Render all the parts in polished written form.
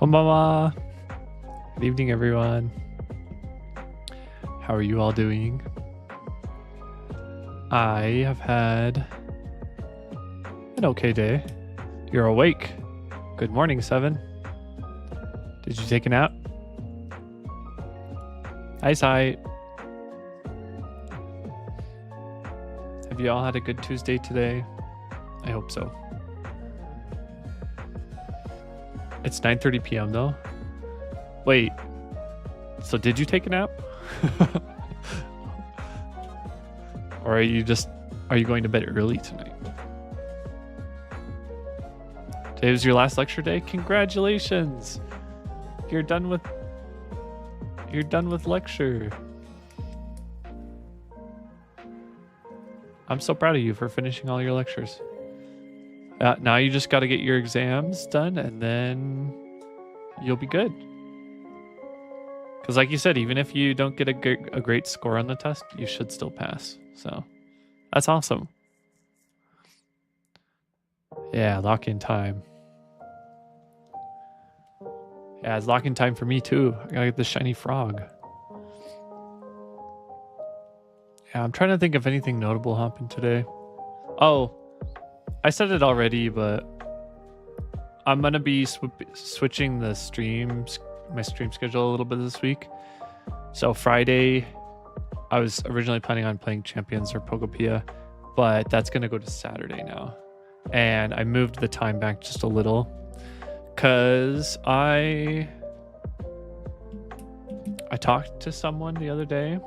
Konbanwa. Good evening, everyone. How are you all doing? I have had an okay day. You're awake. Good morning, Seven. Did you take a nap? Hi, Sai. Have you all had a good Tuesday today? I hope so. It's 9:30 p.m. though. Wait. So did you take a nap? Or are you going to bed early tonight? Today was your last lecture day. Congratulations. You're done with lecture. I'm so proud of you for finishing all your lectures. Now you just got to get your exams done and then you'll be good. Because like you said, even if you don't get a great score on the test, you should still pass. So that's awesome. Yeah, lock-in time. Yeah, it's lock-in time for me too. I gotta get the shiny frog. Yeah, I'm trying to think if anything notable happened today. Oh, I said it already, but I'm gonna be switching the my stream schedule a little bit this week. So Friday, I was originally planning on playing Champions or Pokopia, but that's gonna go to Saturday now. And I moved the time back just a little because I talked to someone the other day,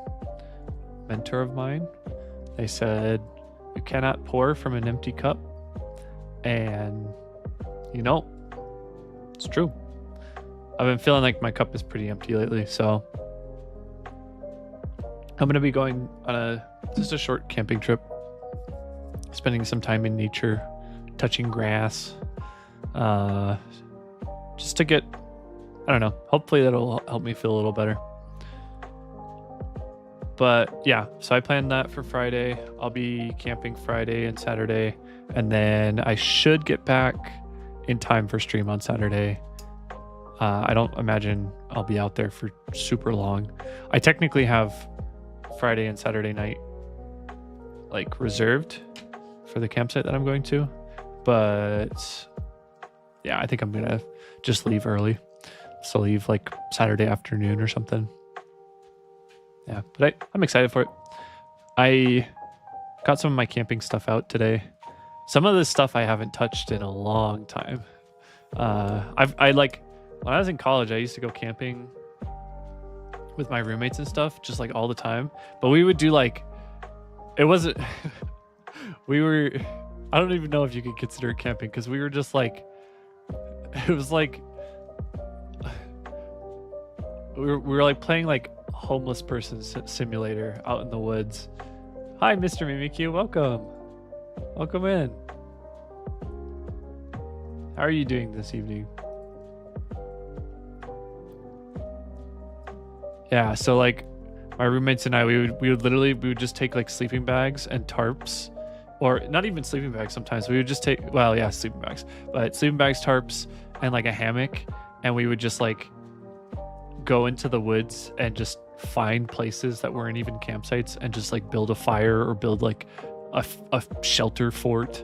mentor of mine. They said, you cannot pour from an empty cup. And, you know, it's true. I've been feeling like my cup is pretty empty lately, so I'm going to be going on just a short camping trip, spending some time in nature, touching grass, just to get, I don't know, hopefully that'll help me feel a little better. But yeah, so I planned that for Friday. I'll be camping Friday and Saturday, and then I should get back in time for stream on Saturday. I don't imagine I'll be out there for super long. I technically have Friday and Saturday night like reserved for the campsite that I'm going to, but yeah, I think I'm gonna just leave early. So leave like Saturday afternoon or something. Yeah, but I'm excited for it. I got some of my camping stuff out today. Some of this stuff I haven't touched in a long time. I like, when I was in college, I used to go camping with my roommates and stuff, just like all the time. But we would do like, it wasn't, I don't even know if you could consider it camping, because we were just like, it was like, we were like playing like homeless person simulator out in the woods. Hi, Mr. Mimikyu, welcome in. How are you doing this evening? Yeah, so like my roommates and I, we would just take like sleeping bags and tarps, or not even sleeping bags sometimes. We would just take, well, yeah, sleeping bags, but sleeping bags, tarps, and like a hammock, and we would just like go into the woods and just find places that weren't even campsites and just like build a fire or build like a shelter fort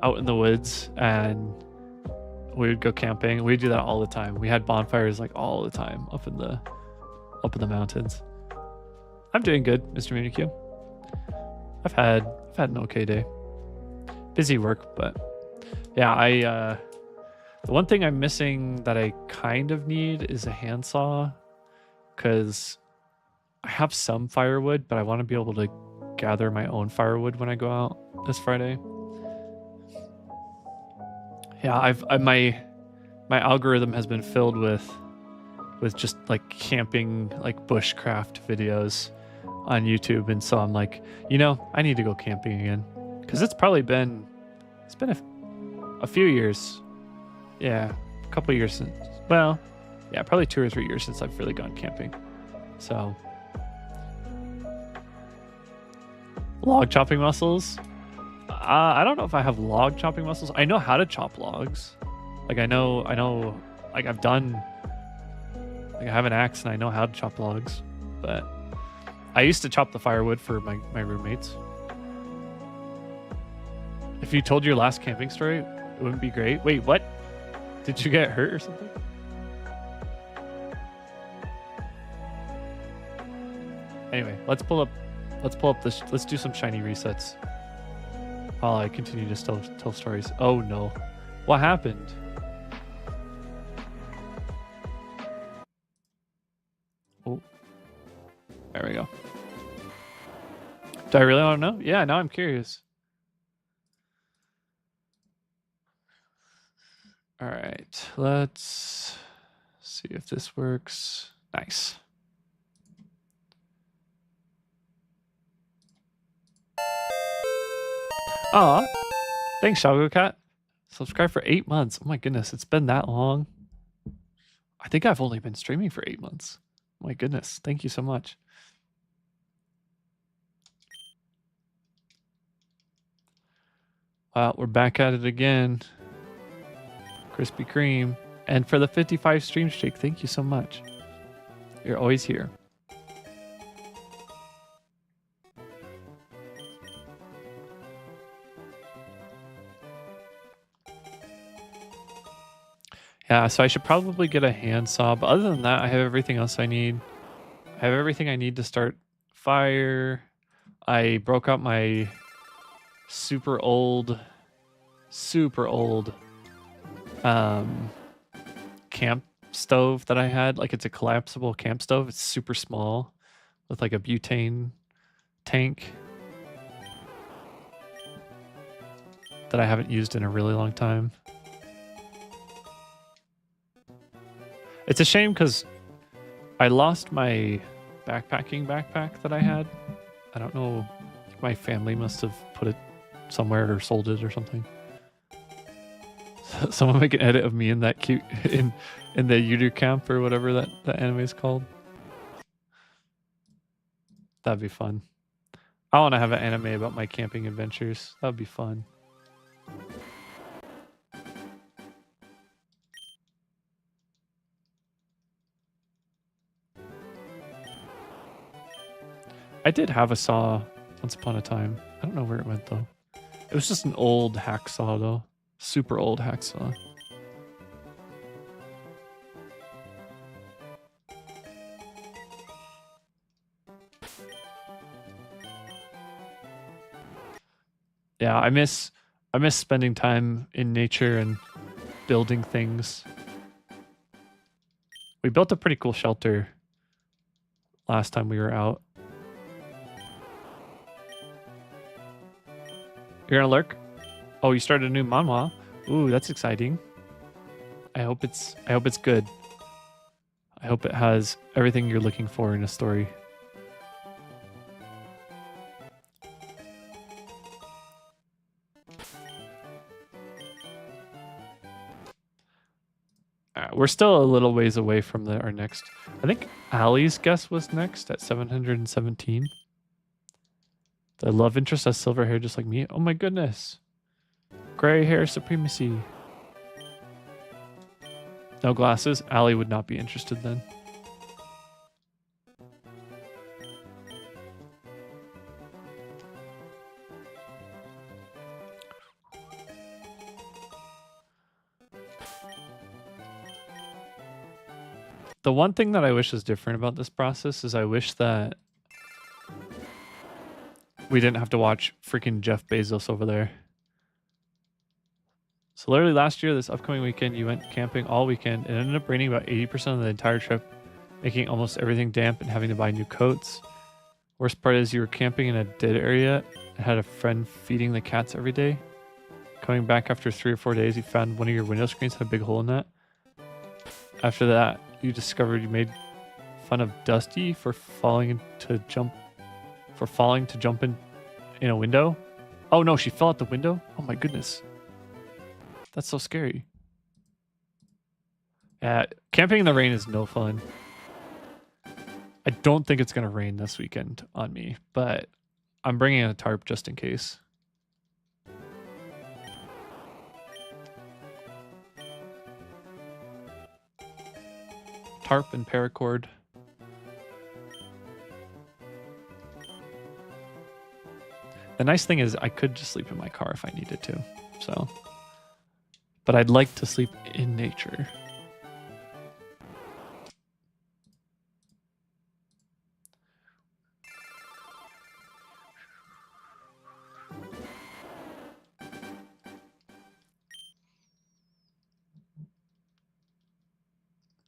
out in the woods, and we would go camping. We'd do that all the time. We had bonfires like all the time up in the mountains. I'm doing good, Mr. Mimikyu. I've had an okay day. Busy work, but yeah, the one thing I'm missing that I kind of need is a handsaw, because I have some firewood, but I want to be able to gather my own firewood when I go out this Friday. Yeah, my algorithm has been filled with just like camping, like bushcraft videos on YouTube, and so I'm like, you know, I need to go camping again, because it's been a few years. Yeah, a couple years since, well, yeah, probably 2 or 3 years since I've really gone camping. So log chopping muscles. I don't know if I have log chopping muscles. I know how to chop logs. Like I know, like I've done Like, I have an axe and I know how to chop logs, but I used to chop the firewood for my roommates. If you told your last camping story, it wouldn't be great. Wait, what? Did you get hurt or something? Anyway, let's pull up this. Let's do some shiny resets while I continue to tell stories. Oh no, what happened? Oh, there we go. Do I really want to know? Yeah, now I'm curious. All right, let's see if this works. Nice. Aw, thanks, Shago Cat. Subscribe for 8 months. Oh my goodness, it's been that long. I think I've only been streaming for 8 months. Oh my goodness, thank you so much. Wow, we're back at it again. Krispy Kreme. And for the 55 stream streak, thank you so much. You're always here. Yeah, so I should probably get a handsaw, but other than that, I have everything else I need. I have everything I need to start fire. I broke out my super old camp stove that I had. Like, it's a collapsible camp stove. It's super small with like a butane tank that I haven't used in a really long time. It's a shame because I lost my backpacking backpack that I had. I don't know. My family must have put it somewhere or sold it or something. Someone make an edit of me in that cute in the Yudu camp or whatever that anime is called. That'd be fun. I want to have an anime about my camping adventures. That'd be fun. I did have a saw once upon a time. I don't know where it went though. It was just an old hacksaw though. Super old hacksaw. Yeah, I miss spending time in nature and building things. We built a pretty cool shelter last time we were out. You're gonna lurk? Oh, you started a new manhwa. Ooh, that's exciting. I hope it's good. I hope it has everything you're looking for in a story. We're still a little ways away from our next. I think Ali's guess was next at 717. The love interest has silver hair just like me. Oh my goodness. Gray hair supremacy. No glasses. Ali would not be interested then. The one thing that I wish is different about this process is I wish that we didn't have to watch freaking Jeff Bezos over there. So literally last year, this upcoming weekend, you went camping all weekend. It ended up raining about 80% of the entire trip, making almost everything damp and having to buy new coats. Worst part is you were camping in a dead area and had a friend feeding the cats every day. Coming back after 3 or 4 days, you found one of your window screens had a big hole in that. After that, you discovered you made fun of Dusty for falling to jump in a window. Oh no, she fell out the window? Oh my goodness. That's so scary. Yeah, camping in the rain is no fun. I don't think it's going to rain this weekend on me, but I'm bringing a tarp just in case. tarp and paracord. The nice thing is I could just sleep in my car if I needed to. So, but I'd like to sleep in nature.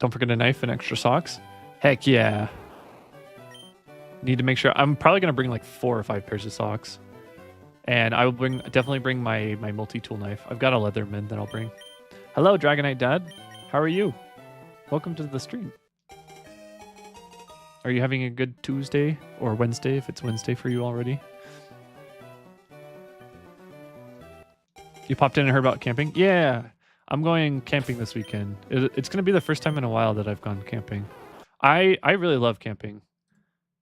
Don't forget a knife and extra socks. Heck yeah. Need to make sure. I'm probably going to bring like 4 or 5 pairs of socks. And I will definitely bring my multi-tool knife. I've got a Leatherman that I'll bring. Hello, Dragonite Dad. How are you? Welcome to the stream. Are you having a good Tuesday or Wednesday if it's Wednesday for you already? You popped in and heard about camping? Yeah, I'm going camping this weekend. It's going to be the first time in a while that I've gone camping. I really love camping,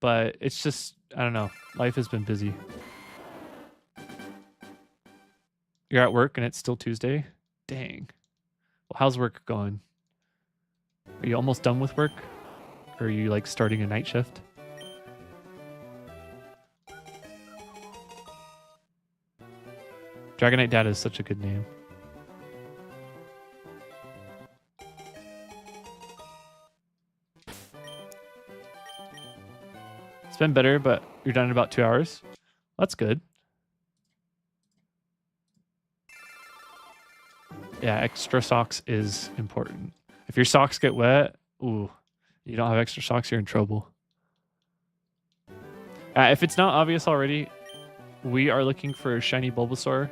but it's just, I don't know. Life has been busy. You're at work and it's still Tuesday? Dang. Well, how's work going? Are you almost done with work? Or are you like starting a night shift? Dragonite Dad is such a good name. It's been better, but you're done in about 2 hours. That's good. Yeah, extra socks is important. If your socks get wet, ooh, you don't have extra socks, you're in trouble. If it's not obvious already, we are looking for shiny Bulbasaur.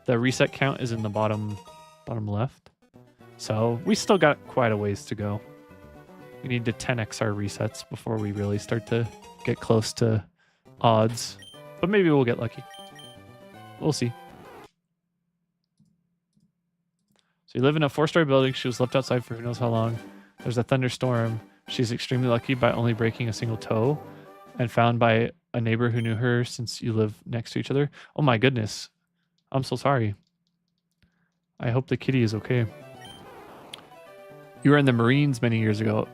The reset count is in the bottom left. So we still got quite a ways to go. We need to 10x our resets before we really start to get close to odds. But maybe we'll get lucky. We'll see. So you live in a 4-story building. She was left outside for who knows how long. There's a thunderstorm. She's extremely lucky by only breaking a single toe and found by a neighbor who knew her since you live next to each other. Oh my goodness. I'm so sorry. I hope the kitty is okay. You were in the Marines many years ago.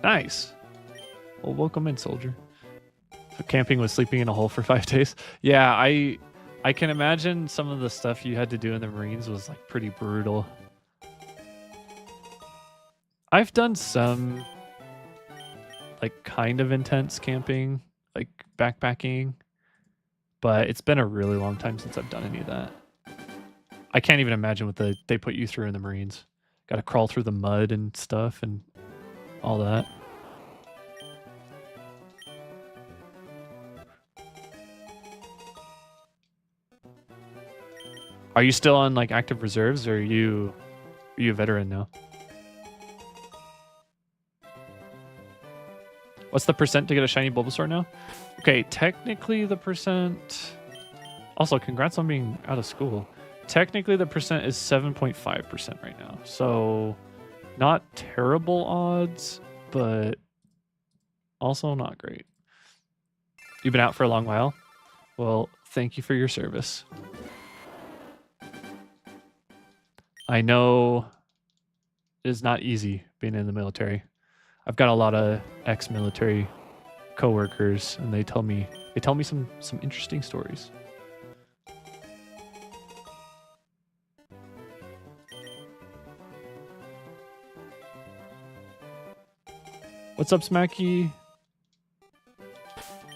Nice. Well, welcome in, soldier. So camping was sleeping in a hole for 5 days. Yeah, I can imagine some of the stuff you had to do in the Marines was like pretty brutal. I've done some like kind of intense camping, like backpacking, but it's been a really long time since I've done any of that. I can't even imagine what they put you through in the Marines. Got to crawl through the mud and stuff and all that. Are you still on like active reserves, or are you a veteran now? What's the percent to get a shiny Bulbasaur now? Okay, technically the percent... Also, congrats on being out of school. Technically the percent is 7.5% right now. So, not terrible odds, but also not great. You've been out for a long while? Well, thank you for your service. I know it is not easy being in the military. I've got a lot of ex-military coworkers, and they tell me some interesting stories. What's up, Smacky?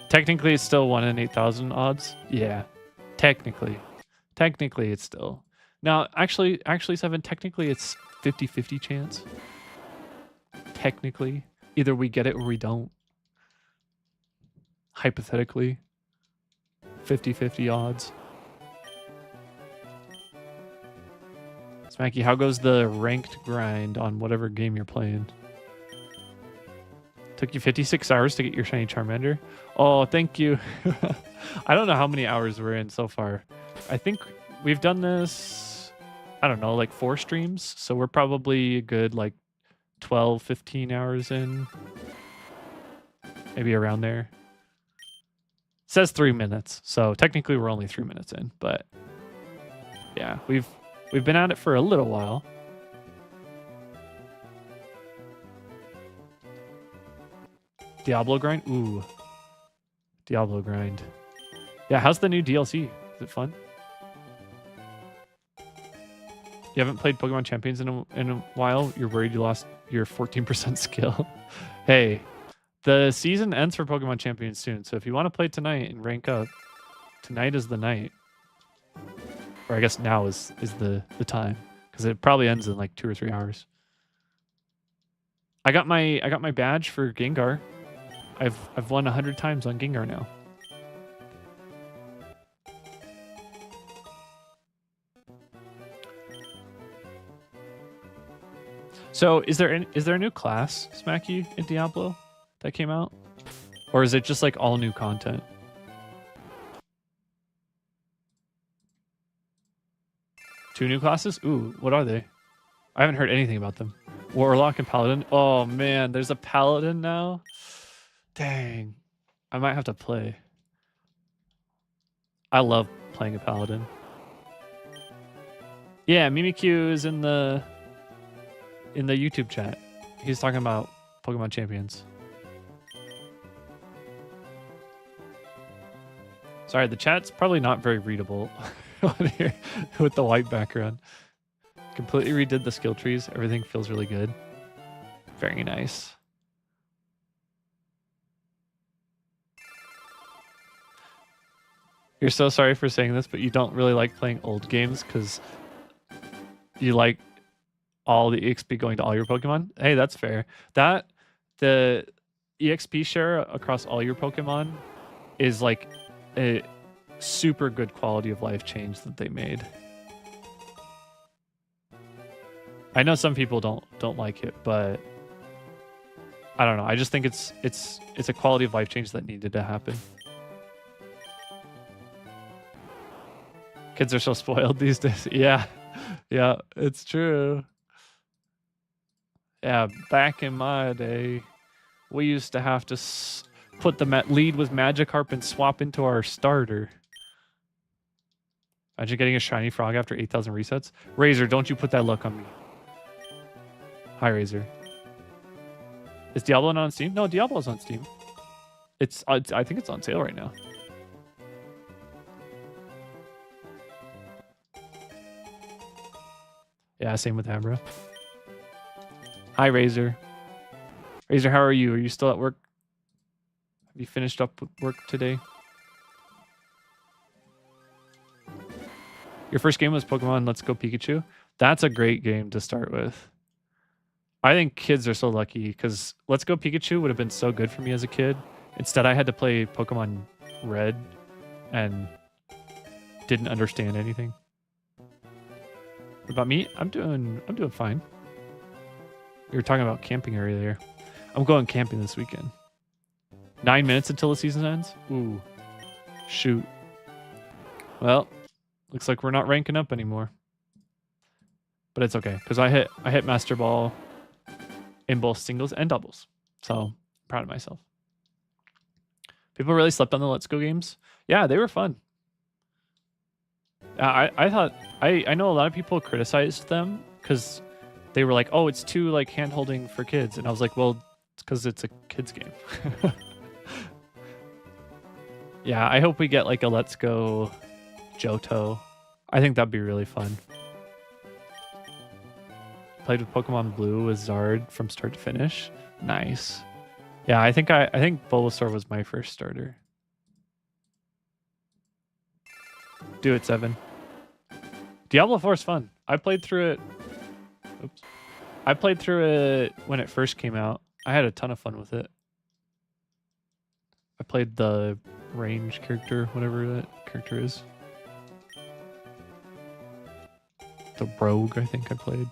Technically, it's still 1 in 8,000 odds. Yeah, technically it's still. Now, actually, 7, technically it's 50-50 chance. Technically. Either we get it or we don't. Hypothetically. 50-50 odds. Smacky, how goes the ranked grind on whatever game you're playing? Took you 56 hours to get your shiny Charmander? Oh, thank you. I don't know how many hours we're in so far. I think we've done this, I don't know, like 4 streams. So we're probably a good like 12, 15 hours in. Maybe around there. It says 3 minutes. So technically we're only 3 minutes in, but yeah, we've been at it for a little while. Diablo grind? Ooh. Diablo grind. Yeah, how's the new DLC? Is it fun? You haven't played Pokemon Champions in a while? You're worried you lost your 14% skill? Hey, the season ends for Pokemon Champions soon, so if you want to play tonight and rank up, tonight is the night. Or I guess now is the time, because it probably ends in like 2 or 3 hours. I got my badge for Gengar. I've won 100 times on Gengar now. So is there a new class, Smacky, in Diablo that came out? Or is it just like all new content? Two new classes? Ooh, what are they? I haven't heard anything about them. Warlock and Paladin. Oh man, there's a Paladin now? Dang. I might have to play. I love playing a Paladin. Yeah, Mimikyu is in the YouTube chat. He's talking about Pokemon Champions. Sorry, the chat's probably not very readable here with the white background. Completely redid the skill trees. Everything feels really good. Very nice. You're so sorry for saying this, but you don't really like playing old games because you like all the EXP going to all your Pokemon. Hey, that's fair. The EXP share across all your Pokemon is like a super good quality of life change that they made. I know some people don't like it, but I don't know. I just think it's a quality of life change that needed to happen. Kids are so spoiled these days. Yeah. Yeah, it's true. Yeah, back in my day, we used to have to put the lead with Magikarp and swap into our starter. Imagine getting a shiny frog after 8,000 resets. Razor, don't you put that look on me. Hi, Razor. Is Diablo not on Steam? No, Diablo's on Steam. I think it's on sale right now. Yeah, same with Abra. Hi, Razor. Razor, how are you? Are you still at work? Have you finished up with work today? Your first game was Pokemon Let's Go Pikachu? That's a great game to start with. I think kids are so lucky because Let's Go Pikachu would have been so good for me as a kid. Instead, I had to play Pokemon Red and didn't understand anything. What about me? I'm doing fine. You were talking about camping earlier. I'm going camping this weekend. 9 minutes until the season ends? Ooh. Shoot. Well, looks like we're not ranking up anymore. But it's okay, because I hit Master Ball in both singles and doubles. So I'm proud of myself. People really slept on the Let's Go games. Yeah, they were fun. I thought I know a lot of people criticized them because they were like, oh, it's too like hand holding for kids. And I was like, well, it's because it's a kids game. Yeah, I hope we get like a Let's Go Johto. I think that'd be really fun. Played with Pokemon Blue with Zard from start to finish. Nice. Yeah, I think Bulbasaur was my first starter. Do it, Seven. Diablo 4 is fun. I played through it. Oops. I played through it when it first came out. I had a ton of fun with it. I played the range character, whatever that character is. The rogue, I think I played.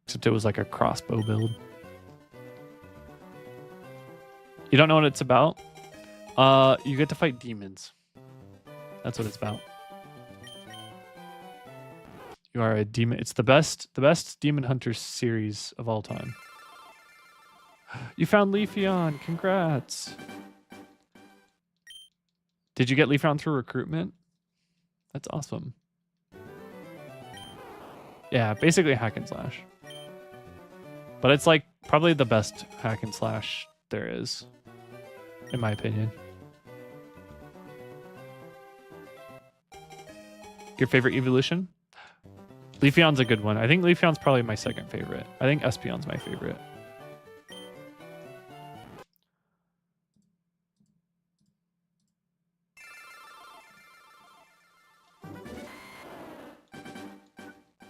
Except it was like a crossbow build. You don't know what it's about? You get to fight demons. That's what it's about. You are a demon. It's the best Demon Hunter series of all time. You found Leafeon. Congrats. Did you get Leafeon through recruitment? That's awesome. Yeah, basically hack and slash. But it's like probably the best hack and slash there is. in my opinion. Your favorite evolution? Leafeon's a good one. I think Leafeon's probably my second favorite. I think Espeon's my favorite.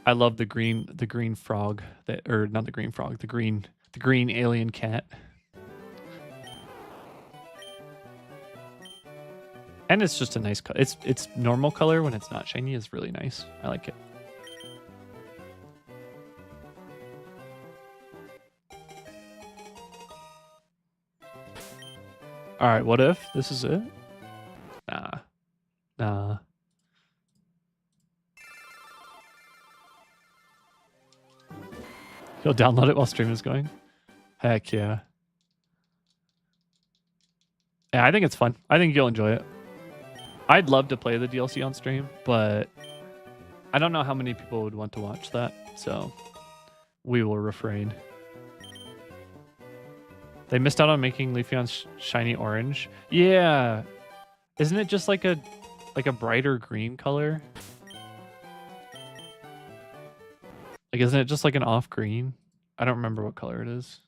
I love the green frog that, or not the green frog, the green alien cat. And it's just a nice color. It's normal color when it's not shiny is really nice. I like it. All right, what if this is it? Nah. You'll download it while stream is going? Heck yeah. Yeah, I think it's fun. I think you'll enjoy it. I'd love to play the DLC on stream, but I don't know how many people would want to watch that, so we will refrain. They missed out on making Leafeon shiny orange. Yeah. Isn't it just like a brighter green color? Like, isn't it just like an off green? I don't remember what color it is.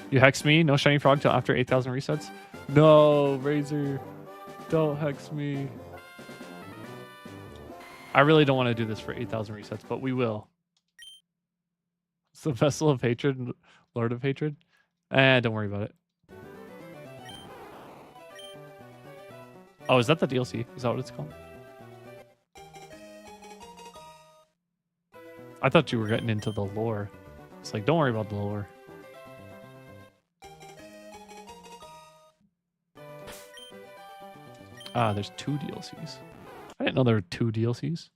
You hex me? No shiny frog till after 8,000 resets? No, Razor. Don't hex me. I really don't want to do this for 8,000 resets, but we will. It's the Vessel of Hatred, Lord of Hatred. Don't worry about it. Oh, is that the DLC? Is that what it's called? I thought you were getting into the lore. It's like, don't worry about the lore. Ah, there's 2 DLCs. I didn't know there were 2 DLCs.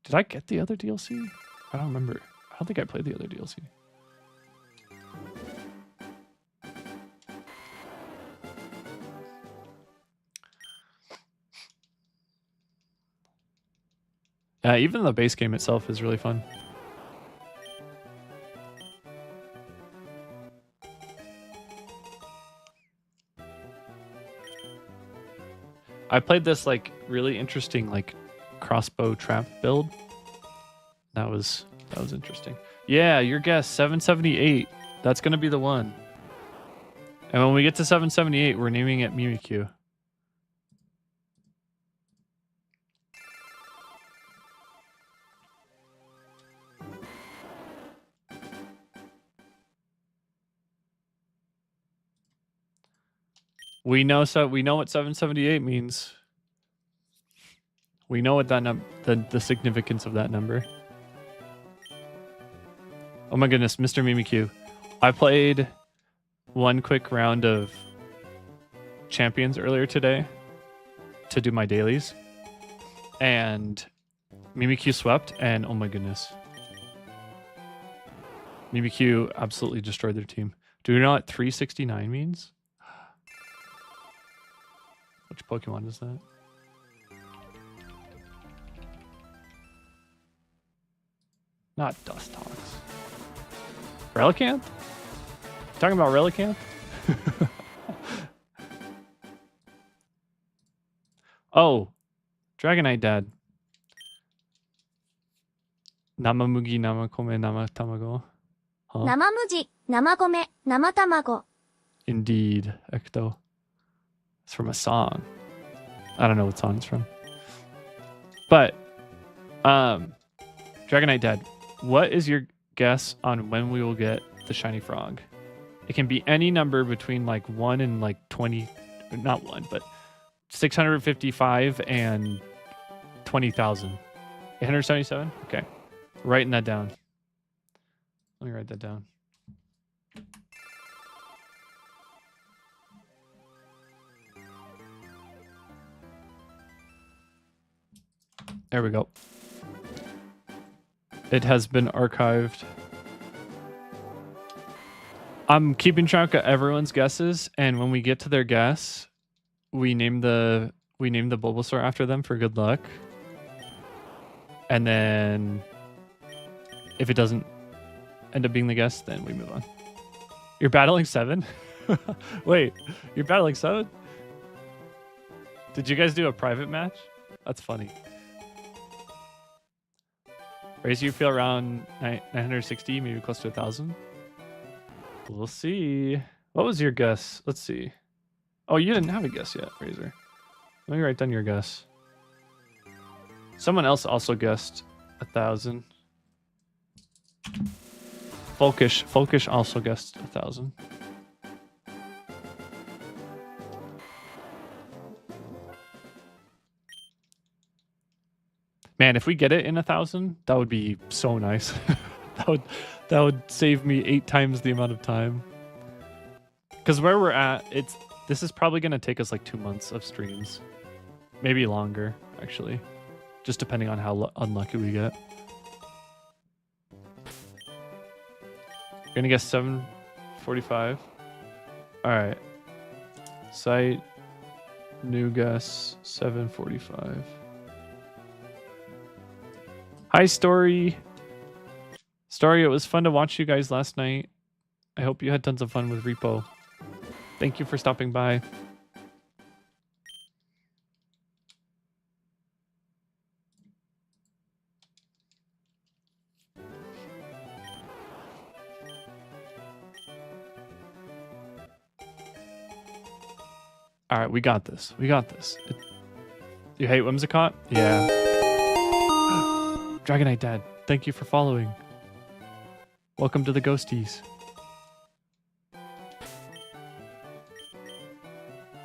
Did I get the other DLC? I don't remember. I don't think I played the other DLC. Even the base game itself is really fun. I played this like really interesting like crossbow trap build. That was interesting. Yeah, your guess, 778. That's gonna be the one. And when we get to 778, we're naming it Mimikyu. We know what 778 means. We know what that the significance of that number. Oh my goodness, Mr. Mimikyu. I played one quick round of champions earlier today to do my dailies. And Mimikyu swept, and oh my goodness. Mimikyu absolutely destroyed their team. Do you know what 369 means? Which Pokemon is that? Not Dustox. Relicanth? Talking about Relicanth? Oh, Dragonite Dad. Namamugi, Namakome, Namatamago. Huh? Namamuji, Namakome, Namatamago. Indeed, Ecto. It's from a song. I don't know what song it's from. But, Dragonite Dad, what is your guess on when we will get the shiny frog? It can be any number between like 1 and like 20, not 1, but 655 and 20,000. 877? Okay. Writing that down. Let me write that down. There we go. It has been archived. I'm keeping track of everyone's guesses, and when we get to their guess, we name the Bulbasaur after them for good luck. And then if it doesn't end up being the guest, then we move on. You're battling 7? Wait, you're battling 7? Did you guys do a private match? That's funny. Raise, you feel around 960, maybe close to 1,000. We'll see. What was your guess? Let's see. Oh, you didn't have a guess yet, Razor. Let me write down your guess. Someone else also guessed 1,000. Folkish also guessed 1,000. Man, if we get it in 1,000, that would be so nice. that would save me 8 times the amount of time. Because where we're at, this is probably gonna take us like 2 months of streams, maybe longer actually, just depending on how unlucky we get. You're gonna guess 745. All right. Site. New guess 745. Hi, Story. Story, it was fun to watch you guys last night. I hope you had tons of fun with Repo. Thank you for stopping by. All right, we got this. We got this. You hate Whimsicott? Yeah. Dragonite Dad, thank you for following. Welcome to the Ghosties.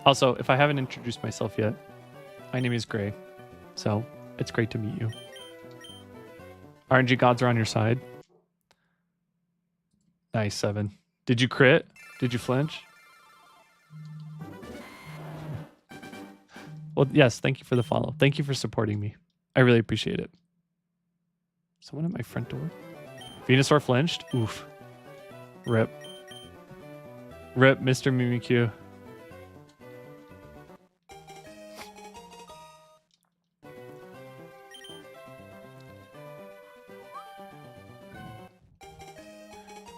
Also, if I haven't introduced myself yet, my name is Gray. So, it's great to meet you. RNG gods are on your side. Nice, 7. Did you crit? Did you flinch? Well, yes, thank you for the follow. Thank you for supporting me. I really appreciate it. Someone at my front door? Venusaur flinched? Oof. Rip. Rip, Mr. Mimikyu.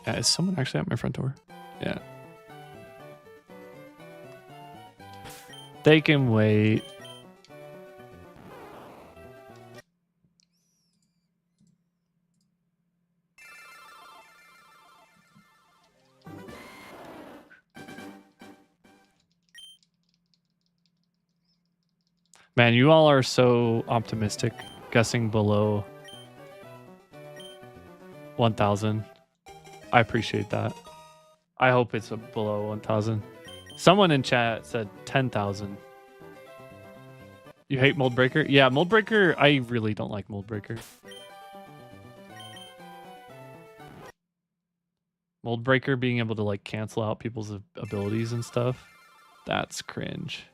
Yeah, is someone actually at my front door? Yeah. They can wait. Man, you all are so optimistic, guessing below 1,000. I appreciate that. I hope it's below 1,000. Someone in chat said 10,000. You hate Mold Breaker? Yeah, Mold Breaker, I really don't like Mold Breaker. Mold Breaker being able to like cancel out people's abilities and stuff. That's cringe.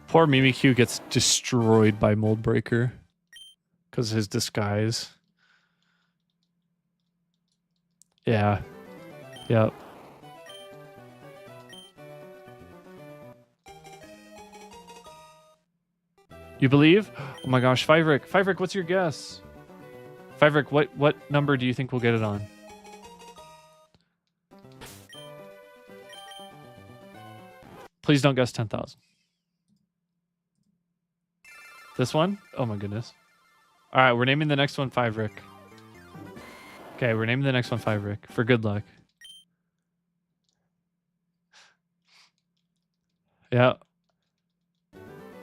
Poor Mimikyu gets destroyed by Mold Breaker because of his disguise. Yeah. Yep. You believe? Oh my gosh, Fiverick. Fiverick, what's your guess? Fiverick, what number do you think we'll get it on? Please don't guess 10,000. This one? Oh my goodness. All right, we're naming the next one Fiverick. Okay, we're naming the next one Fiverick for good luck. Yeah.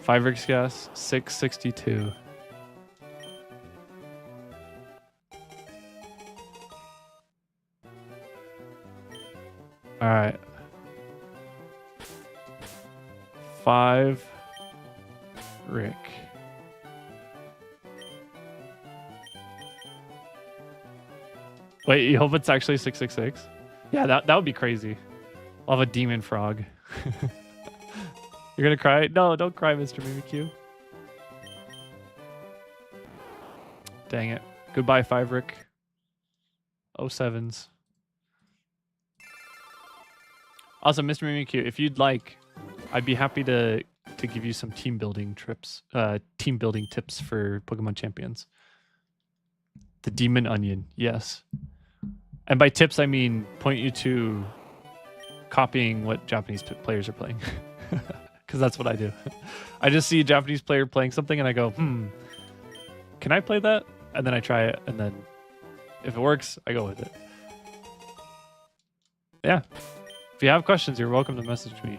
Fiverick's guess, 662. All right. 5 Rick. Wait, you hope it's actually 666? Yeah, that would be crazy. I'll have a demon frog. You're gonna cry? No, don't cry, Mr. Mimikyu. Dang it. Goodbye, Fiverick. 07s. Also, Mr. Mimikyu, if you'd like, I'd be happy to give you some team building tips for Pokemon Champions. The demon onion, yes. And by tips, I mean point you to copying what Japanese players are playing. Because that's what I do. I just see a Japanese player playing something and I go, can I play that? And then I try it. And then if it works, I go with it. Yeah. If you have questions, you're welcome to message me.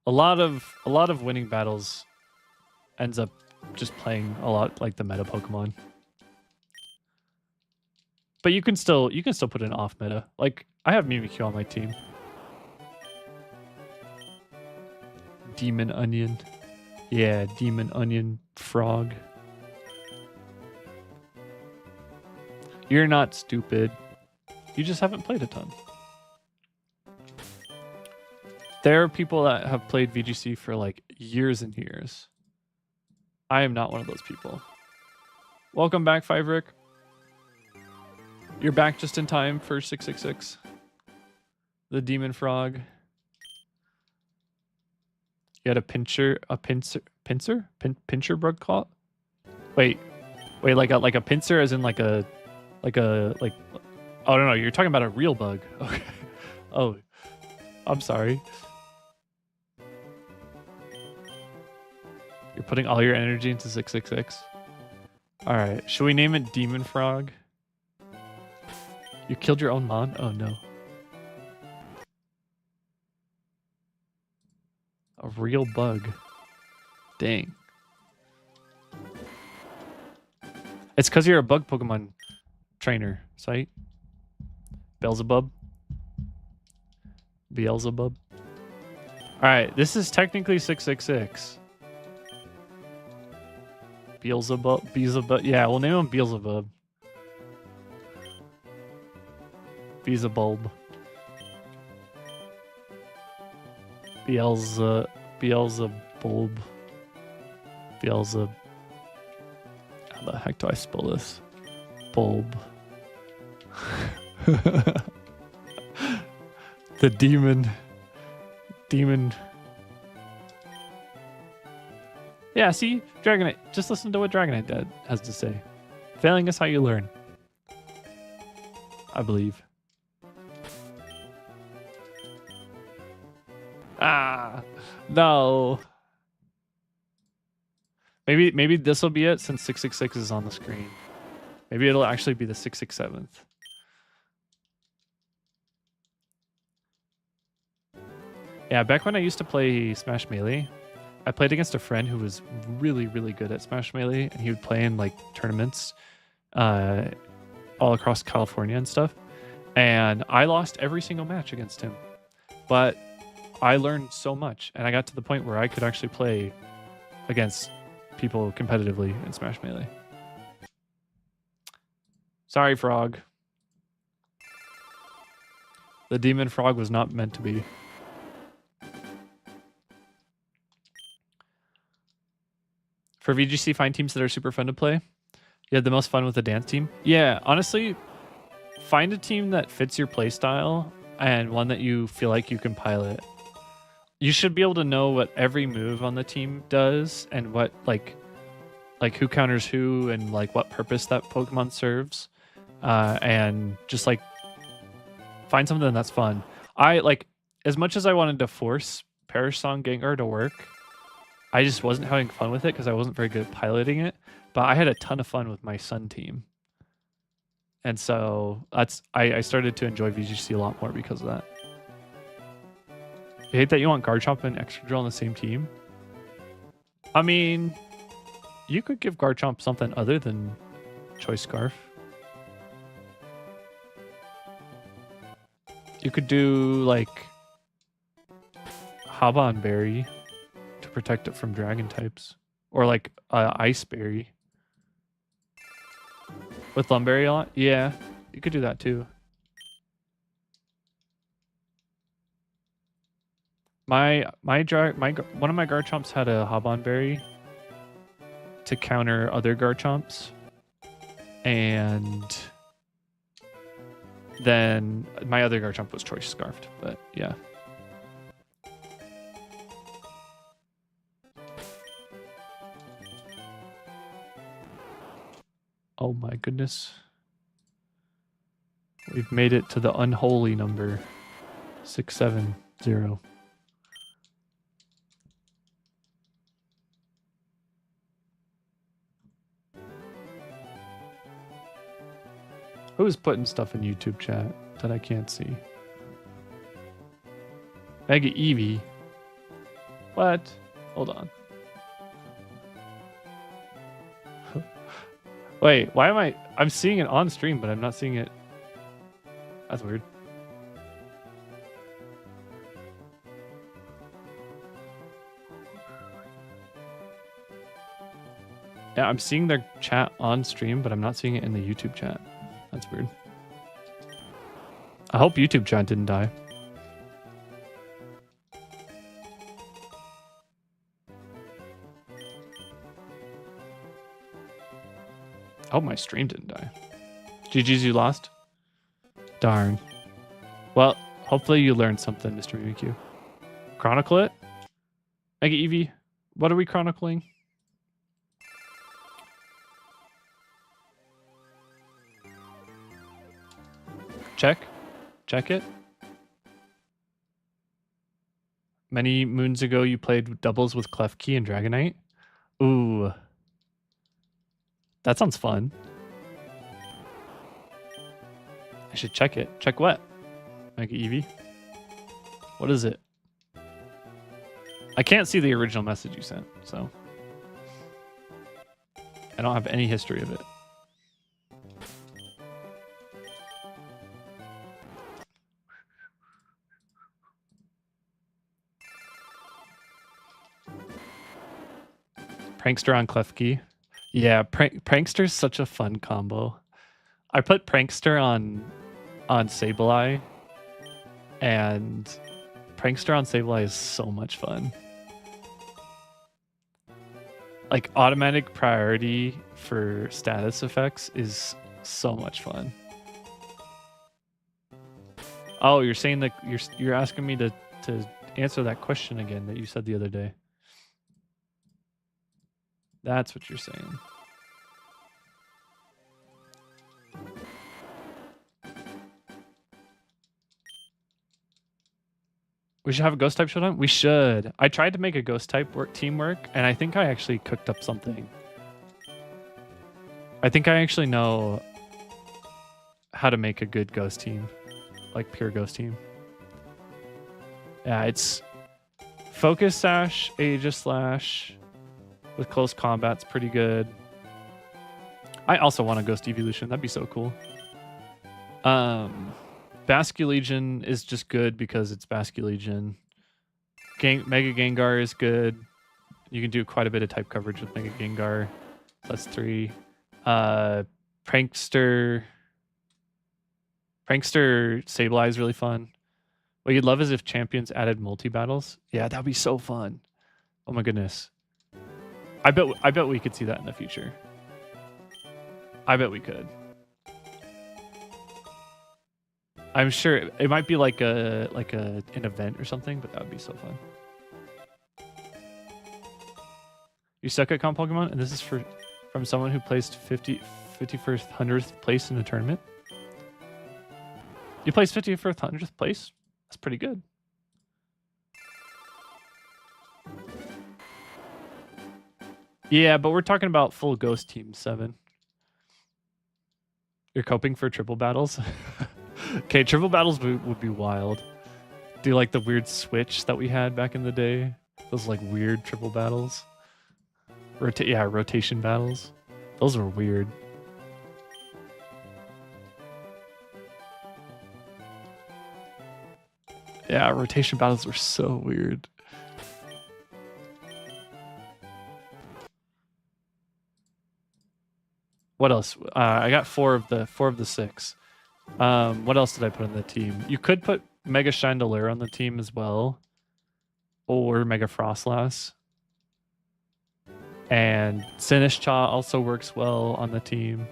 A lot of winning battles ends up just playing a lot like the meta Pokemon. But you can still put an off meta. Like I have Mimikyu on my team. Demon onion. Yeah, demon onion frog. You're not stupid. You just haven't played a ton. There are people that have played VGC for like years and years. I am not one of those people. Welcome back, Fiverick. You're back just in time for 666. The demon frog. You had a pincher bug caught? Wait, like a pincer as in like oh no, you're talking about a real bug. Okay. Oh, I'm sorry. You're putting all your energy into 666. All right, should we name it Demon Frog? You killed your own mon? Oh no. A real bug. Dang. It's because you're a bug Pokemon trainer, site. Beelzebub. Beelzebub. Alright, this is technically 666. Beelzebub. Yeah, we'll name him Beelzebub. Beelzebub. Beelzebub. How the heck do I spell this? Bulb. The demon. Yeah, see? Dragonite. Just listen to what Dragonite Dad has to say. Failing is how you learn. I believe. Ah, no. Maybe this will be it since 666 is on the screen. Maybe it'll actually be the 667th. Yeah, back when I used to play Smash Melee, I played against a friend who was really, really good at Smash Melee, and he would play in like tournaments all across California and stuff. And I lost every single match against him. But I learned so much, and I got to the point where I could actually play against people competitively in Smash Melee. Sorry, Frog. The demon frog was not meant to be. For VGC, find teams that are super fun to play. You had the most fun with the dance team. Yeah, honestly, find a team that fits your playstyle and one that you feel like you can pilot. You should be able to know what every move on the team does and what like who counters who and like what purpose that Pokemon serves. And just like find something that's fun. I like, as much as I wanted to force Perish Song Gengar to work, I just wasn't having fun with it because I wasn't very good at piloting it. But I had a ton of fun with my Sun team. And so I started to enjoy VGC a lot more because of that. You hate that you want Garchomp and Excadrill on the same team? I mean, you could give Garchomp something other than Choice Scarf. You could do like Haban Berry to protect it from dragon types, or like Ice Berry with Lumberry a lot. Yeah, you could do that too. One of my Garchomps had a Haban Berry to counter other Garchomps, and then my other Garchomp was Choice Scarfed, but yeah. Oh my goodness. We've made it to the unholy number 670. Who's putting stuff in YouTube chat that I can't see? Mega Eevee. What? Hold on. Wait, why am I'm seeing it on stream, but I'm not seeing it. That's weird. Yeah, I'm seeing their chat on stream, but I'm not seeing it in the YouTube chat. That's weird. I hope YouTube chat didn't die. I hope my stream didn't die. GG's, you lost? Darn. Well, hopefully you learned something, Mr. BBQ. Chronicle it? Mega Eevee, what are we chronicling? Check it. Many moons ago, you played doubles with Klefki and Dragonite. Ooh. That sounds fun. I should check it. Check what? Mega Eevee? What is it? I can't see the original message you sent, so I don't have any history of it. Prankster on Klefki. Yeah, Prankster's such a fun combo. I put Prankster on Sableye, and Prankster on Sableye is so much fun. Like, automatic priority for status effects is so much fun. Oh, you're saying that you're asking me to answer that question again that you said the other day. That's what you're saying. We should have a ghost type showdown? We should. I tried to make a ghost type teamwork, and I think I actually cooked up something. I think I actually know how to make a good ghost team. Like, pure ghost team. Yeah, it's Focus Sash, Aegis Slash with close combat's pretty good. I also want a Ghost Evolution. That'd be so cool. Basculegion is just good because it's Basculegion. Mega Gengar is good. You can do quite a bit of type coverage with Mega Gengar. So that's 3. Prankster Sableye is really fun. What you'd love is if champions added multi-battles. Yeah, that'd be so fun. Oh my goodness. I bet we could see that in the future. I bet we could. I'm sure it might be like an event or something, but that would be so fun. You suck at comp Pokemon, and this is from someone who placed 51st, 100th place in a tournament. You placed 51st, 100th place? That's pretty good. Yeah, but we're talking about full Ghost Team 7. You're coping for triple battles? Okay, triple battles would be wild. Do like the weird switch that we had back in the day? Those like weird triple battles. Rotation battles. Those were weird. Yeah, rotation battles were so weird. What else? I got 4 of the 6. What else did I put on the team? You could put Mega Chandelure on the team as well, or Mega Frostlass. And Sinistcha also works well on the team.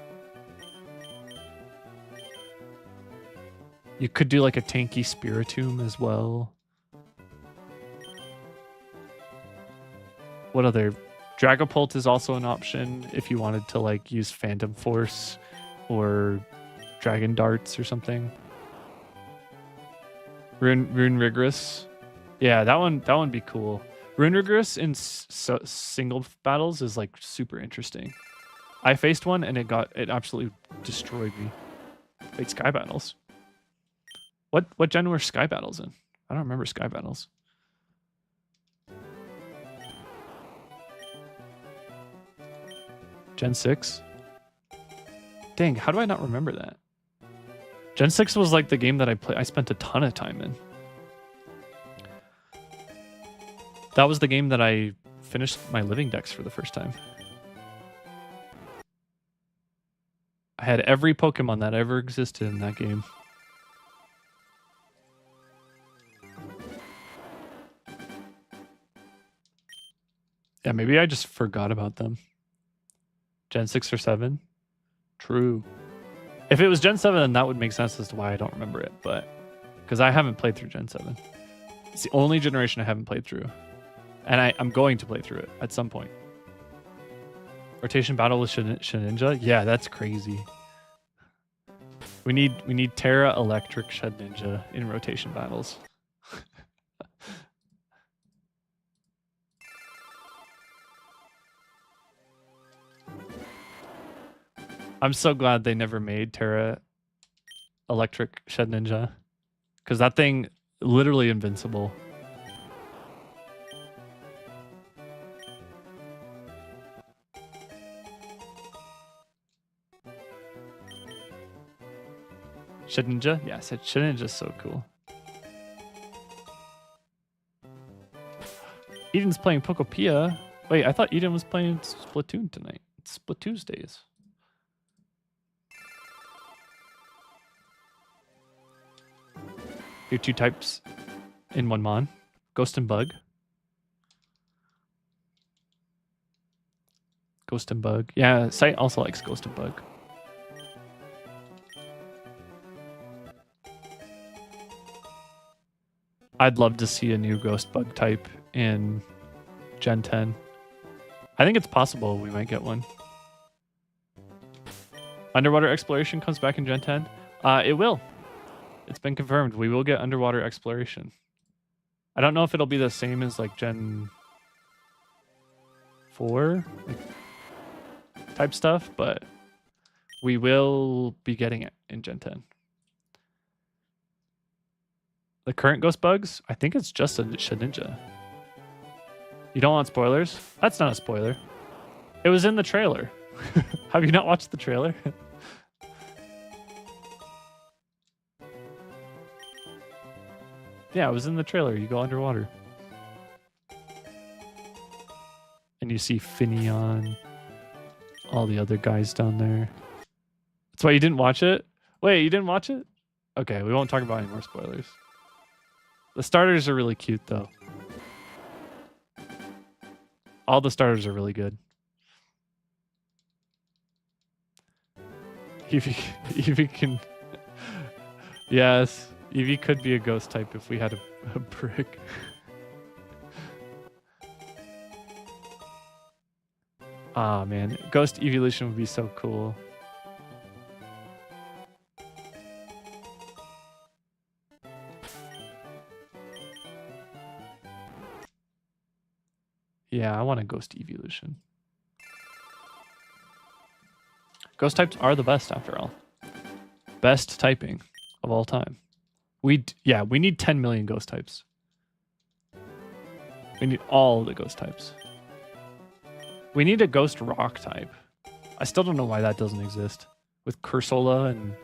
You could do like a tanky Spiritomb as well. What other Dragapult is also an option if you wanted to like use Phantom Force or Dragon Darts or something. Rune Rigorous. Yeah, that would be cool. Rune Rigorous in single battles is like super interesting. I faced one and it absolutely destroyed me. Wait, Sky Battles. What gen were Sky Battles in? I don't remember Sky Battles. Gen 6? Dang, how do I not remember that? Gen 6 was like the game that I spent a ton of time in. That was the game that I finished my living decks for the first time. I had every Pokemon that ever existed in that game. Yeah, maybe I just forgot about them. Gen 6 or 7? True. If it was Gen 7, then that would make sense as to why I don't remember it, but because I haven't played through Gen 7. It's the only generation I haven't played through. And I'm going to play through it at some point. Rotation battle with Shedinja? Yeah, that's crazy. We need Terra Electric Shedinja in rotation battles. I'm so glad they never made Terra Electric Shedinja, because that thing literally invincible. Shedinja? Yeah, Shedinja's so cool. Eden's playing Pokopia. Wait, I thought Eden was playing Splatoon tonight. It's Splatoon's. Your 2 types in 1 mon. Ghost and Bug. Ghost and Bug. Yeah, Sight also likes Ghost and Bug. I'd love to see a new Ghost Bug type in Gen 10. I think it's possible we might get one. Underwater Exploration comes back in Gen 10. It will. It's been confirmed. We will get Underwater Exploration. I don't know if it'll be the same as like Gen 4 type stuff, but we will be getting it in Gen 10. The current Ghost Bugs, I think it's just a Shedinja. You don't want spoilers? That's not a spoiler. It was in the trailer. Have you not watched the trailer? Yeah, it was in the trailer. You go underwater. And you see Finneon, all the other guys down there. That's why you didn't watch it? Wait, you didn't watch it? Okay, we won't talk about any more spoilers. The starters are really cute, though. All the starters are really good. Eevee can... Yes, Eevee could be a ghost type if we had a brick. Ah, man. Ghost evolution would be so cool. Yeah, I want a ghost evolution. Ghost types are the best, after all. Best typing of all time. We need 10 million ghost types. We need all the ghost types. We need a ghost rock type. I still don't know why that doesn't exist. With Cursola and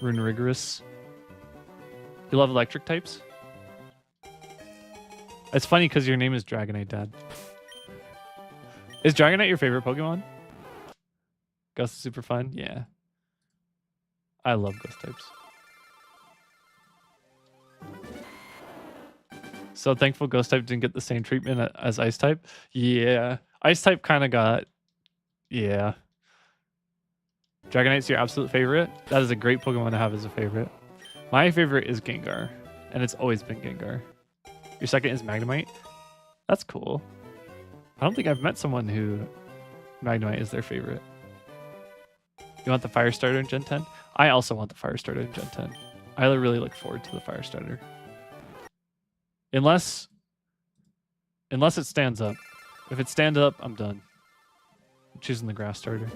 Rune Rigorous. You love electric types? It's funny because your name is Dragonite, Dad. Is Dragonite your favorite Pokemon? Ghost is super fun? Yeah. I love ghost types. So thankful ghost type didn't get the same treatment as ice type. Yeah. Ice type kind of got... Yeah. Dragonite's your absolute favorite? That is a great Pokemon to have as a favorite. My favorite is Gengar. And it's always been Gengar. Your second is Magnemite? That's cool. I don't think I've met someone who Magnemite is their favorite. You want the fire starter in Gen 10? I also want the fire starter in Gen 10. I really look forward to the fire starter. Unless it stands up. If it stands up, I'm done. I'm choosing the grass starter.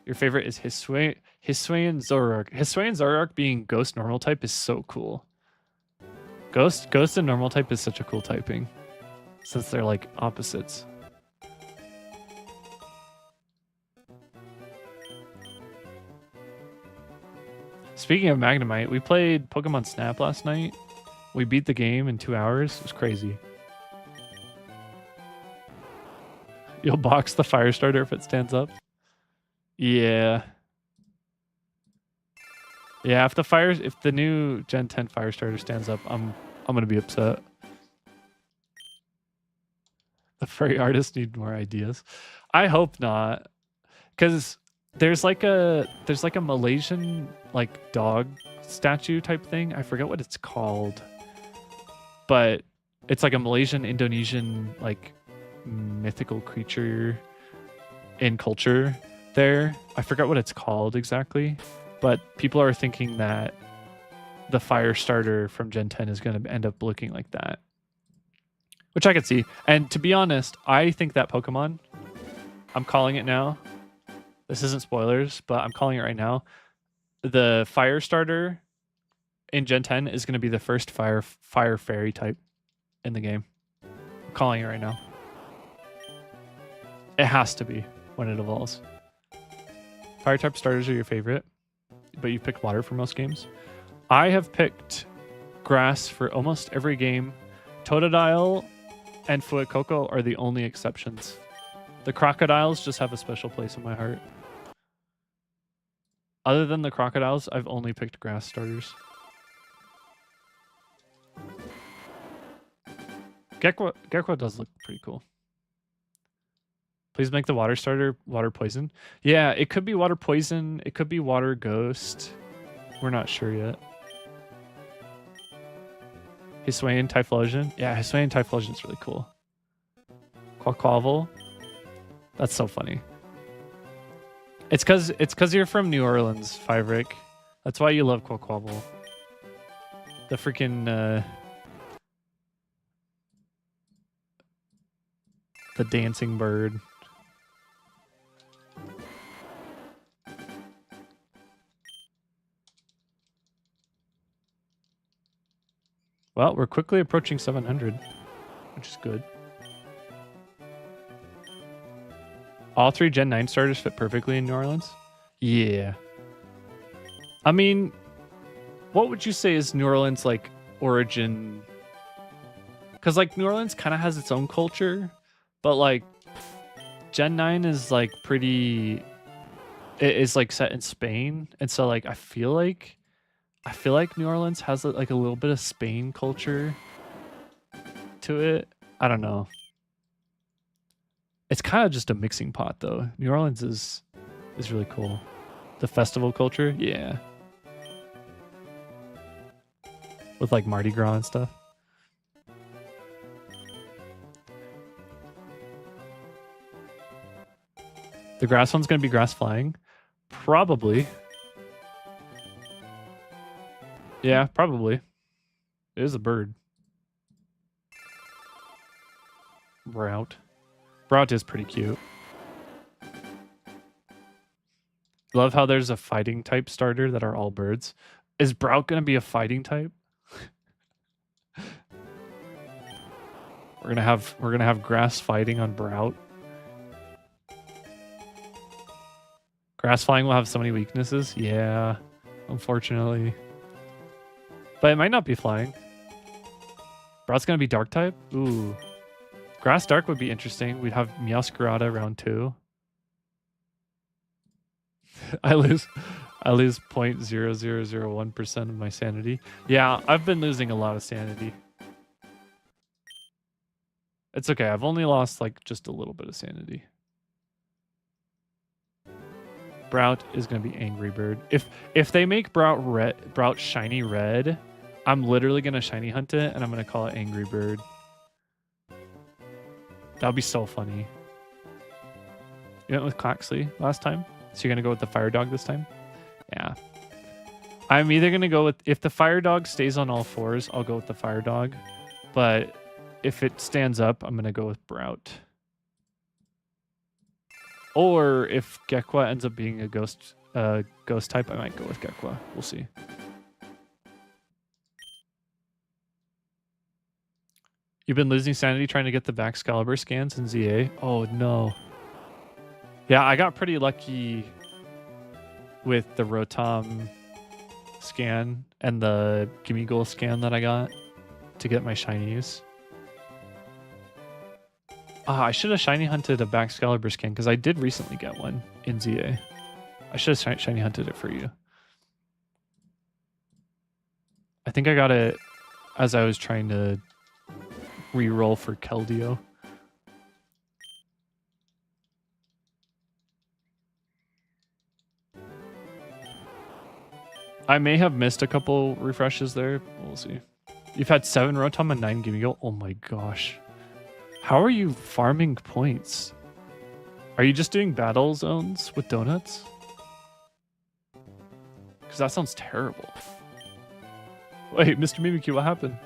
Your favorite is Hisuian Zoroark. Hisuian Zoroark being ghost normal type is so cool. Ghost and normal type is such a cool typing. Since they're like opposites. Speaking of Magnemite, we played Pokemon Snap last night. We beat the game in 2 hours. It was crazy. You'll box the fire starter if it stands up. Yeah. Yeah, if the new Gen 10 fire starter stands up, I'm gonna be upset. The furry artists need more ideas. I hope not. Cause there's like a Malaysian like dog statue type thing. I forget what it's called. But it's like a Malaysian Indonesian like mythical creature in culture there. I forgot what it's called exactly, but people are thinking that the fire starter from Gen 10 is going to end up looking like that, which I could see. And to be honest, I think that Pokemon, I'm calling it now. This isn't spoilers, but I'm calling it right now. The fire starter in Gen 10 is going to be the first fire fairy type in the game. I'm calling it right now. It has to be when it evolves. Fire type starters are your favorite, but you picked water for most games. I have picked grass for almost every game. Totodile and Fuecoco are the only exceptions. The crocodiles just have a special place in my heart. Other than the crocodiles, I've only picked grass starters. Gecko does look pretty cool. Please make the water starter water poison. Yeah, it could be water poison. It could be water ghost. We're not sure yet. Hisuian Typhlosion. Yeah, Hisuian Typhlosion is really cool. Quaquaval. That's so funny. It's cause you're from New Orleans, Fiverick. That's why you love Quaquaval. The freaking the dancing bird. Well, we're quickly approaching 700, which is good. All 3 Gen 9 starters fit perfectly in New Orleans? Yeah. I mean, what would you say is New Orleans, like, origin? Because, like, New Orleans kind of has its own culture, but, like, Gen 9 is, like, pretty... It is, like, set in Spain, and so, like, I feel like New Orleans has, like, a little bit of Spain culture to it. I don't know. It's kind of just a mixing pot, though. New Orleans is really cool. The festival culture, yeah. With, like, Mardi Gras and stuff. The grass one's going to be grass flying? Probably. Yeah, probably. It is a bird. Brout. Brout is pretty cute. Love how there's a fighting type starter that are all birds. Is Brout going to be a fighting type? We're gonna have grass fighting on Brout. Grass flying will have so many weaknesses. Yeah, unfortunately. But it might not be flying. Brout's gonna be dark type? Ooh. Grass dark would be interesting. We'd have Meowscarada round 2. I lose 0.0001% of my sanity. Yeah, I've been losing a lot of sanity. It's okay. I've only lost like just a little bit of sanity. Brout is gonna be Angry Bird. If they make Brout shiny red, I'm literally gonna shiny hunt it and I'm gonna call it Angry Bird. That would be so funny. You went with Claxley last time, so you're gonna go with the fire dog this time? Yeah. I'm either gonna go with, if the fire dog stays on all fours, I'll go with the fire dog. But if it stands up, I'm gonna go with Brout. Or if Gekwa ends up being a ghost type, I might go with Gekwa. We'll see. You've been losing sanity trying to get the Excalibur scans in ZA? Oh no. Yeah, I got pretty lucky with the Rotom scan and the Gimme Goal scan that I got to get my shinies. I should have shiny hunted a Excalibur scan because I did recently get one in ZA. I should have shiny hunted it for you. I think I got it as I was trying to re-roll for Keldeo. I may have missed a couple refreshes there. We'll see. You've had 7 Rotom and 9 Gimme Go. Oh my gosh. How are you farming points? Are you just doing battle zones with donuts? Because that sounds terrible. Wait, Mr. Mimikyu, what happened?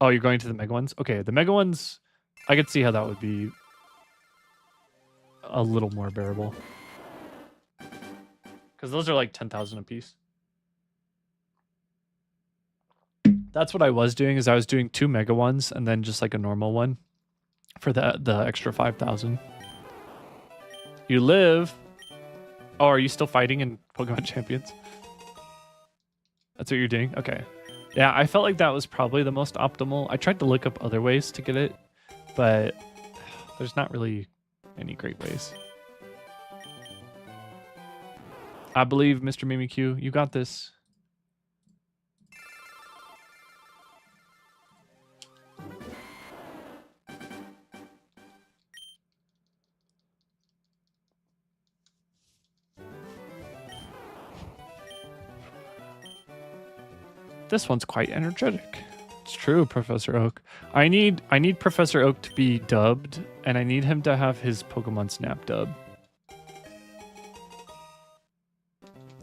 Oh, you're going to the Mega ones? Okay, the Mega ones, I could see how that would be a little more bearable. Because those are like 10,000 a piece. That's what I was doing, is I was doing 2 Mega ones and then just like a normal one for the extra 5,000. You live. Oh, are you still fighting in Pokemon Champions? That's what you're doing? Okay. Yeah, I felt like that was probably the most optimal. I tried to look up other ways to get it, but there's not really any great ways. I believe, Mr. Mimikyu, you got this. This one's quite energetic. It's true, Professor Oak. I need Professor Oak to be dubbed, and I need him to have his Pokemon Snap dub.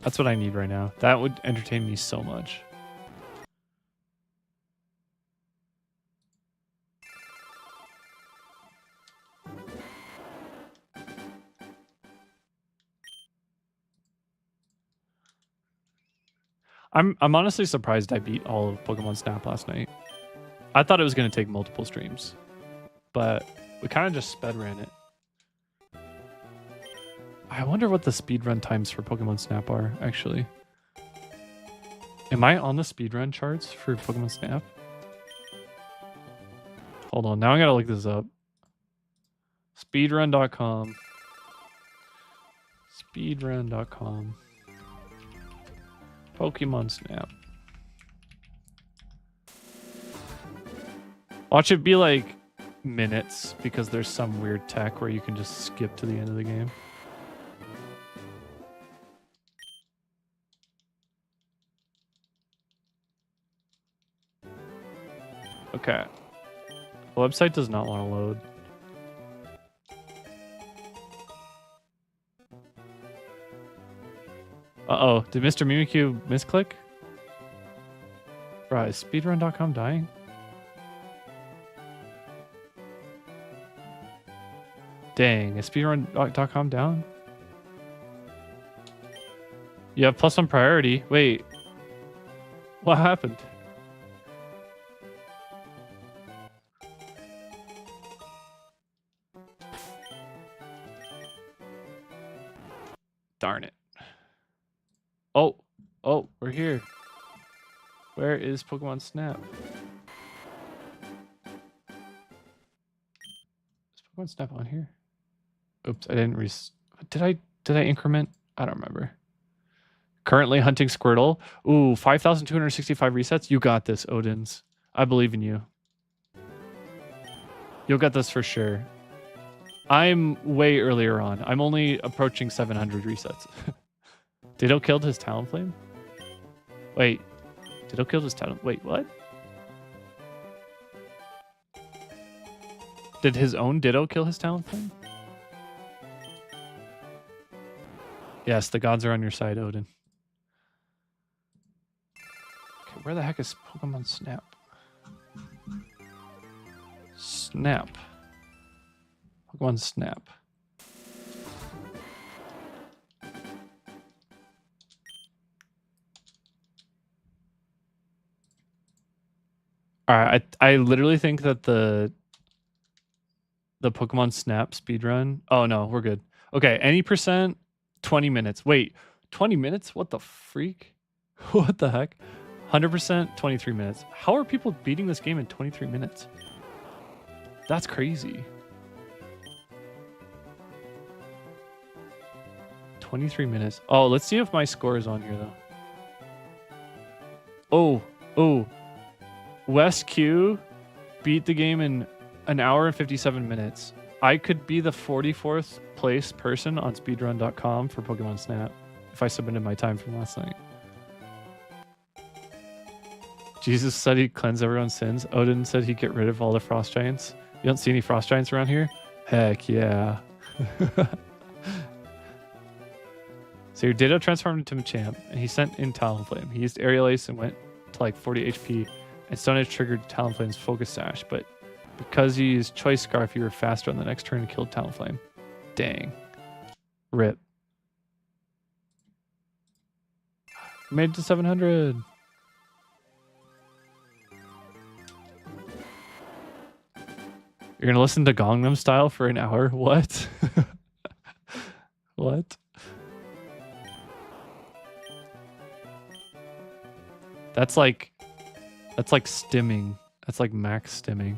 That's what I need right now. That would entertain me so much. I'm honestly surprised I beat all of Pokemon Snap last night. I thought it was going to take multiple streams, but we kind of just sped ran it. I wonder what the speedrun times for Pokemon Snap are, actually. Am I on the speedrun charts for Pokemon Snap? Hold on, now I gotta look this up. Speedrun.com. Speedrun.com. Pokemon Snap. Watch it be like minutes, because there's some weird tech where you can just skip to the end of the game. Okay. The website does not want to load. Uh-oh. Did Mr. Mimikyu misclick? Right, is speedrun.com dying? Dang, is speedrun.com down? You have +1 priority. Wait. What happened? Darn it. Oh, we're here. Where is Pokemon Snap? Is Pokemon Snap on here? Oops, I didn't did I increment? I don't remember. Currently hunting Squirtle. Ooh, 5,265 resets. You got this, Odins. I believe in you. You'll get this for sure. I'm way earlier on. I'm only approaching 700 resets. Ditto killed his Talonflame? Wait. Ditto killed his Talon... Wait, what? Did his own Ditto kill his Talonflame? Yes, the gods are on your side, Odin. Okay, where the heck is Pokemon Snap? Snap. Pokemon Snap. Alright, I literally think that the Pokemon Snap speedrun. Oh no, we're good. Okay, any percent, 20 minutes. Wait, 20 minutes? What the freak? What the heck? 100%, 23 minutes. How are people beating this game in 23 minutes? That's crazy. 23 minutes. Oh, let's see if my score is on here though. Oh. Wes Q beat the game in an hour and 57 minutes. I could be the 44th place person on speedrun.com for Pokemon Snap if I submitted my time from last night. Jesus said he'd cleanse everyone's sins. Odin said he'd get rid of all the frost giants. You don't see any frost giants around here? Heck yeah. So your Ditto transformed into Machamp, and he sent in Talonflame. He used Aerial Ace and went to like 40 HP, and Stone Edge triggered Talonflame's Focus Sash, but because you used Choice Scarf, you were faster on the next turn and killed Talonflame. Dang. Rip. Made it to 700. You're gonna listen to Gangnam Style for an hour? What? What? That's like stimming. That's like max stimming.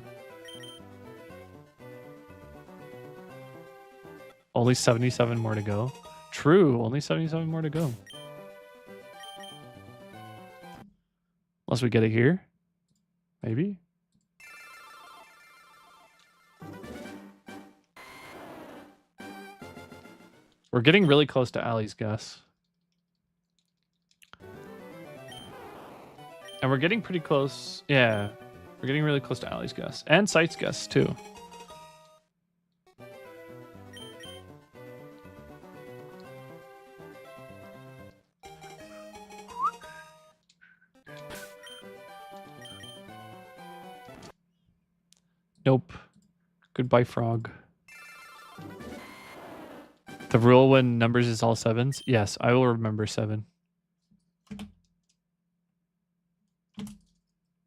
Only 77 more to go. True, only 77 more to go. Unless we get it here. Maybe. We're getting really close to Allie's guess. And we're getting pretty close. Yeah. We're getting really close to Allie's guess. And Sight's guess, too. Nope. Goodbye, frog. The rule when numbers is all sevens? Yes, I will remember 7.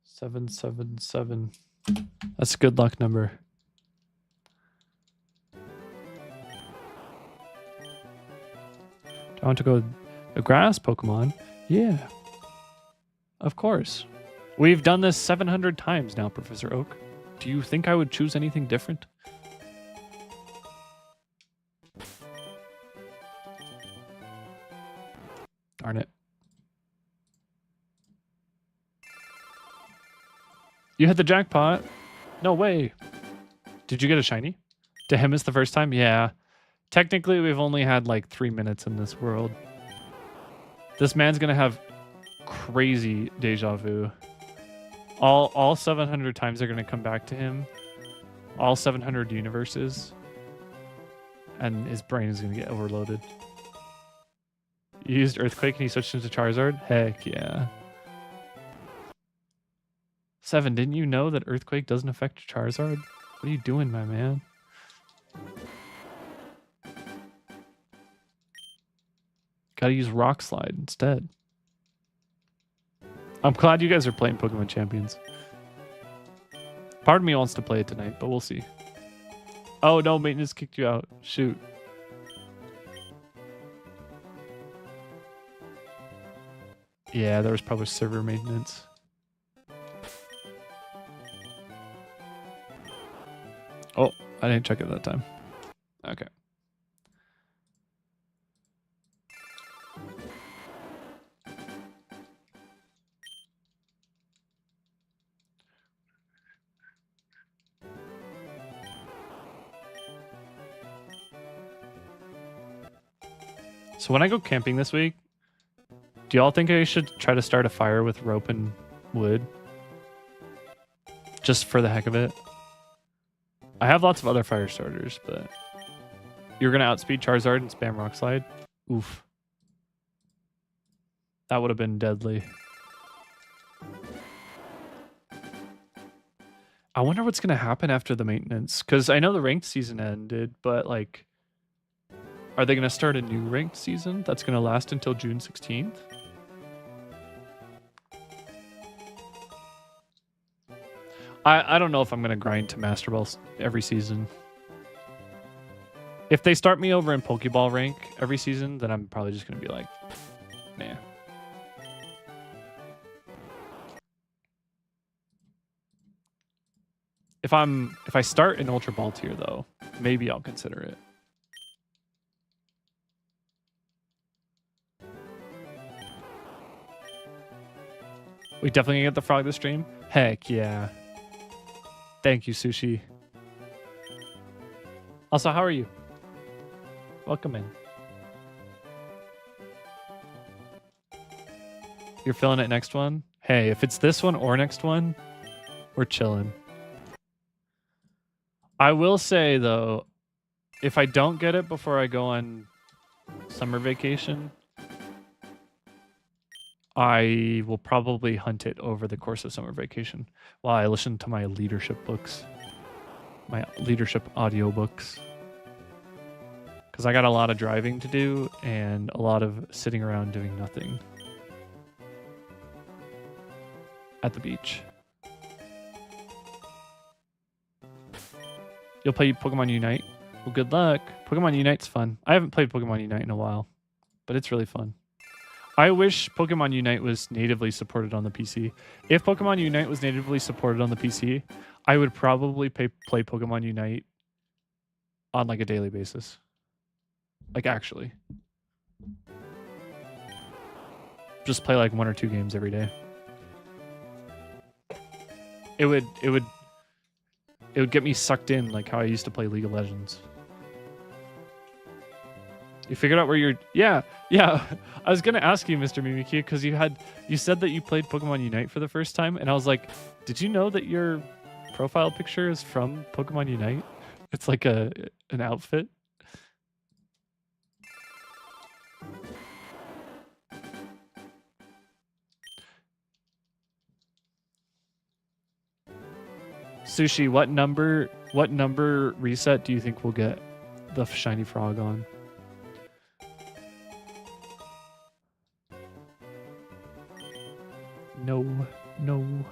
777. That's a good luck number. Do I want to go a grass Pokemon? Yeah. Of course. We've done this 700 times now, Professor Oak. Do you think I would choose anything different? Darn it. You hit the jackpot. No way. Did you get a shiny? To him it's the first time? Yeah. Technically, we've only had like 3 minutes in this world. This man's gonna have crazy deja vu. All 700 times are gonna come back to him. All 700 universes. And his brain is gonna get overloaded. You used Earthquake and he switched into Charizard? Heck yeah. 7, didn't you know that Earthquake doesn't affect Charizard? What are you doing, my man? Gotta use Rock Slide instead. I'm glad you guys are playing Pokemon Champions. Part of me wants to play it tonight, but we'll see. Oh no, maintenance kicked you out. Shoot. Yeah, there was probably server maintenance. Oh, I didn't check it that time. Okay. So when I go camping this week, do y'all think I should try to start a fire with rope and wood? Just for the heck of it? I have lots of other fire starters, but you're gonna outspeed Charizard and spam Rock Slide? Oof. That would have been deadly. I wonder what's gonna happen after the maintenance, because I know the ranked season ended, but like, are they gonna start a new ranked season that's gonna last until June 16th? I don't know if I'm gonna grind to Master Balls every season. If they start me over in Pokeball rank every season, then I'm probably just gonna be like, nah. If I start in Ultra Ball tier though, maybe I'll consider it. We definitely gonna get the frog this stream? Heck yeah. Thank you, Sushi. Also, how are you? Welcome in. You're feeling it next one? Hey, if it's this one or next one, we're chilling. I will say, though, if I don't get it before I go on summer vacation, I will probably hunt it over the course of summer vacation while I listen to my leadership books, my leadership audiobooks. Because I got a lot of driving to do and a lot of sitting around doing nothing at the beach. You'll play Pokemon Unite? Well, good luck. Pokemon Unite's fun. I haven't played Pokemon Unite in a while, but it's really fun. I wish Pokemon Unite was natively supported on the PC. If Pokemon Unite was natively supported on the PC, I would probably play Pokemon Unite on like a daily basis. Like actually. Just play like 1 or 2 games every day. It would get me sucked in like how I used to play League of Legends. You figured out where you're... Yeah. I was going to ask you, Mr. Mimikyu, because you said that you played Pokemon Unite for the first time, and I was like, did you know that your profile picture is from Pokemon Unite? It's like an outfit. Sushi, what number reset do you think we'll get the shiny frog on? No.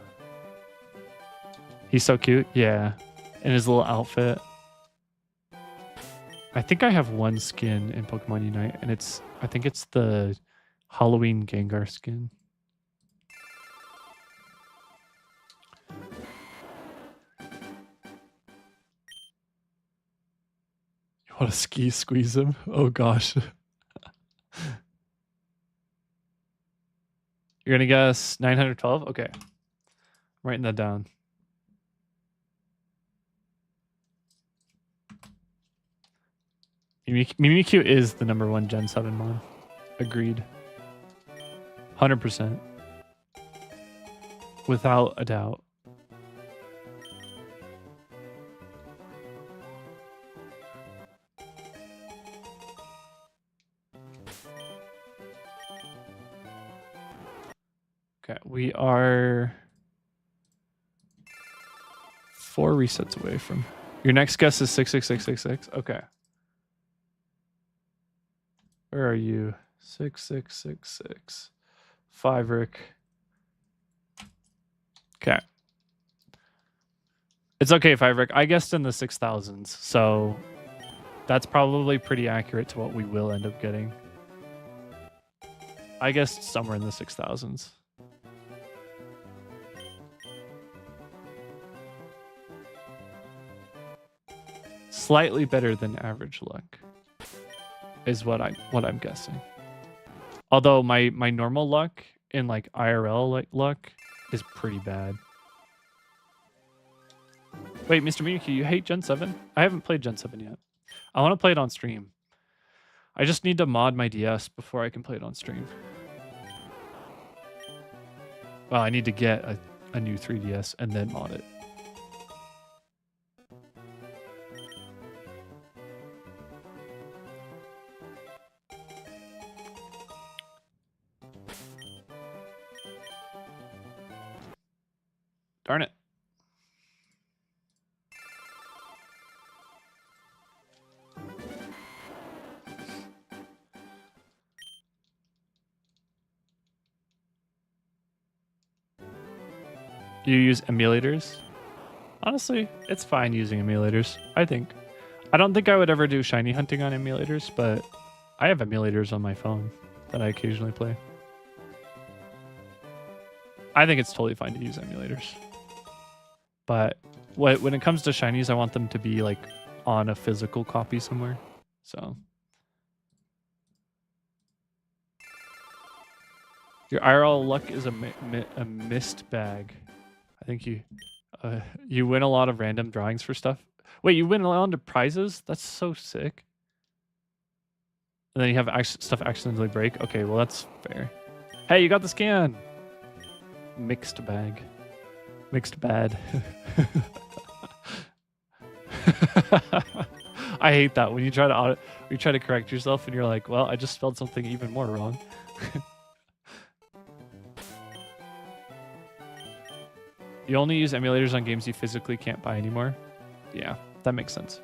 He's so cute. Yeah. In his little outfit. I think I have one skin in Pokemon Unite, and I think it's the Halloween Gengar skin. You want to squeeze him? Oh gosh. You're gonna guess 912? Okay. I'm writing that down. Mimikyu is the #1 Gen 7 mon. Agreed. 100%. Without a doubt. Okay, we are 4 resets away from... Your next guess is 66666. Okay. Where are you? 6666. 5 Rick. Okay. It's okay, 5 Rick. I guessed in the 6,000s, so that's probably pretty accurate to what we will end up getting. I guessed somewhere in the 6,000s. Slightly better than average luck is what I'm guessing. Although my normal luck in like IRL luck is pretty bad. Wait, Mr. Miyuki, you hate Gen 7? I haven't played Gen 7 yet. I want to play it on stream. I just need to mod my DS before I can play it on stream. Well, I need to get a new 3DS and then mod it. You use emulators? Honestly, it's fine using emulators, I think. I don't think I would ever do shiny hunting on emulators, but I have emulators on my phone that I occasionally play. I think it's totally fine to use emulators. But when it comes to shinies, I want them to be like on a physical copy somewhere. So your IRL luck is a mist bag. I think you win a lot of random drawings for stuff. Wait, you win a lot of prizes? That's so sick. And then you have stuff accidentally break. Okay, well that's fair. Hey, you got the scan. Mixed bag. Mixed bad. I hate that when you try to correct yourself and you're like, well, I just spelled something even more wrong. You only use emulators on games you physically can't buy anymore. Yeah, that makes sense.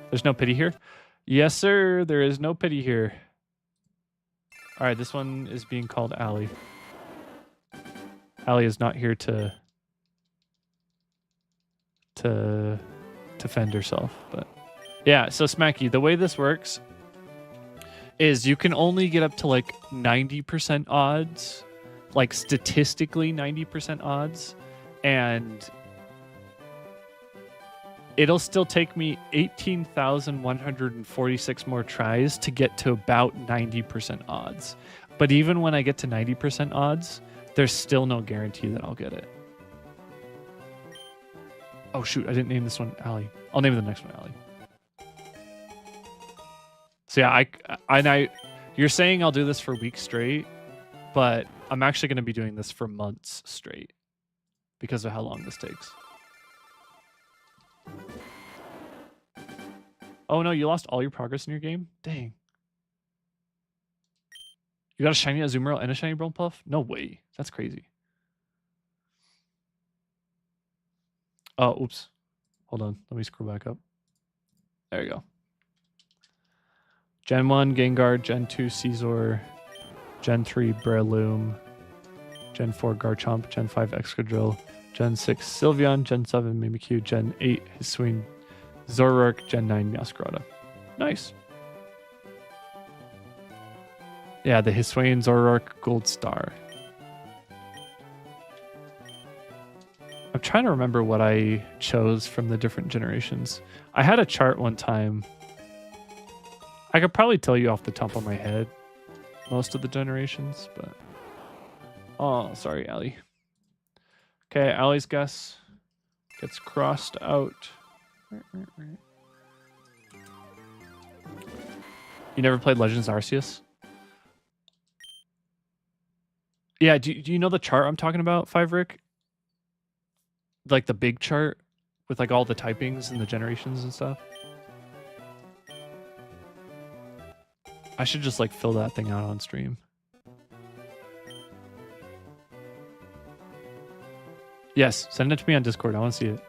There's no pity here. Yes, sir. There is no pity here. All right, this one is being called Allie. Allie is not here to defend herself, but yeah. So Smacky, the way this works is you can only get up to like 90% odds, like statistically 90% odds, and it'll still take me 18,146 more tries to get to about 90% odds. But even when I get to 90% odds, there's still no guarantee that I'll get it. Oh shoot, I didn't name this one Allie. I'll name the next one Allie. So yeah, you're saying I'll do this for weeks straight, but I'm actually going to be doing this for months straight because of how long this takes. Oh no, you lost all your progress in your game? Dang. You got a shiny Azumarill and a shiny Brillipuff? No way. That's crazy. Oh, oops. Hold on. Let me scroll back up. There you go. Gen 1, Gengar. Gen 2, Caesar. Gen 3, Breloom. Gen 4, Garchomp. Gen 5, Excadrill. Gen 6, Sylveon. Gen 7, Mimikyu. Gen 8, Hisuian. Zoroark. Gen 9, Meowscarada. Nice. Yeah, the Hisuian Zoroark Gold Star. I'm trying to remember what I chose from the different generations. I had a chart one time. I could probably tell you off the top of my head most of the generations, but... Oh, sorry, Allie. Okay, Allie's guess gets crossed out. You never played Legends Arceus? Yeah, do you know the chart I'm talking about, Five Rick? Like the big chart with like all the typings and the generations and stuff? I should just like fill that thing out on stream. Yes, send it to me on Discord. I want to see it.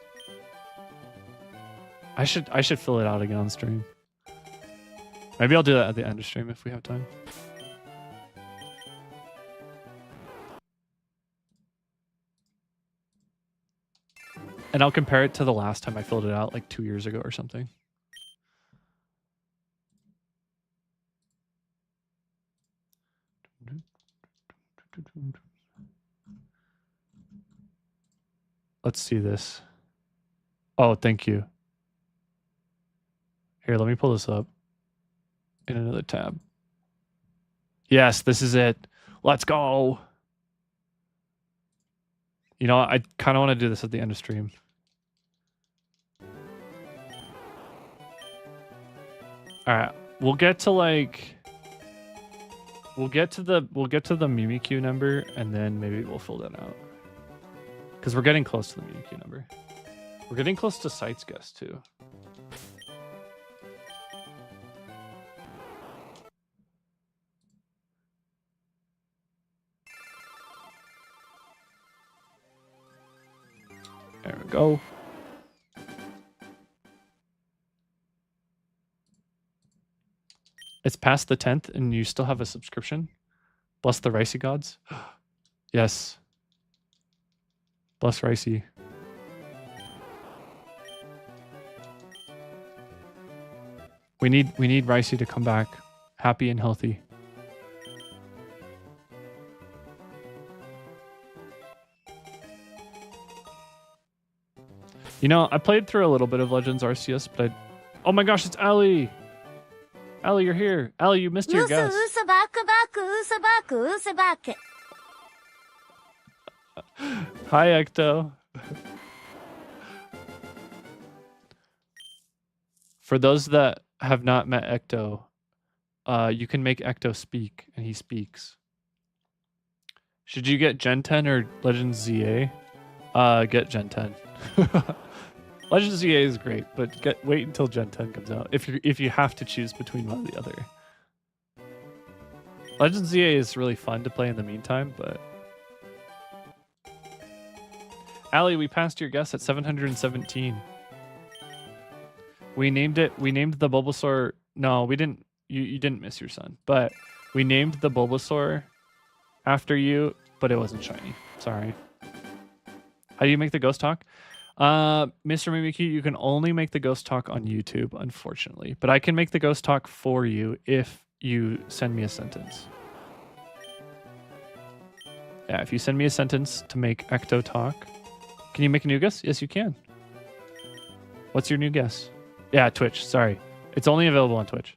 I should fill it out again on stream. Maybe I'll do that at the end of stream if we have time. And I'll compare it to the last time I filled it out like 2 years ago or something. Let's see this. Oh, thank you. Here, let me pull this up in another tab. Yes, this is it. Let's go. You know, I kind of want to do this at the end of stream. All right, we'll get to like we'll get to the Mimikyu number and then maybe we'll fill that out. Cuz we're getting close to the Mimikyu number. We're getting close to Sight's guess too. There we go. It's past the 10th and you still have a subscription? Bless the Ricey gods. Yes. Bless Ricey. We need Ricey to come back happy and healthy. You know, I played through a little bit of Legends Arceus, but oh my gosh, it's Allie! Allie, you're here. Allie, you missed your guess. うすばくばくうすばくうすばく Hi, Ecto. For those that have not met Ecto, you can make Ecto speak, and he speaks. Should you get Gen 10 or Legends ZA? Get Gen 10. Legends ZA is great, but wait until Gen 10 comes out if you have to choose between one or the other. Legends ZA is really fun to play in the meantime, but Allie, we passed your guess at 717. We named the Bulbasaur. No, we didn't. You didn't miss your son, but we named the Bulbasaur after you, but it wasn't shiny. Sorry. How do you make the ghost talk? Mr. Mimikyu, you can only make the ghost talk on YouTube, unfortunately. But I can make the ghost talk for you if you send me a sentence. Yeah, if you send me a sentence to make Ecto talk. Can you make a new guess? Yes, you can. What's your new guess? Yeah, Twitch. Sorry. It's only available on Twitch.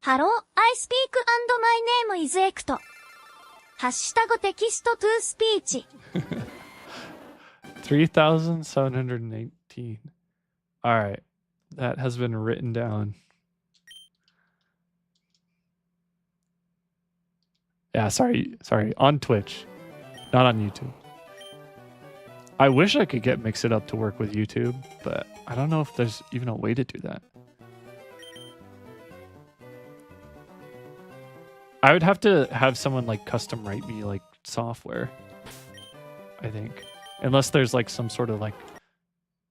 Hello, I speak and my name is Ecto. Hashtag text to speech. 3,718. All right. That has been written down. Yeah, sorry. On Twitch, not on YouTube. I wish I could get Mix It Up to work with YouTube, but I don't know if there's even a way to do that. I would have to have someone like custom write me like software, I think. Unless there's like some sort of like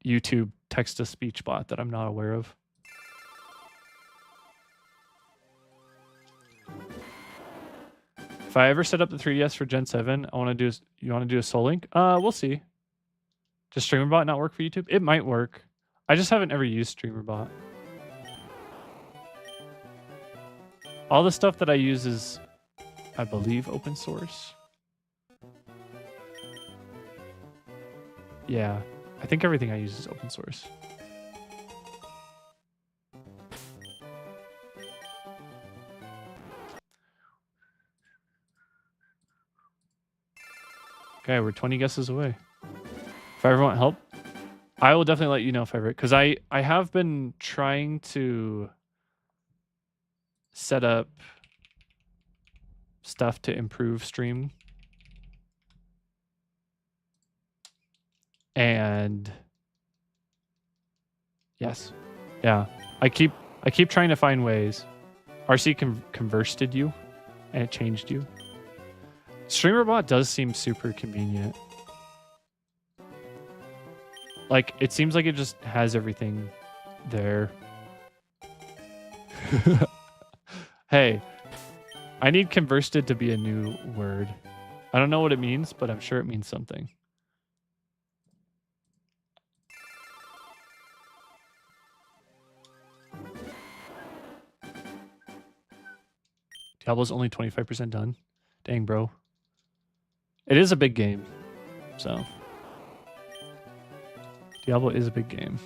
YouTube text-to-speech bot that I'm not aware of. If I ever set up the 3DS for Gen 7, you want to do a Soul Link? We'll see. Does StreamerBot not work for YouTube? It might work. I just haven't ever used StreamerBot. All the stuff that I use is, I believe, open source. Yeah, I think everything I use is open source. Okay, we're 20 guesses away. If I ever want help, I will definitely let you know, Favorite, because I have been trying to set up stuff to improve stream. And yes. Yeah. I keep trying to find ways. RC conversed you and it changed you. StreamerBot does seem super convenient. Like, it seems like it just has everything there. Hey, I need conversed to be a new word. I don't know what it means, but I'm sure it means something. Diablo's only 25% done. Dang, bro. It is a big game, so. Diablo is a big game.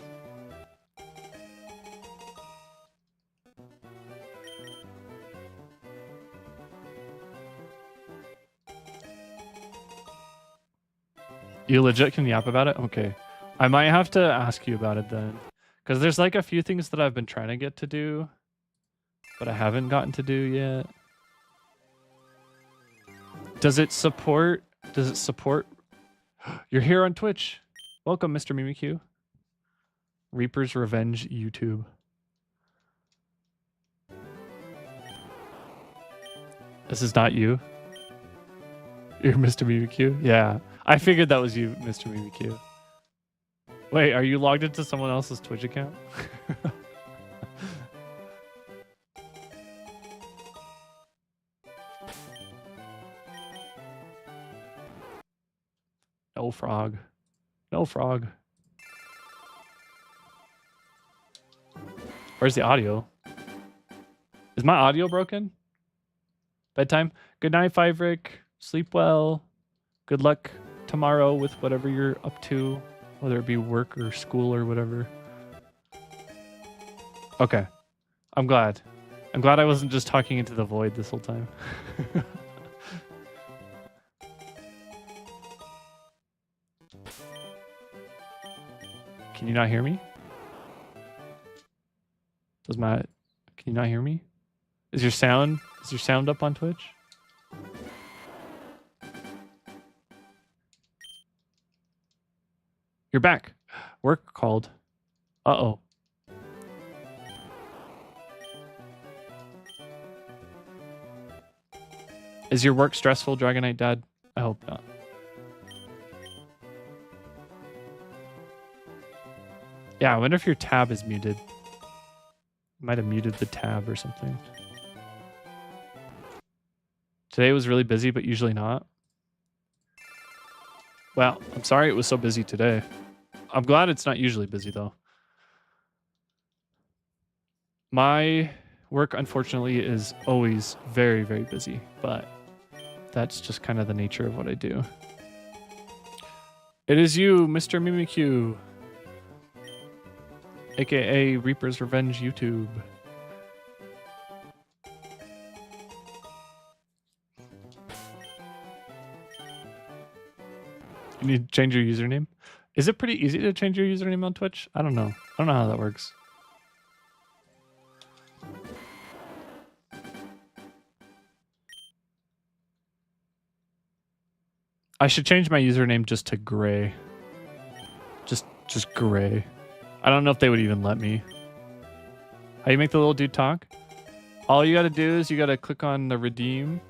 You legit can yap about it? Okay. I might have to ask you about it then. Because there's like a few things that I've been trying to get to do, but I haven't gotten to do yet. Does it support? You're here on Twitch. Welcome, Mr. Mimikyu. Reaper's Revenge YouTube. This is not you. You're Mr. Mimikyu? Yeah. I figured that was you, Mr. Mimikyu. Wait, are you logged into someone else's Twitch account? No frog. No frog. Where's the audio? Is my audio broken? Bedtime? Good night, Fiverick. Sleep well. Good luck tomorrow with whatever you're up to, whether it be work or school or whatever. Okay. I'm glad. I'm glad I wasn't just talking into the void this whole time. Can you not hear me? Can you not hear me? Is your sound up on Twitch? You're back. Work called. Uh-oh. Is your work stressful, Dragonite Dad? I hope not. Yeah, I wonder if your tab is muted. Might have muted the tab or something. Today was really busy, but usually not. Well, I'm sorry it was so busy today. I'm glad it's not usually busy, though. My work, unfortunately, is always very, very busy, but that's just kind of the nature of what I do. It is you, Mr. Mimikyu, aka Reaper's Revenge YouTube. You need to change your username? Is it pretty easy to change your username on Twitch? I don't know. I don't know how that works. I should change my username just to Gray. Just Gray. I don't know if they would even let me. How do you make the little dude talk? All you gotta do is you gotta click on the redeem.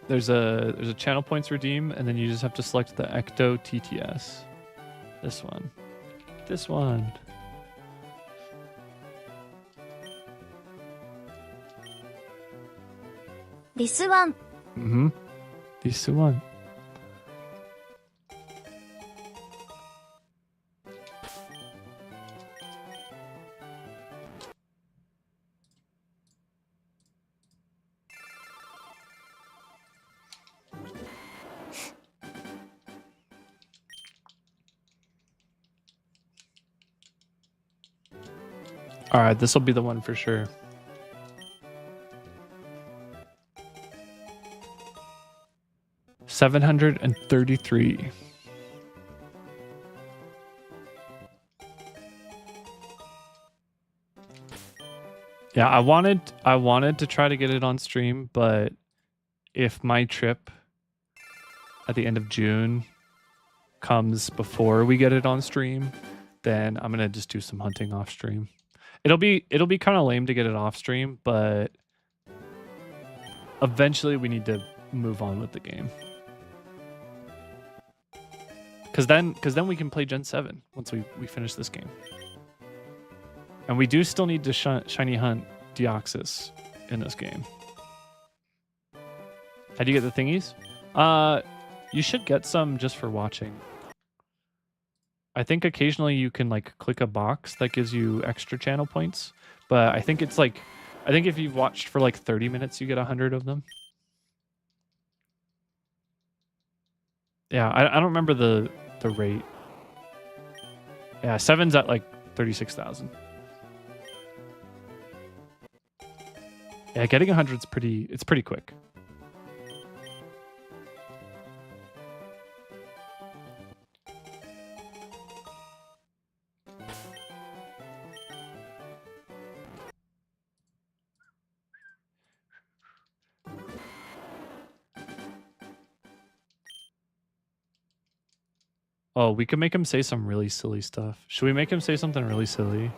There's a channel points redeem, and then you just have to select the Ecto TTS. This one. This one. This one. Mm-hmm. This one. All right, this will be the one for sure. $733. Yeah, I wanted to try to get it on stream, but if my trip at the end of June comes before we get it on stream, then I'm gonna just do some hunting off stream. It'll be kind of lame to get it off stream, but eventually we need to move on with the game. Cause then we can play Gen 7 once we finish this game. And we do still need to shiny hunt Deoxys in this game. How do you get the thingies? You should get some just for watching. I think occasionally you can like click a box that gives you extra channel points, but I think it's like, I think if you've watched for like 30 minutes, you get 100 of them. Yeah, I don't remember the rate. Yeah, 7's at like 36,000. Yeah, getting 100's pretty quick. Oh, we can make him say some really silly stuff. Should we make him say something really silly?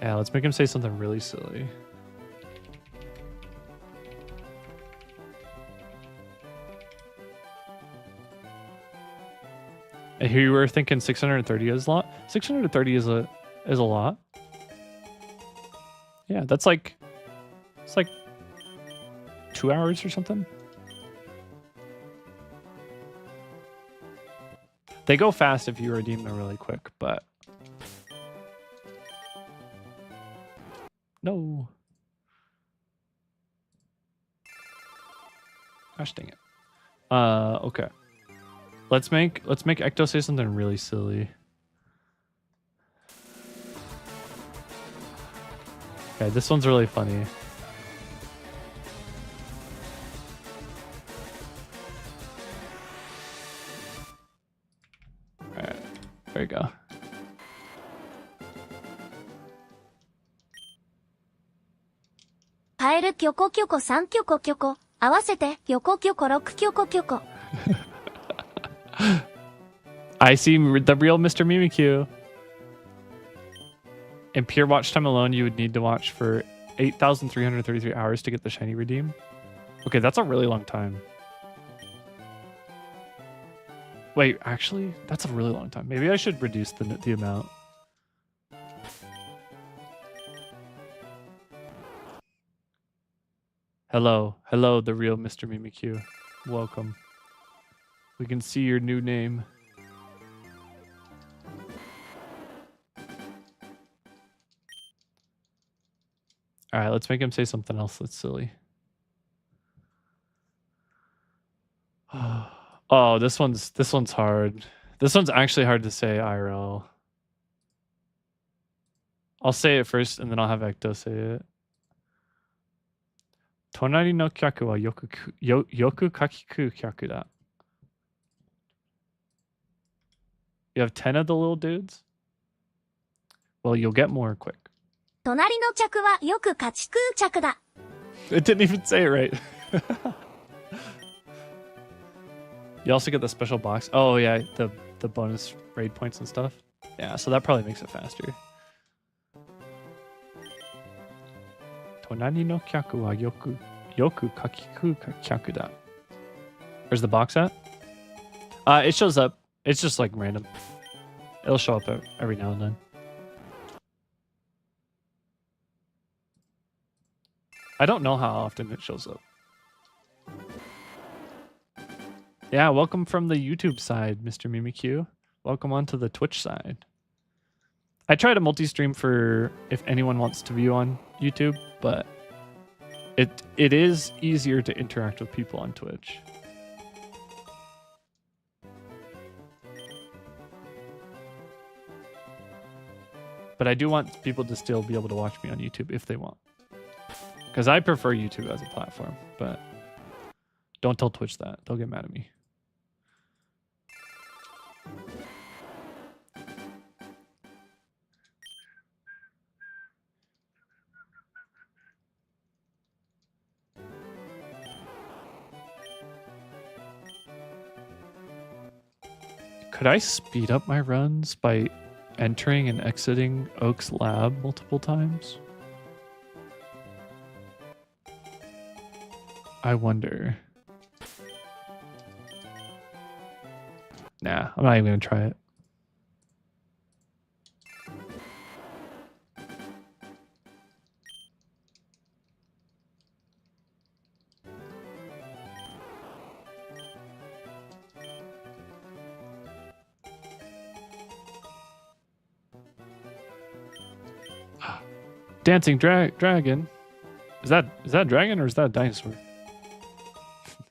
Yeah, let's make him say something really silly. And here you were thinking 630 is a lot. 630 is a lot. Yeah, it's like 2 hours or something. They go fast if you redeem them really quick, but no. Gosh dang it. Okay. Let's make Ecto say something really silly. Okay, this one's really funny. Alright, there you go.カエルキョコキョコ3キョコキョコ。合わせてキョコキョコ6キョコキョコ。I see the real Mr. Mimikyu. In pure watch time alone, you would need to watch for 8,333 hours to get the shiny redeem. Okay, that's a really long time. Wait, actually, that's a really long time. Maybe I should reduce the amount. Hello, the real Mr. Mimikyu. Welcome. We can see your new name. All right, let's make him say something else that's silly. Oh, this one's hard. This one's actually hard to say IRL. I'll say it first and then I'll have Ecto say it. Tonari no kyaku wa yoku kakiku kyaku da. You have 10 of the little dudes? Well, you'll get more quick. 隣の客はよく家畜客だ。 It didn't even say it right. You also get the special box. Oh yeah, the bonus raid points and stuff. Yeah, so that probably makes it faster. Tonari no kyaku wa yoku kakiku kyaku da. Where's the box at? It shows up. It's just like random. It'll show up every now and then. I don't know how often it shows up. Yeah, welcome from the YouTube side, Mr. Mimikyu. Welcome onto the Twitch side. I try to multi-stream for if anyone wants to view on YouTube, but it is easier to interact with people on Twitch. But I do want people to still be able to watch me on YouTube if they want. Because I prefer YouTube as a platform, but don't tell Twitch that. They'll get mad at me. Could I speed up my runs by entering and exiting Oak's lab multiple times? I wonder. Nah, I'm not even gonna try it. Dancing dragon. Is that a dragon or is that a dinosaur?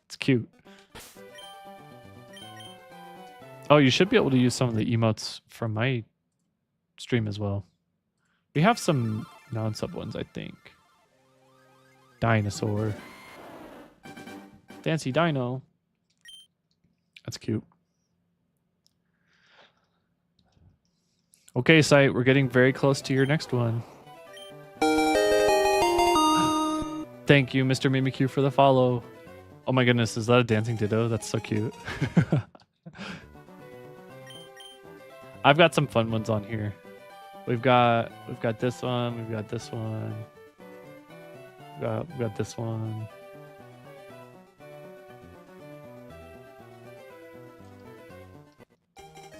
It's cute. Oh, you should be able to use some of the emotes from my stream as well. We have some non-sub ones, I think. Dinosaur. Dancy Dino. That's cute. Okay, site, we're getting very close to your next one. Thank you, Mr. Mimikyu, for the follow. Oh my goodness, is that a dancing ditto? That's so cute. I've got some fun ones on here. We've got this one, we've got this one. We've got this one.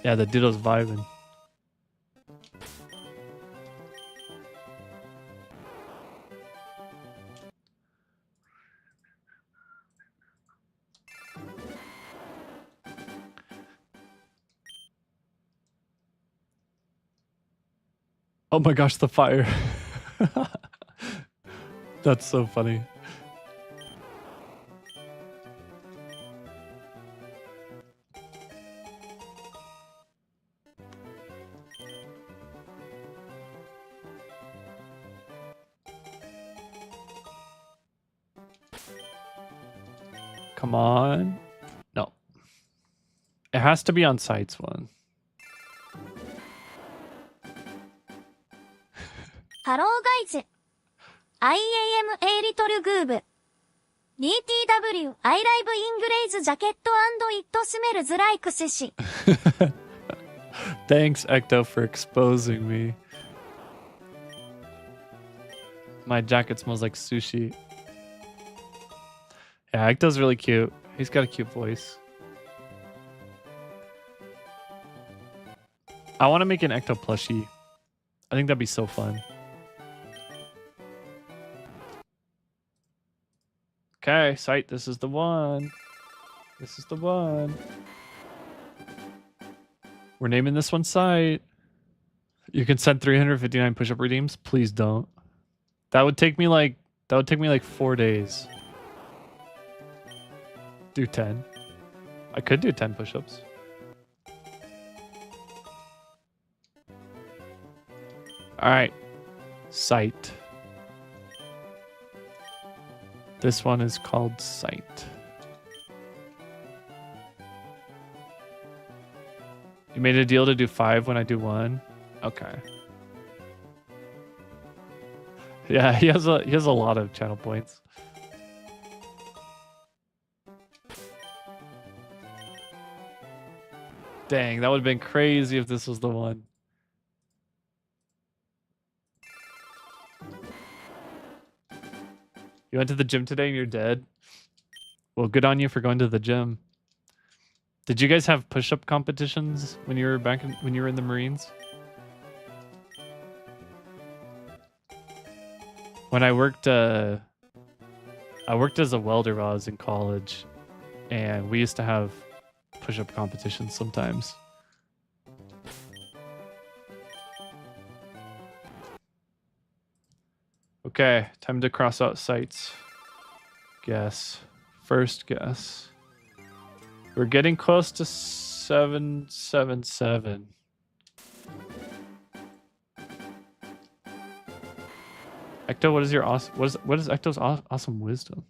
Yeah, the ditto's vibing. Oh my gosh, the fire. That's so funny. Come on. No. It has to be on sites one. ハローガイズ。I am a little goob. DTW, I live in Gray's jacket and it smells like sushi. Thanks, Ecto, for exposing me. My jacket smells like sushi. Yeah, Ecto's really cute. He's got a cute voice. I want to make an Ecto plushie. I think that'd be so fun. Okay, site, this is the one. This is the one. We're naming this one site. You can send 359 push-up redeems. Please don't. That would take me like 4 days. Do 10. I could do 10 push-ups. All right. Site. This one is called Site. You made a deal to do 5 when I do 1? Okay. Yeah, he has a lot of channel points. Dang, that would have been crazy if this was the one. You went to the gym today and you're dead? Well, good on you for going to the gym. Did you guys have push-up competitions when you were when you were in the Marines? When I worked as a welder while I was in college, and we used to have push-up competitions sometimes. Okay, time to cross out sites. Guess. First guess. We're getting close to 777. Ecto, what is your what is Ecto's awesome wisdom?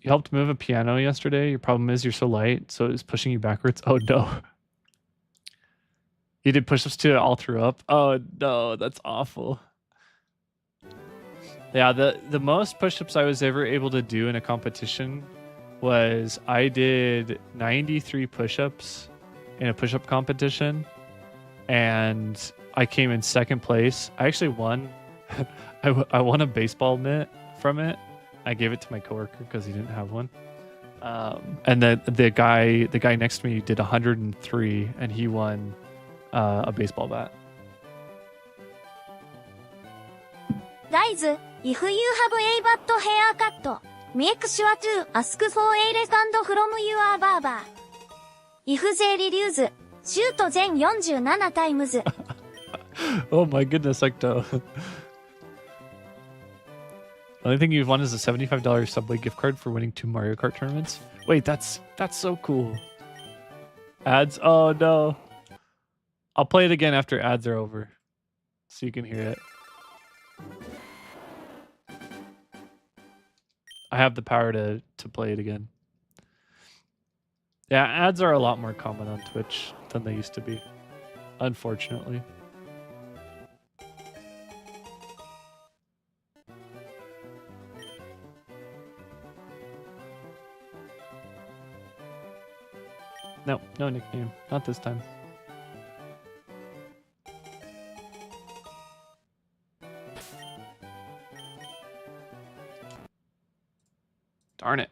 You helped move a piano yesterday. Your problem is you're so light, so it's pushing you backwards. Oh no. You did push-ups too, it all threw up. Oh no, that's awful. Yeah, the most push-ups I was ever able to do in a competition was I did 93 push-ups in a push-up competition, and I came in second place. I actually won. I won a baseball mitt from it. I gave it to my coworker because he didn't have one. And then the guy next to me did 103, and he won a baseball bat. Guys, if you have a bad haircut, make sure to ask for a refund from your barber. If they reduce, shoot them 47 times. Oh my goodness, Ecto. The only thing you've won is a $75 Subway gift card for winning 2 Mario Kart tournaments. Wait, that's so cool. Ads? Oh no. I'll play it again after ads are over, so you can hear it. I have the power to play it again. Yeah, ads are a lot more common on Twitch than they used to be, unfortunately. No, no nickname. Not this time. Darn it.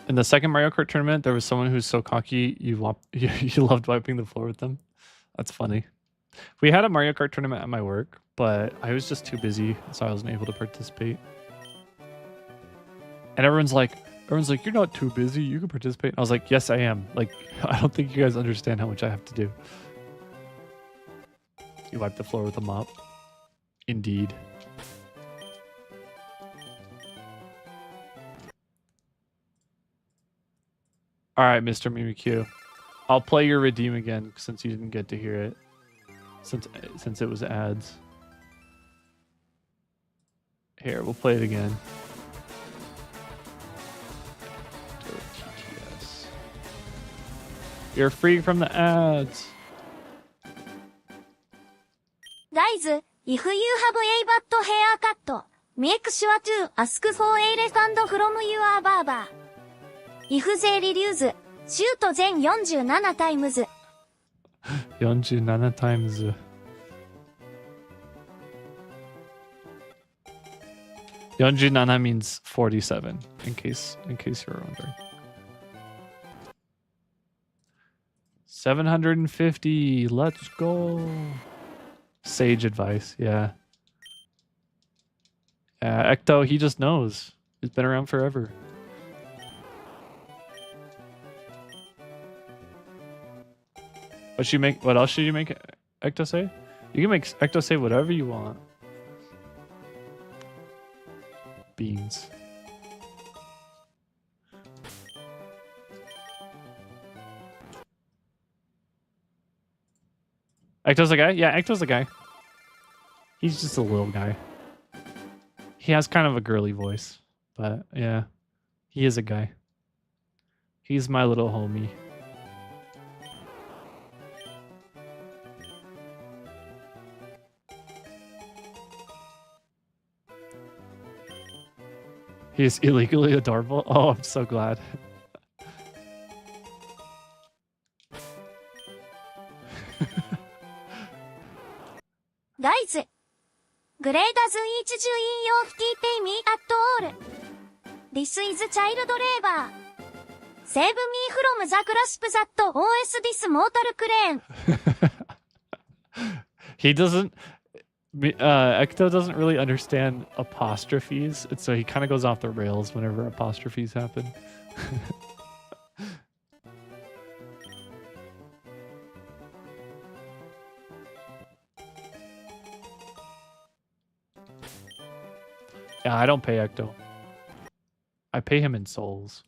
In the second Mario Kart tournament, there was someone who's so cocky you loved wiping the floor with them. That's funny. We had a Mario Kart tournament at my work, but I was just too busy, so I wasn't able to participate. And everyone's like, Everyone's like, you're not too busy. You can participate. I was like, yes, I am. Like, I don't think you guys understand how much I have to do. You wipe the floor with a mop. Indeed. All right, Mr. Mimikyu. I'll play your redeem again since you didn't get to hear it. Since it was ads. Here, we'll play it again. TTS. You're free from the ads. 大豆 if you have a bad haircut, make sure to ask for a refund from your barber. If they reduce, shoot then 47 times. 47 times. Yonjunana means 47, in case you were wondering. 750, let's go. Sage advice, yeah. Ecto, he just knows. He's been around forever. What else should you make Ecto say? You can make Ecto say whatever you want. Beans. Ecto's the guy? Yeah, Ecto's the guy. He's just a little guy. He has kind of a girly voice, but yeah, he is a guy. He's my little homie. He's illegally adorable. Oh, I'm so glad. Guys, Grade doesn't each you in your pay me at all. This is child labor. Save me from the grasp that OS this mortal crane. He doesn't. Ecto doesn't really understand apostrophes, and so he kind of goes off the rails whenever apostrophes happen. Yeah, I don't pay Ecto. I pay him in souls.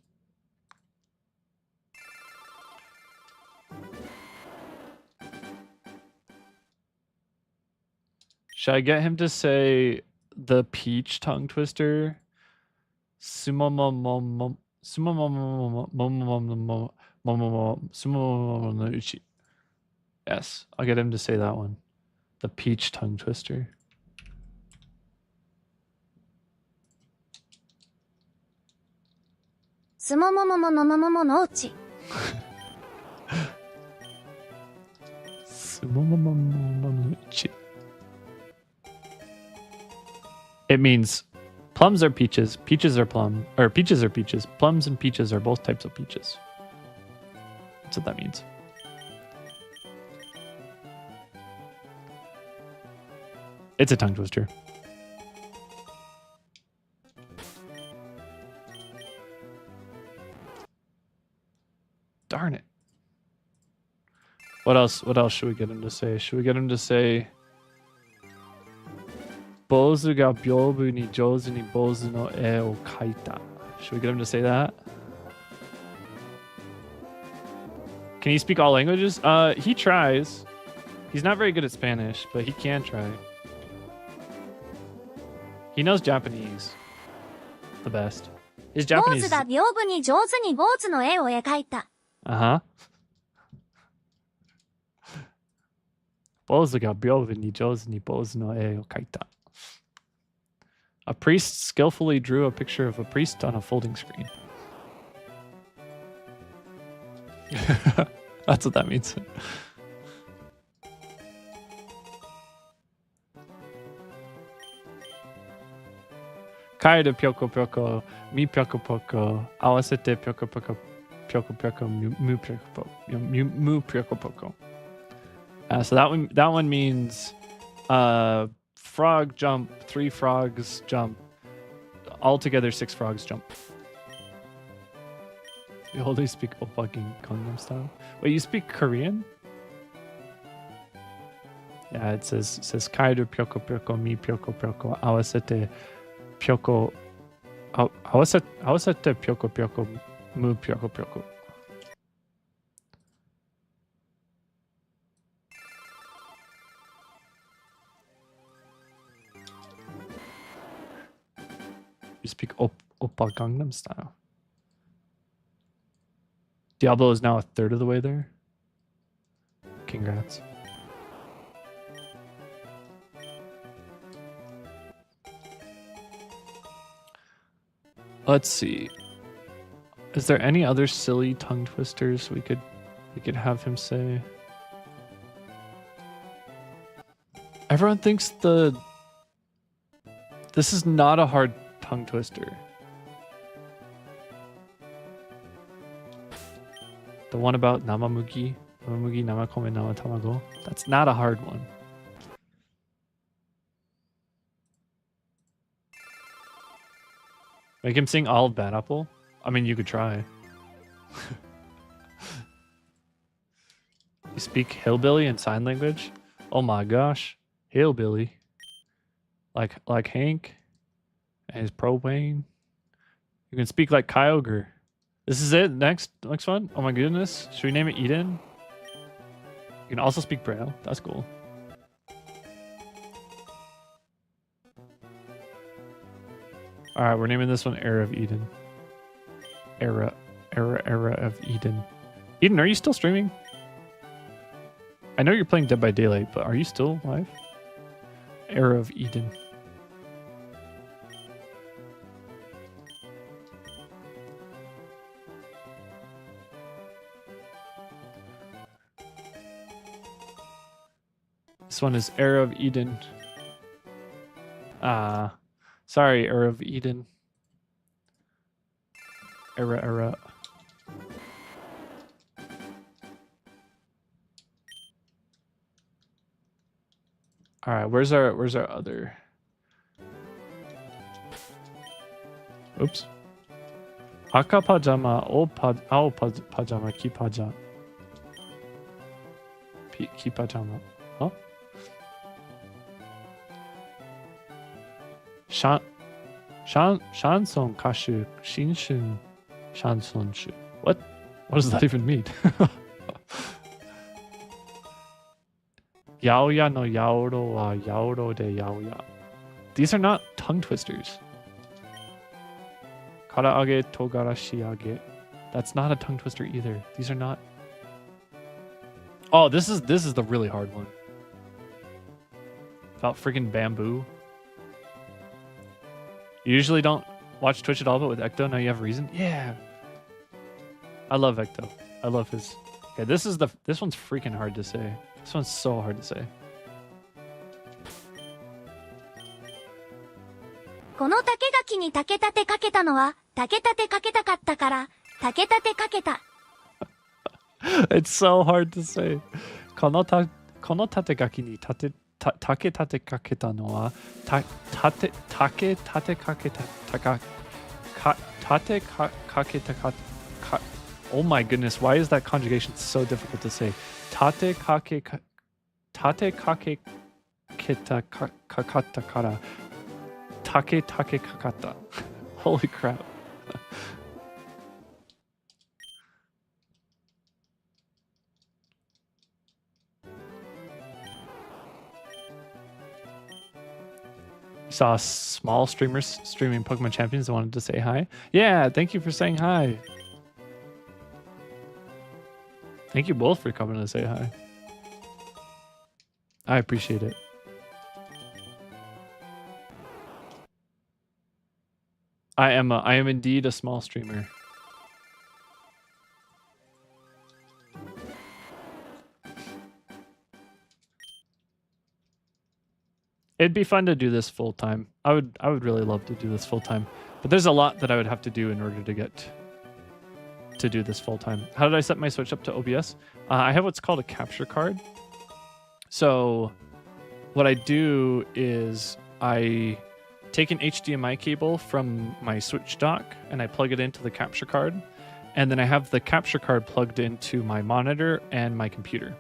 Should I get him to say the peach tongue twister? Yes, I'll get him to say that one. The peach tongue twister. It means plums are peaches, peaches are plum, or peaches are peaches. Plums and peaches are both types of peaches. That's what that means. It's a tongue twister. Darn it. What else should we get him to say? Should we get him to say Bozu ga byobu ni jouzu ni bozu no e o kaita? Should we get him to say that? Can he speak all languages? He tries. He's not very good at Spanish, but he can try. He knows Japanese. The best. His Japanese. Uh-huh. A priest skillfully drew a picture of a priest on a folding screen. That's what that means. Kaede pyoko pyoko, mi pyoko pyoko, awasete pyoko pyoko, pyoko pyoko, mu pyoko pyoko, mu pyoko pyoko. So that one means frog jump, 3 frogs jump, altogether 6 frogs jump. You only speak fucking Gangnam Style. Wait, you speak Korean? Yeah, it says Kairu Pyoko Pyoko Mi Pyoko Pyoko Awasete Pyoko Awasete Pyoko Pyoko Mu Pyoko Pyoko. You speak Oppa Gangnam Style. Diablo is now a third of the way there. Congrats. Let's see. Is there any other silly tongue twisters we could have him say? Everyone thinks this is not a hard tongue twister. The one about namamugi namakome namatamago. That's not a hard one. Make him sing all of Bad Apple? I mean, you could try. You speak hillbilly in sign language? Oh my gosh. Hillbilly. Like Hank and his propane. You can speak like Kyogre. This is it? Next one? Oh my goodness. Should we name it Eden? You can also speak Braille. That's cool. Alright, we're naming this one Era of Eden. Era of Eden. Eden, are you still streaming? I know you're playing Dead by Daylight, but are you still live? Era of Eden. This one is Era of Eden. Sorry, Era of Eden. Era. All right, where's our other? Oops. Aka pajama, ao pajama, ki pajama. Ki pajama. Huh? Shanson kashu shinshin shanson shu. What does that even mean? Yaoya no yaoro wa yaoro de yaoya. These are not tongue twisters. Karaage togarashiage. That's not a tongue twister either. These are not. Oh, this is the really hard one. About freaking bamboo. You usually don't watch Twitch at all, but with Ecto, now you have a reason? Yeah. I love Ecto. I love his... Okay, this one's freaking hard to say. This one's so hard to say. この竹垣に竹立てかけたのは、竹立てかけたかったから、竹立てかけた。It's so hard to say. この縦垣に竹立てかけたのは、竹立てかけた、縦かけたか、Oh my goodness, why is that conjugation so difficult to say? 縦かけたかかったから、竹かかった。Holy crap. Saw small streamers streaming Pokemon Champions that wanted to say hi. Yeah, thank you for saying hi. Thank you both for coming to say hi. I appreciate it. I am indeed a small streamer. It'd be fun to do this full time. I would really love to do this full time. But there's a lot that I would have to do in order to get to do this full time. How did I set my Switch up to OBS? I have what's called a capture card. So what I do is I take an HDMI cable from my Switch dock and I plug it into the capture card. and then I have the capture card plugged into my monitor and my computer.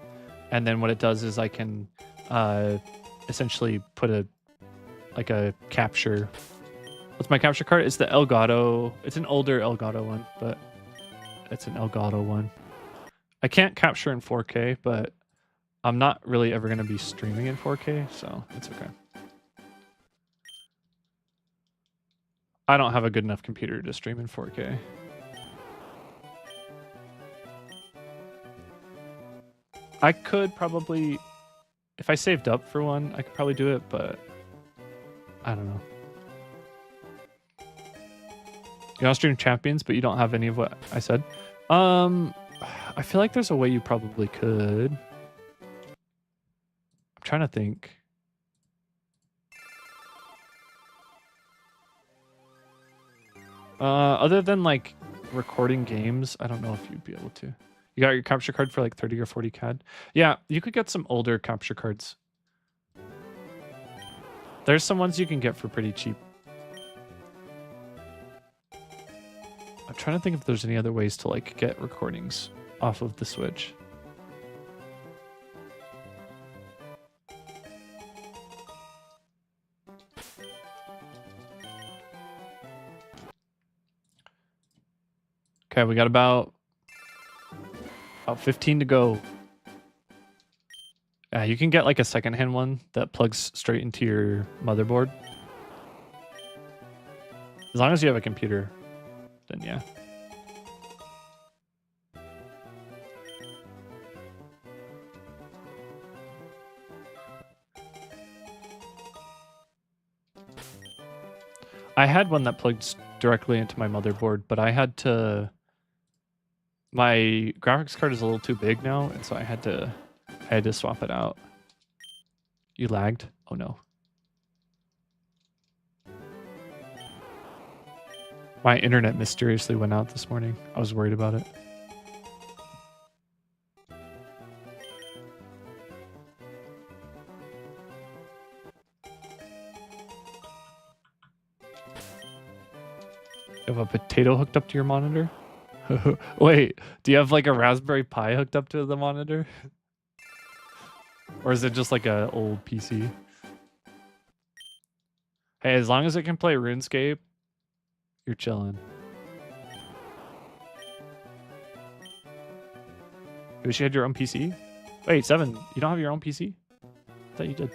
And then what it does is I can essentially put a capture. What's my capture card? It's the Elgato. It's an older Elgato one, but it's an Elgato one. I can't capture in 4K, but I'm not really ever going to be streaming in 4K, so it's okay. I don't have a good enough computer to stream in 4K. I could probably, if I saved up for one, I could probably do it, but I don't know. You want to stream Champions, but you don't have any of what I said? I feel like there's a way you probably could. I'm trying to think. Other than like recording games, I don't know if you'd be able to. You got your capture card for like 30 or 40 CAD? Yeah, you could get some older capture cards. There's some ones you can get for pretty cheap. I'm trying to think if there's any other ways to like get recordings off of the Switch. Okay, we got about 15 to go. Yeah, you can get like a secondhand one that plugs straight into your motherboard. As long as you have a computer, then yeah. I had one that plugged directly into my motherboard, but I had to... My graphics card is a little too big now, and so I had to swap it out. You lagged? Oh no. My internet mysteriously went out this morning. I was worried about it. You have a potato hooked up to your monitor? Wait, do you have like a Raspberry Pi hooked up to the monitor? Or is it just like a old PC? Hey, as long as it can play RuneScape, you're chilling. You wish you had your own PC? Wait, Seven, you don't have your own PC? I thought you did.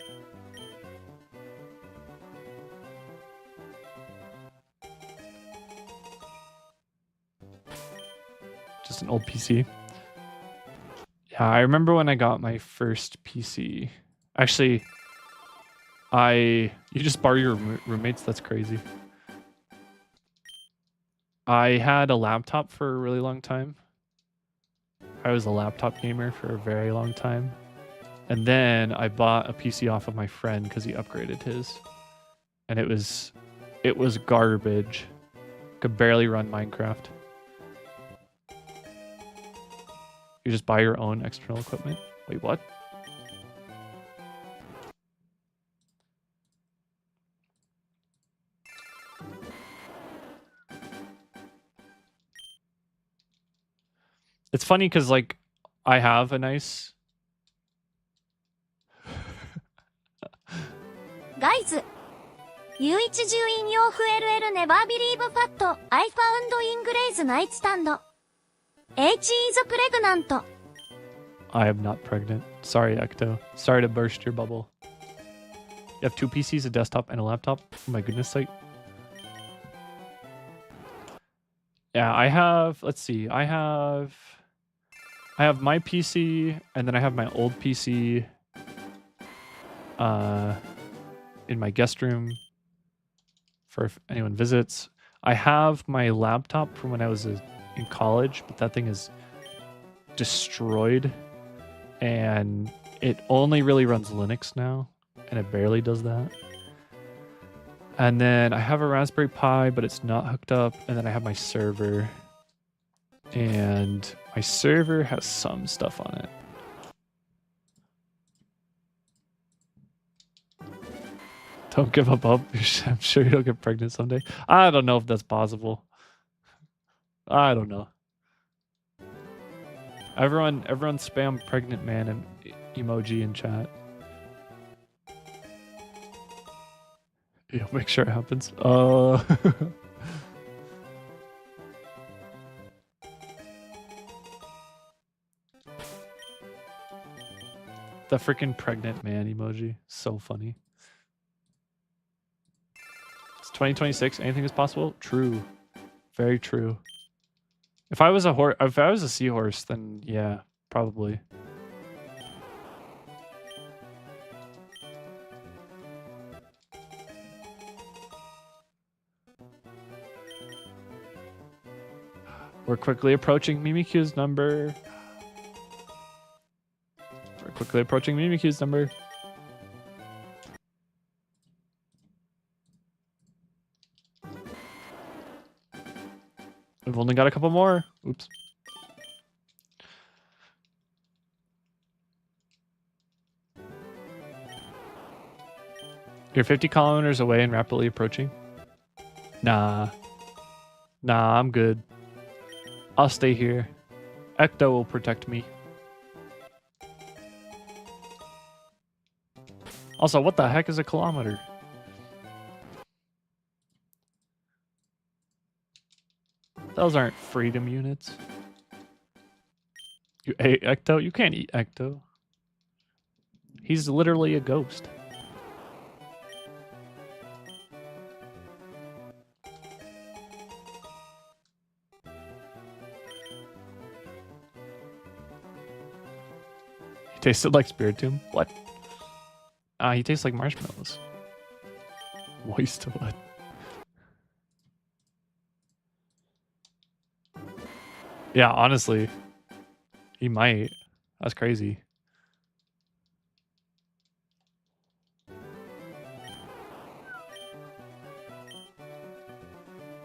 Just an old PC. Yeah, I remember when I got my first PC. Actually, you just borrow your roommates? That's crazy. I had a laptop for a really long time. I was a laptop gamer for a very long time. And then I bought a PC off of my friend because he upgraded his. And it was garbage. Could barely run Minecraft. You just buy your own external equipment? Wait, what? It's funny because, like, I have a nice... Guys, U1 住引用 FLL never believe fact. I found Inglaze nightstand. H is pregnant. I am not pregnant. Sorry, Ecto. Sorry to burst your bubble. You have 2 PCs, a desktop, and a laptop? For my goodness sake. Yeah, I have... Let's see. I have my PC, and then I have my old PC in my guest room for if anyone visits. I have my laptop from when I was in college, but that thing is destroyed, and it only really runs Linux now, and it barely does that. And then I have a Raspberry Pi, but it's not hooked up, and then I have my server, and my server has some stuff on it. Don't give up hope. I'm sure you'll get pregnant someday. I don't know if that's possible. I don't know. Everyone spam pregnant man and emoji in chat. Yeah, make sure it happens. The freaking pregnant man emoji. So funny. It's 2026. Anything is possible? True. Very true. If I was a seahorse, then yeah, probably. We're quickly approaching Mimikyu's number. We're quickly approaching Mimikyu's number. We've only got a couple more. Oops. You're 50 kilometers away and rapidly approaching? Nah. Nah, I'm good. I'll stay here. Ecto will protect me. Also, what the heck is a kilometer? Those aren't freedom units. You ate Ecto? You can't eat Ecto. He's literally a ghost. He tasted like Spiritomb? What? He tastes like marshmallows. Moist what? Yeah, honestly. He might. That's crazy.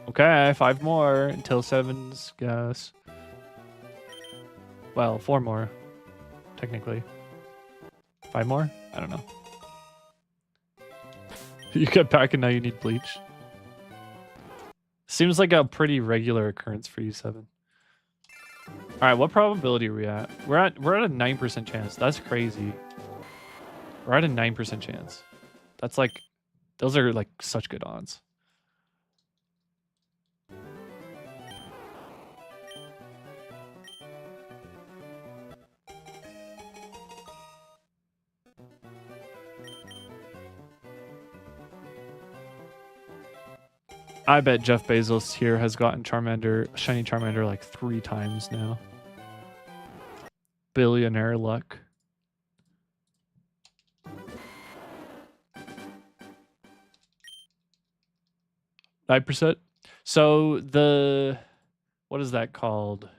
Okay, 5 more until 7's guess. Well, 4 more. Technically. 5 more? I don't know. You get back and now you need bleach. Seems like a pretty regular occurrence for you, 7. Alright, what probability are we at? We're at a 9% chance. That's crazy. We're at a 9% chance. That's like, those are like such good odds. I bet Jeff Bezos here has gotten Charmander, shiny Charmander like 3 times now. Billionaire luck. Nine percent. So what is that called?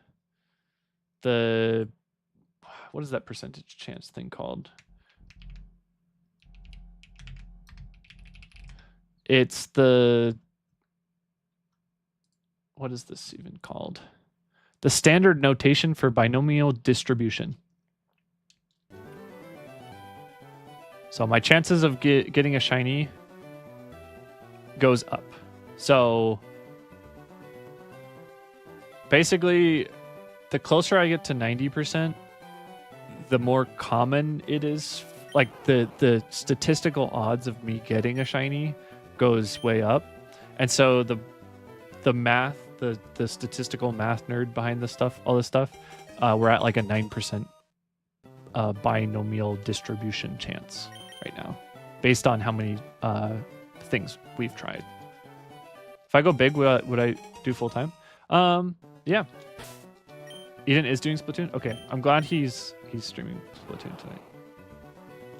What is that percentage chance thing called? It's what is this even called? The standard notation for binomial distribution. So my chances of getting a shiny goes up. So basically, the closer I get to 90%, the more common it is. Like the statistical odds of me getting a shiny goes way up. And so the math, the statistical math nerd behind this stuff, all this stuff, we're at like a 9% binomial distribution chance right now, based on how many things we've tried. If I go big, would I do full time? Yeah. Eden is doing Splatoon. Okay, I'm glad he's streaming Splatoon tonight.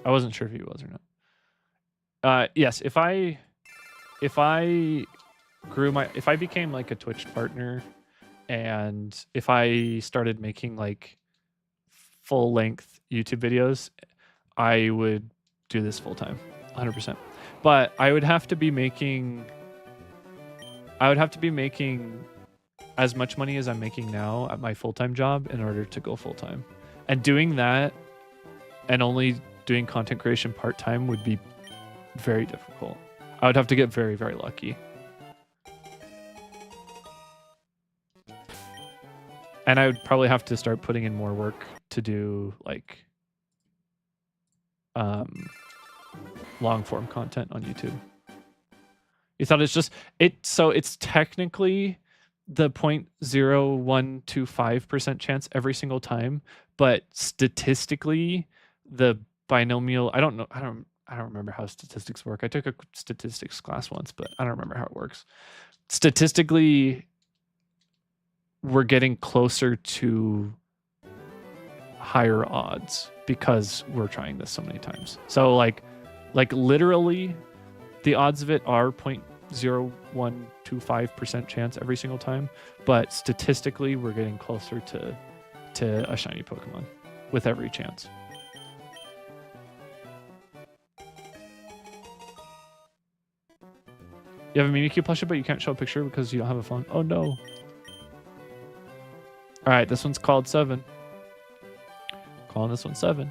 I wasn't sure if he was or not. Yes, if I became like a Twitch partner, and if I started making like full length YouTube videos, I would do this full time, 100%. But I would have to be making as much money as I'm making now at my full-time job in order to go full-time. And doing that and only doing content creation part-time would be very difficult. I would have to get very, very lucky. And I would probably have to start putting in more work to do like long form content on YouTube. You thought it's just so it's technically the 0.0125% chance every single time, but statistically the binomial, I don't remember how statistics work. I took a statistics class once, but I don't remember how it works. Statistically, we're getting closer to higher odds because we're trying this so many times. So like literally the odds of it are 0.0125% chance every single time, but statistically we're getting closer to a shiny Pokemon with every chance. You have a Mimikyu plushie, but you can't show a picture because you don't have a phone. Oh no. All right, this one's called 7. Calling this one 7.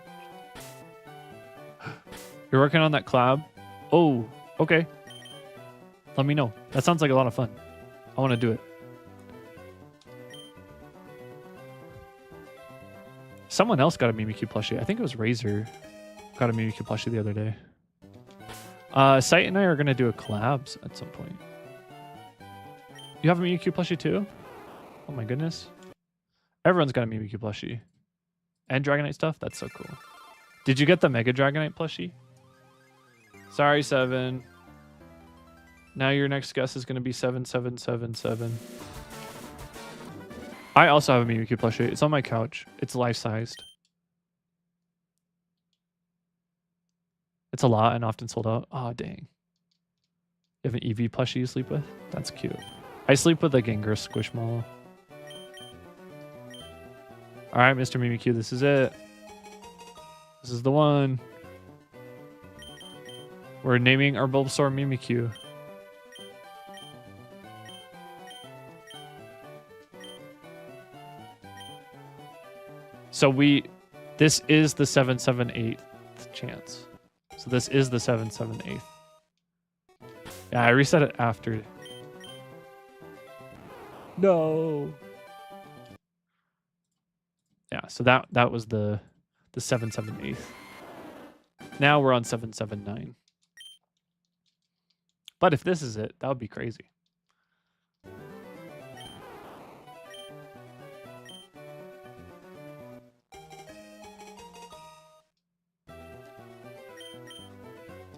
You're working on that collab? Oh, okay. Let me know. That sounds like a lot of fun. I want to do it. Someone else got a Mimikyu plushie. I think it was Razor got a Mimikyu plushie the other day. Sight and I are going to do a collabs at some point. You have a Mimikyu plushie too? Oh my goodness. Everyone's got a Mimikyu plushie. And Dragonite stuff? That's so cool. Did you get the Mega Dragonite plushie? Sorry, 7. Now your next guess is going to be 7777. I also have a Mimikyu plushie. It's on my couch. It's life-sized. It's a lot and often sold out. Oh, dang. You have an Eevee plushie you sleep with? That's cute. I sleep with a Gengar Squishmallow. All right, Mr. Mimikyu, this is it. This is the one. We're naming our Bulbasaur Mimikyu. So this is the 778th chance. So this is the 778th. Yeah, I reset it after. No. Yeah, so that was the 778th. Now we're on 779. But if this is it, that would be crazy.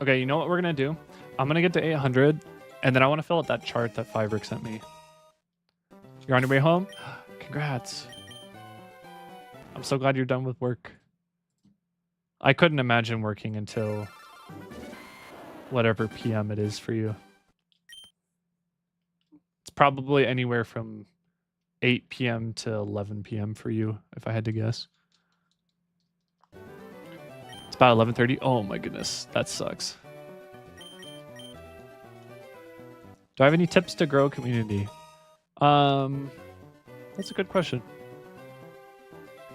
Okay, you know what we're going to do? I'm going to get to 800, and then I want to fill out that chart that Fibrick sent me. You're on your way home? Congrats. I'm so glad you're done with work. I couldn't imagine working until whatever PM it is for you. It's probably anywhere from 8 PM to 11 PM for you, if I had to guess. It's about 11:30. Oh my goodness, that sucks. Do I have any tips to grow a community? That's a good question.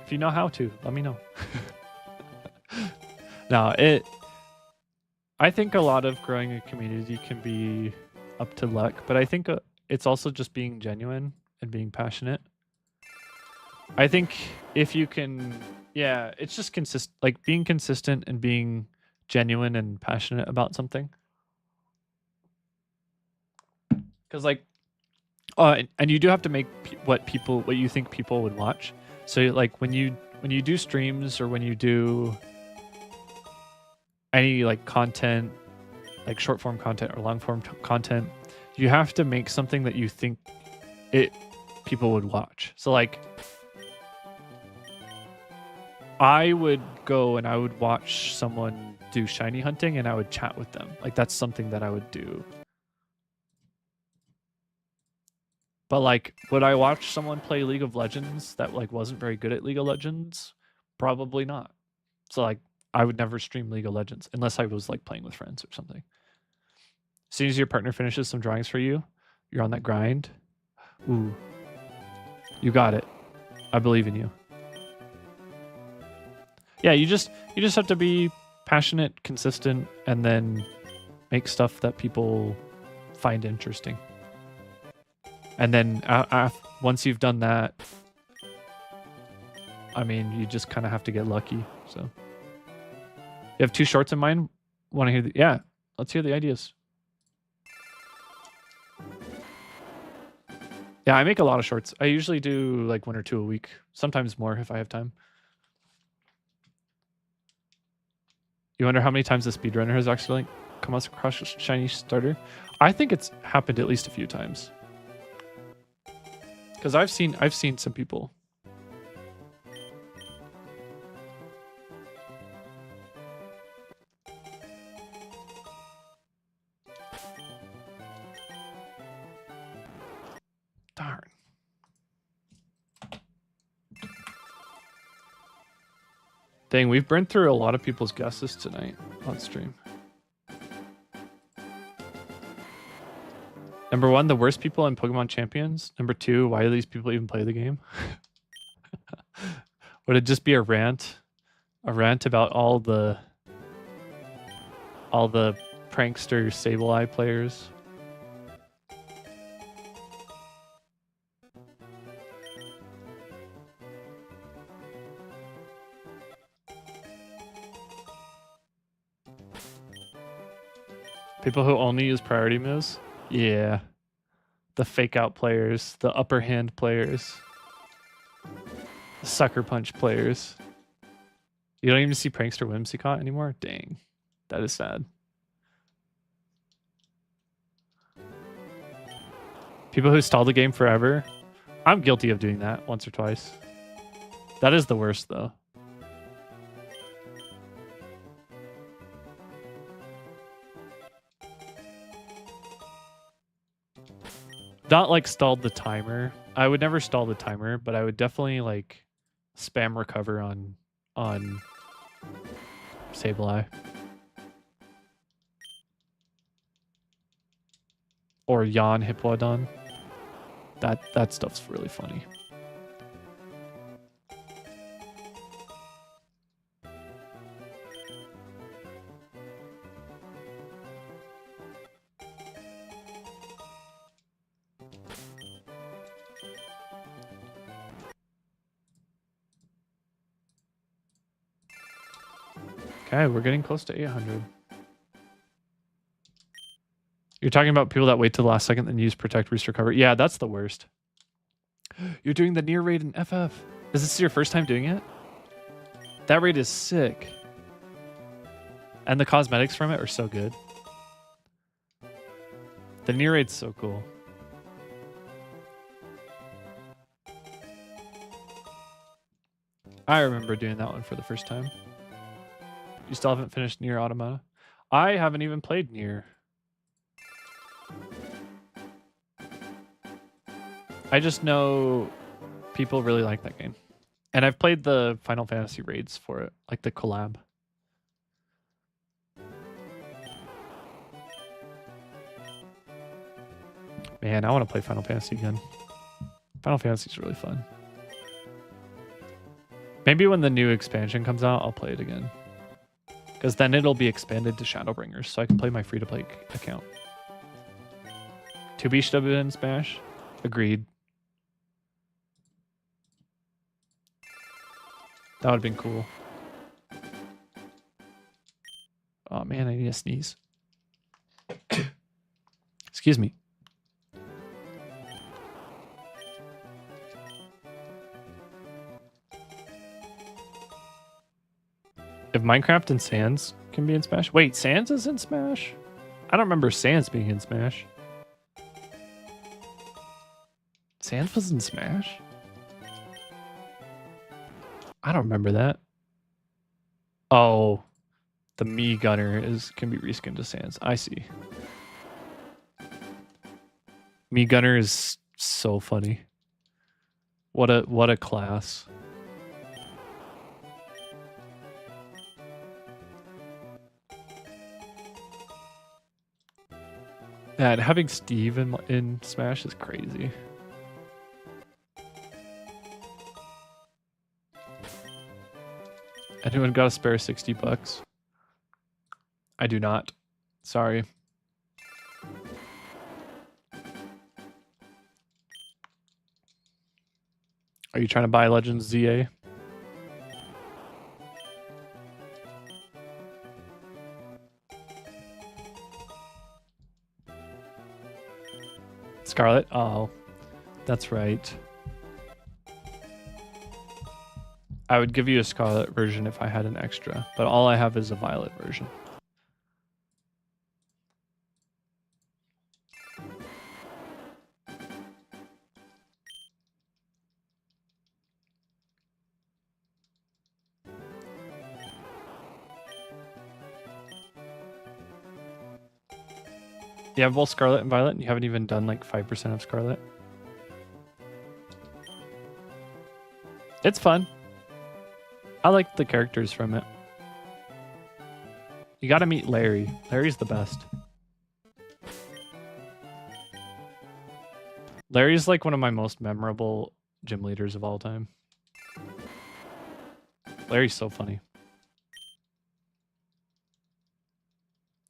If you know how to, let me know. No, I think a lot of growing a community can be up to luck, but I think it's also just being genuine and being passionate. I think if you can, yeah, it's just like being consistent and being genuine and passionate about something. Because like, and you do have to make what you think people would watch. So like when you do streams or when you do any like content, like short form content or long form content, you have to make something that you think people would watch. So like I would go and I would watch someone do shiny hunting and I would chat with them. Like that's something that I would do. But like, would I watch someone play League of Legends that like wasn't very good at League of Legends? Probably not. So like, I would never stream League of Legends unless I was like playing with friends or something. As soon as your partner finishes some drawings for you, you're on that grind. Ooh, you got it. I believe in you. Yeah, you just have to be passionate, consistent, and then make stuff that people find interesting. And then once you've done that, I mean, you just kind of have to get lucky. So, you have 2 shorts in mind? Want to hear yeah, let's hear the ideas. Yeah, I make a lot of shorts. I usually do like 1 or 2 a week, sometimes more if I have time. You wonder how many times the speedrunner has actually come across a shiny starter? I think it's happened at least a few times. Because I've seen some people. Darn. Dang, we've burned through a lot of people's guesses tonight on stream. Number 1, the worst people in Pokemon Champions. Number 2, why do these people even play the game? Would it just be a rant? A rant about all the prankster Sableye players? People who only use priority moves? Yeah. The fake out players, the upper hand players, the sucker punch players. You don't even see prankster Whimsicott anymore? Dang. That is sad. People who stall the game forever? I'm guilty of doing that once or twice. That is the worst though. Not like stalled the timer. I would never stall the timer, but I would definitely like spam recover on Sableye. Or Yan Hippowdon. That stuff's really funny. Okay, we're getting close to 800. You're talking about people that wait till the last second and use protect, boost, recover. Yeah, that's the worst. You're doing the near raid in FF. Is this your first time doing it? That raid is sick. And the cosmetics from it are so good. The near raid's so cool. I remember doing that one for the first time. You still haven't finished Nier Automata? I haven't even played Nier. I just know people really like that game. And I've played the Final Fantasy raids for it, like the collab. Man, I want to play Final Fantasy again. Final Fantasy is really fun. Maybe when the new expansion comes out, I'll play it again. Because then it'll be expanded to Shadowbringers, so I can play my free-to-play account. To be stubborn in Smash? Agreed. That would have been cool. Oh man, I need to sneeze. Excuse me. If Minecraft and Sans can be in Smash? Wait, Sans is in Smash? I don't remember Sans being in Smash. Sans was in Smash? I don't remember that. Oh, the Mii Gunner can be reskinned to Sans. I see. Mii Gunner is so funny. What a class. Yeah, and having Steve in Smash is crazy. Anyone got a spare $60? I do not. Sorry. Are you trying to buy Legends ZA? Scarlet? Oh, that's right. I would give you a Scarlet version if I had an extra, but all I have is a Violet version. You have both Scarlet and Violet, and you haven't even done like 5% of Scarlet. It's fun. I like the characters from it. You gotta meet Larry. Larry's the best. Larry's like one of my most memorable gym leaders of all time. Larry's so funny.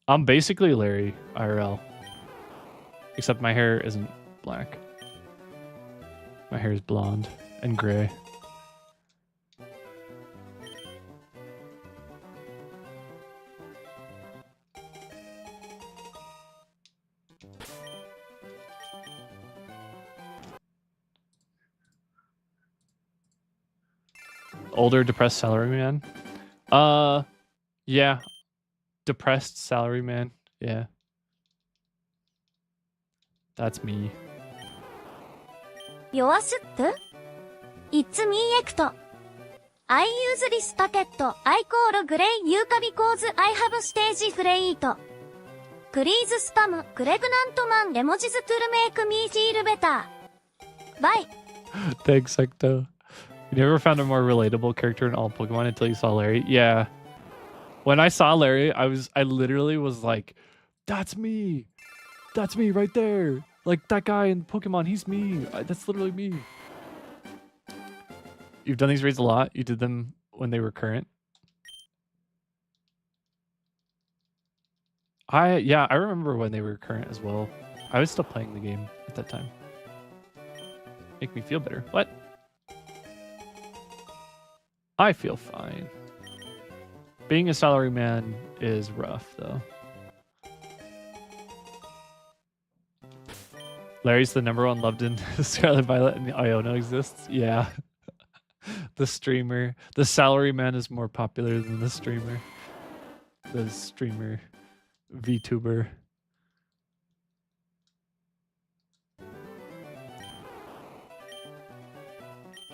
I'm basically Larry, IRL. Except my hair isn't black. My hair is blonde and gray. Older depressed salaryman? Yeah. Depressed salaryman. Yeah. That's me. 弱すっと It's me ect. I use this packet. I call gray yuka because I have stage fright. Please spam pregnant man emojis to make me feel better. Bye. Thanks, Secto. You never found a more relatable character in all Pokemon until you saw Larry? Yeah. When I saw Larry, I literally was like, that's me. That's me right there. Like that guy in Pokemon, he's me. That's literally me. You've done these raids a lot. You did them when they were current. Yeah, I remember when they were current as well. I was still playing the game at that time. Make me feel better. What? I feel fine. Being a salaryman is rough, though. Larry's the #1 loved in Scarlet Violet and Iono exists. Yeah. The streamer. The salaryman is more popular than the streamer. The streamer. VTuber.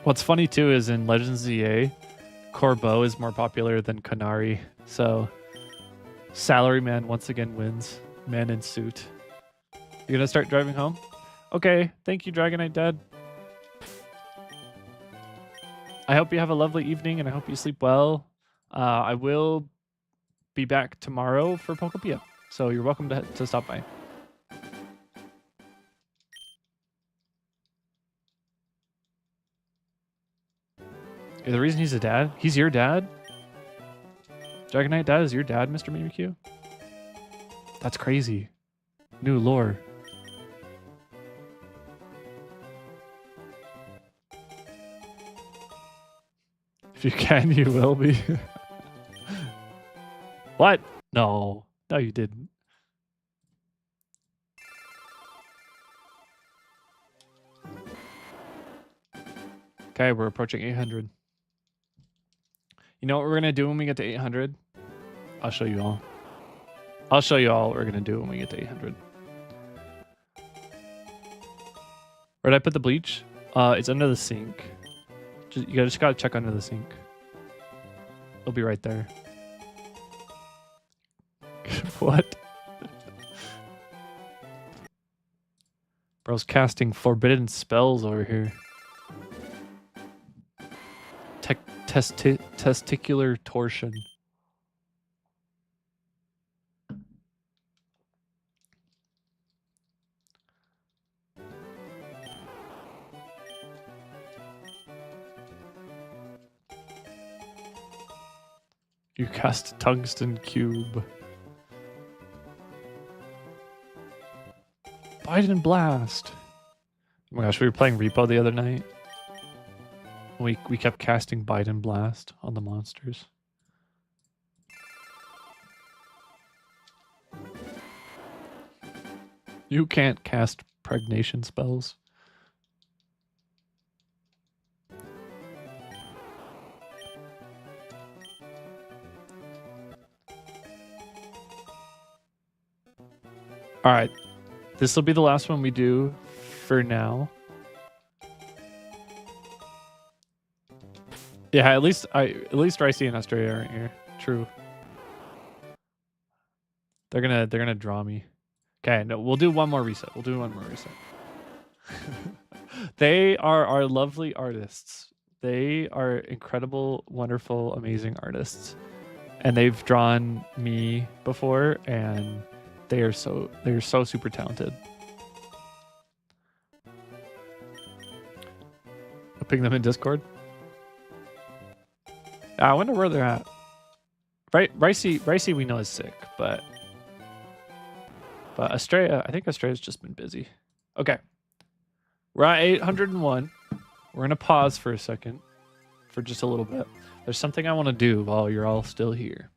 What's funny too is in Legends ZA, Corbeau is more popular than Canary, so Salaryman once again wins. Man in suit. You gonna start driving home? Okay, thank you, Dragonite Dad. I hope you have a lovely evening and I hope you sleep well. I will be back tomorrow for Pokopia, so you're welcome to stop by. The reason he's a dad? He's your dad? Dragonite Dad is your dad, Mr. Mimikyu? That's crazy. New lore. If you can, you will be. What? No. No, you didn't. Okay, we're approaching 800. You know what we're going to do when we get to 800? I'll show you all. I'll show you all what we're going to do when we get to 800. Where did I put the bleach? It's under the sink. You just got to check under the sink. It'll be right there. What? Bro's casting forbidden spells over here. Testicular torsion. You cast tungsten cube. Biden blast. Oh my gosh, we were playing Repo the other night. We kept casting Biden blast on the monsters. You can't cast pregnation spells. All right, this will be the last one we do for now. Yeah, at least Ricey and Australia aren't here. True. They're gonna draw me. Okay, no, we'll do one more reset. They are our lovely artists. They are incredible, wonderful, amazing artists. And they've drawn me before, and they're so super talented. I'll ping them in Discord. I wonder where they're at. Ricey we know is sick, but Australia, I think Australia's just been busy. Okay. We're at 801. We're going to pause for a second, for just a little bit. There's something I want to do while you're all still here.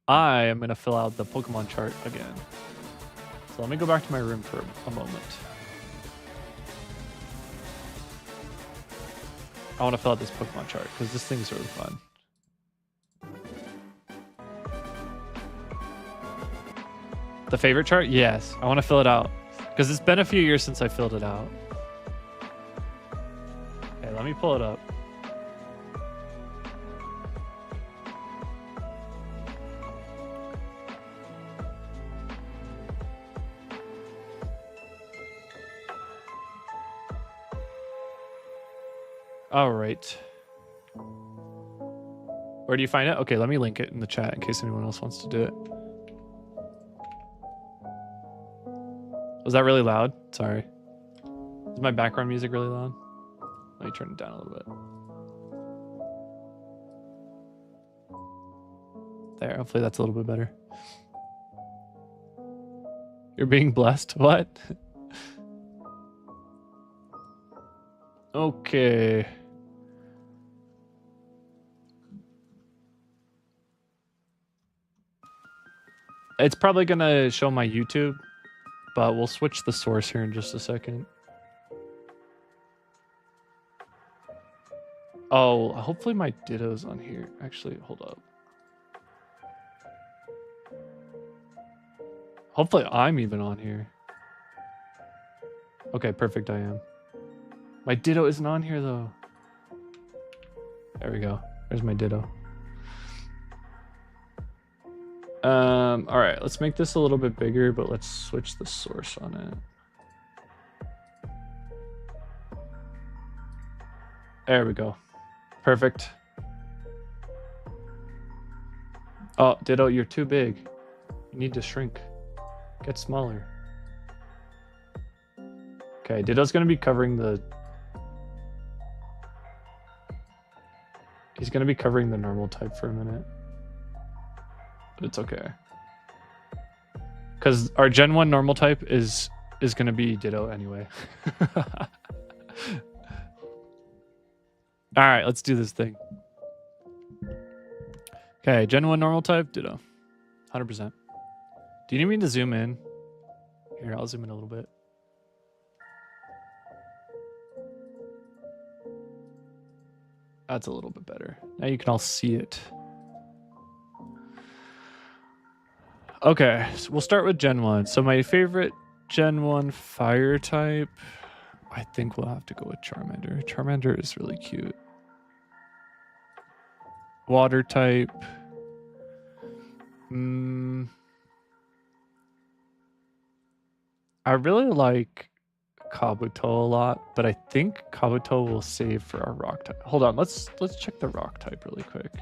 I am going to fill out the Pokemon chart again. So let me go back to my room for a moment. I want to fill out this Pokemon chart because this thing's really fun. The favorite chart? Yes. I want to fill it out because it's been a few years since I filled it out. Okay, let me pull it up. All right. Where do you find it? Okay, let me link it in the chat in case anyone else wants to do it. Was that really loud? Sorry. Is my background music really loud? Let me turn it down a little bit. There, hopefully that's a little bit better. You're being blessed? What? Okay. It's probably gonna show my YouTube, but we'll switch the source here in just a second. Oh, hopefully my Ditto's on here. Actually, hold up. Hopefully I'm even on here. Okay, perfect, I am. My Ditto isn't on here though. There we go. There's my Ditto. All right, let's make this a little bit bigger, but let's switch the source on it. There we go. Perfect. Oh, Ditto, you're too big. You need to shrink. Get smaller. Okay, Ditto's gonna be covering the... He's gonna be covering the normal type for a minute. But it's okay. Because our Gen 1 normal type is gonna be Ditto anyway. Alright, let's do this thing. Okay, Gen 1 normal type, Ditto. 100%. Do you need me to zoom in? Here, I'll zoom in a little bit. That's a little bit better. Now you can all see it. Okay, so we'll start with Gen 1. So my favorite Gen 1 fire type, I think we'll have to go with Charmander. Charmander is really cute. Water type. I really like Kabuto a lot, but I think Kabuto will save for our rock type. Hold on, let's check the rock type really quick.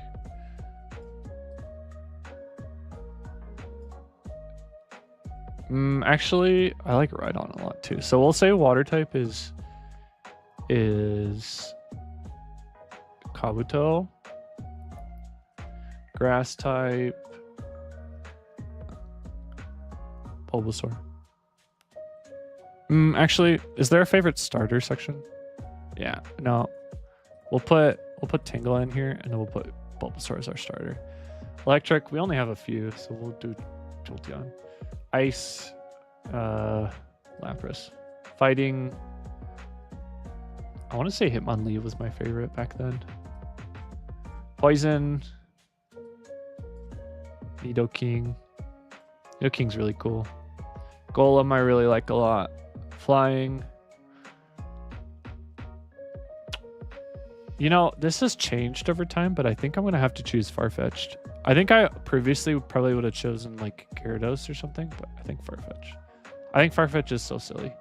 Actually, I like Rhydon a lot too. So we'll say water type is Kabuto. Grass type, Bulbasaur. Actually, is there a favorite starter section? Yeah, no. We'll put Tingle in here, and then we'll put Bulbasaur as our starter. Electric, we only have a few, so we'll do Jolteon. Ice, Lapras. Fighting. I want to say Hitmonlee was my favorite back then. Poison. Nidoking. Nidoking's really cool. Golem I really like a lot. Flying. You know, this has changed over time, but I think I'm going to have to choose Farfetch'd. I think I previously probably would have chosen like Gyarados or something, but I think Farfetch. I think Farfetch is so silly.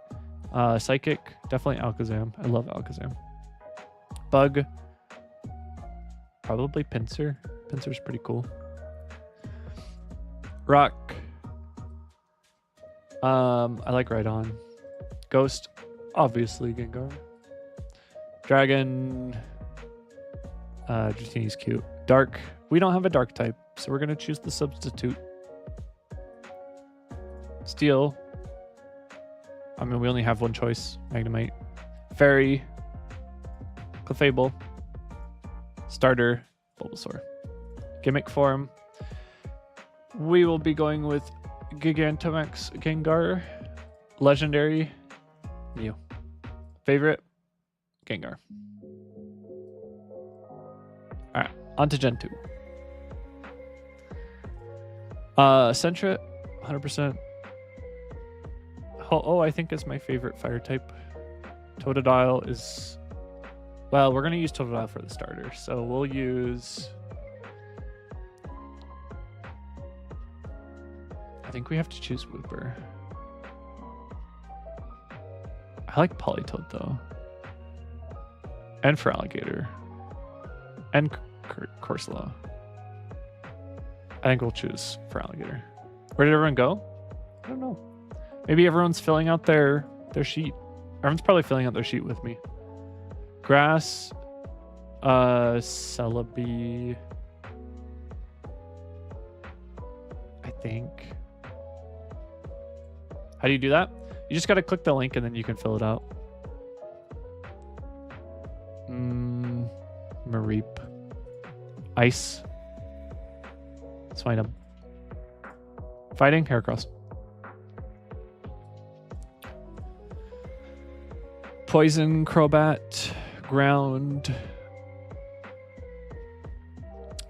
Psychic, definitely Alakazam. I love Alakazam. Bug. Probably Pinsir. Pinsir's pretty cool. Rock. I like Rhydon. Ghost, obviously Gengar. Dragon. Dratini's cute. Dark. We don't have a dark type, so we're gonna choose the substitute. Steel. I mean, we only have one choice. Magnemite. Fairy. Clefable. Starter. Bulbasaur. Gimmick form. We will be going with Gigantamax Gengar. Legendary. Mew. Favorite. Gengar. Alright, on to Gen 2. Sentret, 100%. Oh, I think is my favorite fire type. Totodile is... Well, we're going to use Totodile for the starter, so we'll use... I think we have to choose Wooper. I like Politoed, though. And for Alligator. And Corsola. I think we'll choose for Alligator. Where did everyone go? I don't know. Maybe everyone's filling out their sheet. Everyone's probably filling out their sheet with me. Grass. Celebi. I think. How do you do that? You just got to click the link and then you can fill it out. Mareep. Ice. Let's find him. Fighting. Heracross. Poison. Crobat. Ground.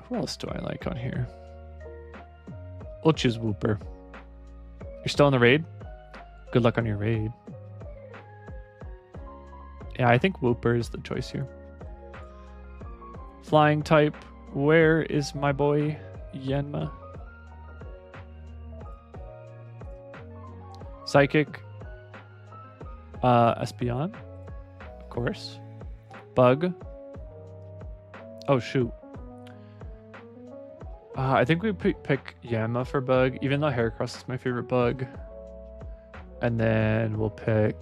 Who else do I like on here? We'll choose Wooper. You're still in the raid? Good luck on your raid. Yeah, I think Wooper is the choice here. Flying type. Where is my boy Yanma? Psychic. Espeon. Of course. Bug. Oh, shoot. I think we pick Yanma for Bug, even though Heracross is my favorite bug. And then we'll pick...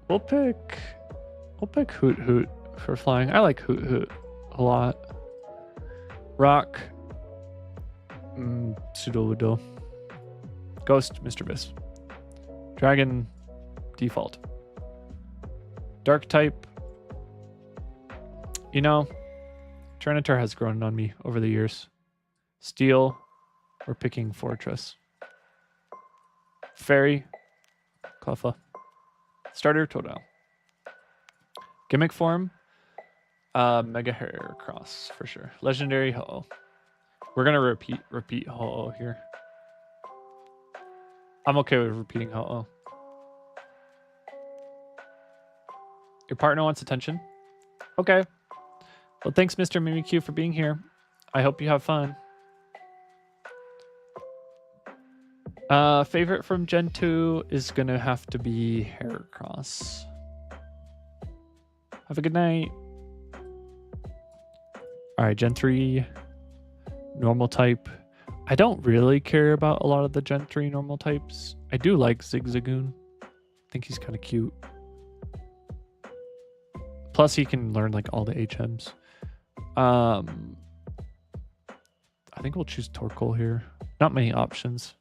We'll pick Hoot Hoot for flying. I like Hoot Hoot a lot. Rock. Sudowoodo. Ghost, Mischievous. Dragon, default. Dark type. You know, Tyranitar has grown on me over the years. Steel. We're picking Fortress. Fairy. Cleffa. Starter, Totodile. Gimmick form. Mega Heracross for sure. Legendary, Ho-Oh. We're gonna repeat Ho-Oh here. I'm okay with repeating Ho-Oh. Your partner wants attention? Okay. Well, thanks, Mr. Mimikyu, for being here. I hope you have fun. Favorite from Gen 2 is gonna have to be Heracross. Have a good night. Alright, Gen 3. Normal type. I don't really care about a lot of the Gen 3 normal types. I do like Zigzagoon. I think he's kind of cute. Plus, he can learn like all the HMs. I think we'll choose Torkoal here. Not many options.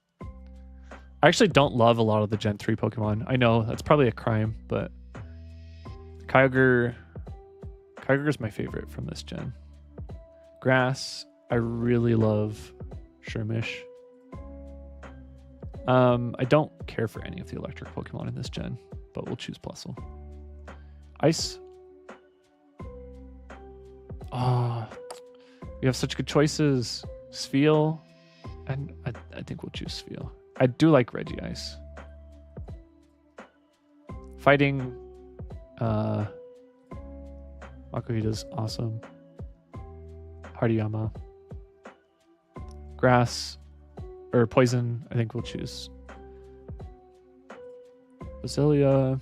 I actually don't love a lot of the Gen 3 Pokemon. I know, that's probably a crime, but... Kyogre's my favorite from this gen. Grass, I really love Shroomish. I don't care for any of the electric Pokemon in this gen, but we'll choose Plusle. Ice. Oh, we have such good choices. Spheal. And I think we'll choose Spheal. I do like Regice. Fighting. Makuhita's awesome. Hariyama. Grass. Or Poison. I think we'll choose. Basilia.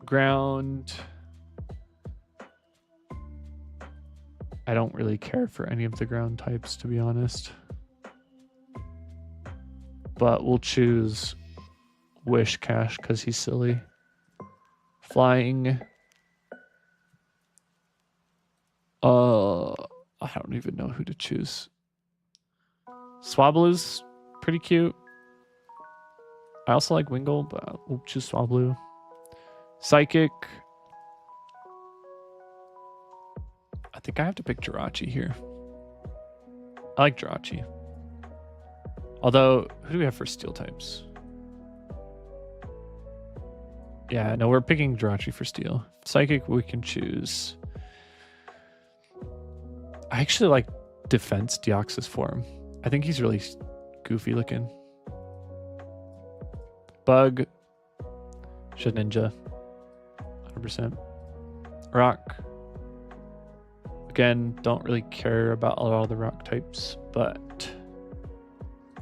Ground. I don't really care for any of the ground types, to be honest. But we'll choose Wishcash because he's silly. Flying. I don't even know who to choose. Swablu's pretty cute. I also like Wingull, but we'll choose Swablu. Psychic. I think I have to pick Jirachi here. I like Jirachi. Although, who do we have for steel types? Yeah, no, we're picking Jirachi for steel. Psychic, we can choose. I actually like Defense Deoxys form. I think he's really goofy looking. Bug. Shedinja. 100%. Rock. Again, don't really care about a lot of the rock types, but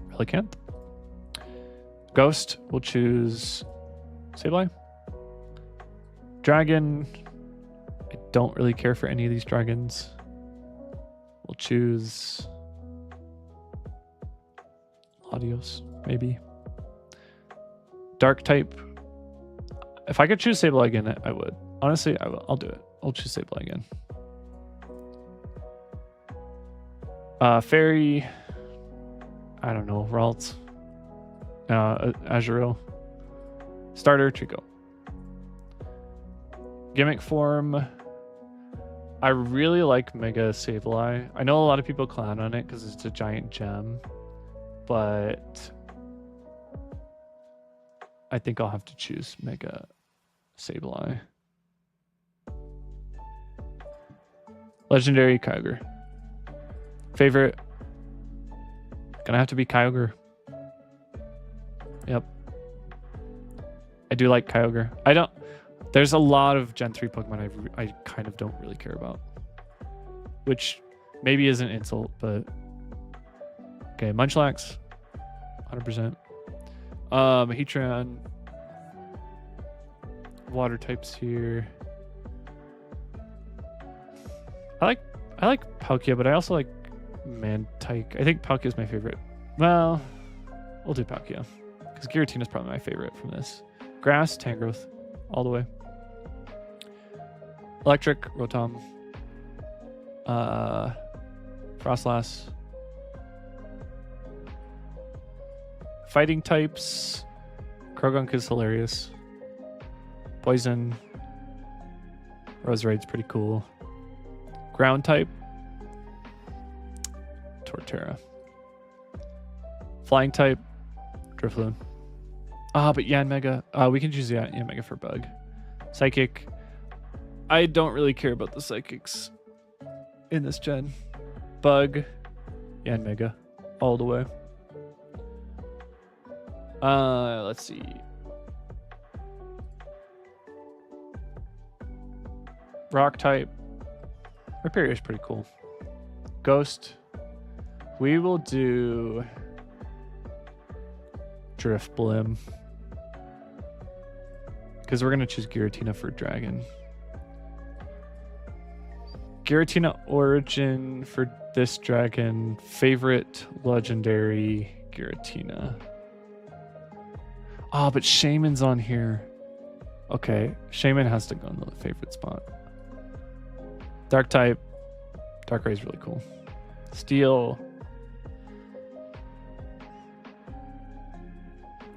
really can't. Ghost, we'll choose Sableye. Dragon, I don't really care for any of these dragons. We'll choose Latios, maybe. Dark type. If I could choose Sableye again, I would. Honestly, I will. I'll do it. I'll choose Sableye again. Fairy. I don't know. Ralt. Azurill. Starter, Trico. Gimmick form. I really like Mega Sableye. I know a lot of people clown on it because it's a giant gem, but I think I'll have to choose Mega Sableye. Legendary Kyogre. Favorite? Gonna have to be Kyogre. Yep. I do like Kyogre. There's a lot of Gen 3 Pokemon I kind of don't really care about. Which maybe is an insult, but... Okay, Munchlax. 100%. Heatran. Water types here. I like Palkia, but I also like Mantike. I think Palkia is my favorite. Well, we'll do Palkia. Because Giratina is probably my favorite from this. Grass, Tangrowth. All the way. Electric, Rotom. Frostlass. Fighting types. Krogunk is hilarious. Poison. Roserade's pretty cool. Ground type. Torterra. Flying type. Drifloon. But Yanmega. We can choose Yanmega for Bug. Psychic. I don't really care about the Psychics in this gen. Bug. Yanmega. All the way. Let's see. Rock type. Rhyperior is pretty cool. Ghost. We will do Drifblim. Because we're going to choose Giratina for Dragon. Giratina Origin for this dragon. Favorite legendary Giratina. But Shaman's on here. Okay, Shaman has to go in the favorite spot. Dark type. Darkrai is really cool. Steel.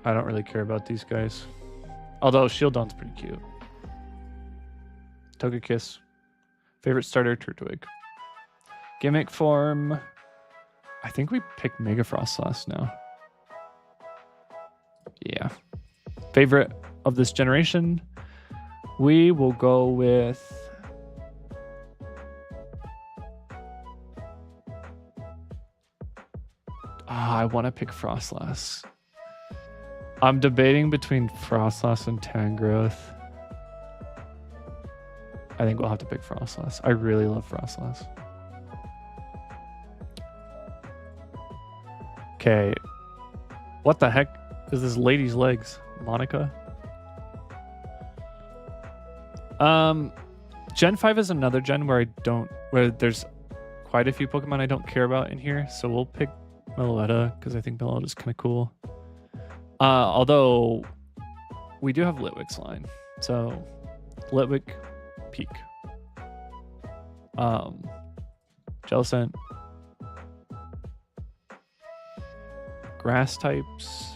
I don't really care about these guys. Although Shieldon's pretty cute. Togekiss. Favorite starter, Turtwig. Gimmick form. I think we picked Mega Frostlass now. Yeah. Favorite of this generation, we will go with I want to pick Frostlass. I'm debating between Frostlass and Tangrowth. I think we'll have to pick Frostlass. I really love Frostlass. Okay. What the heck is this lady's legs? Monica? Gen 5 is another gen where there's quite a few Pokemon I don't care about in here. So we'll pick Meloetta because I think Meloetta's kind of cool. Although we do have Litwick's line. So Litwick, Peak. Jellicent. Grass types.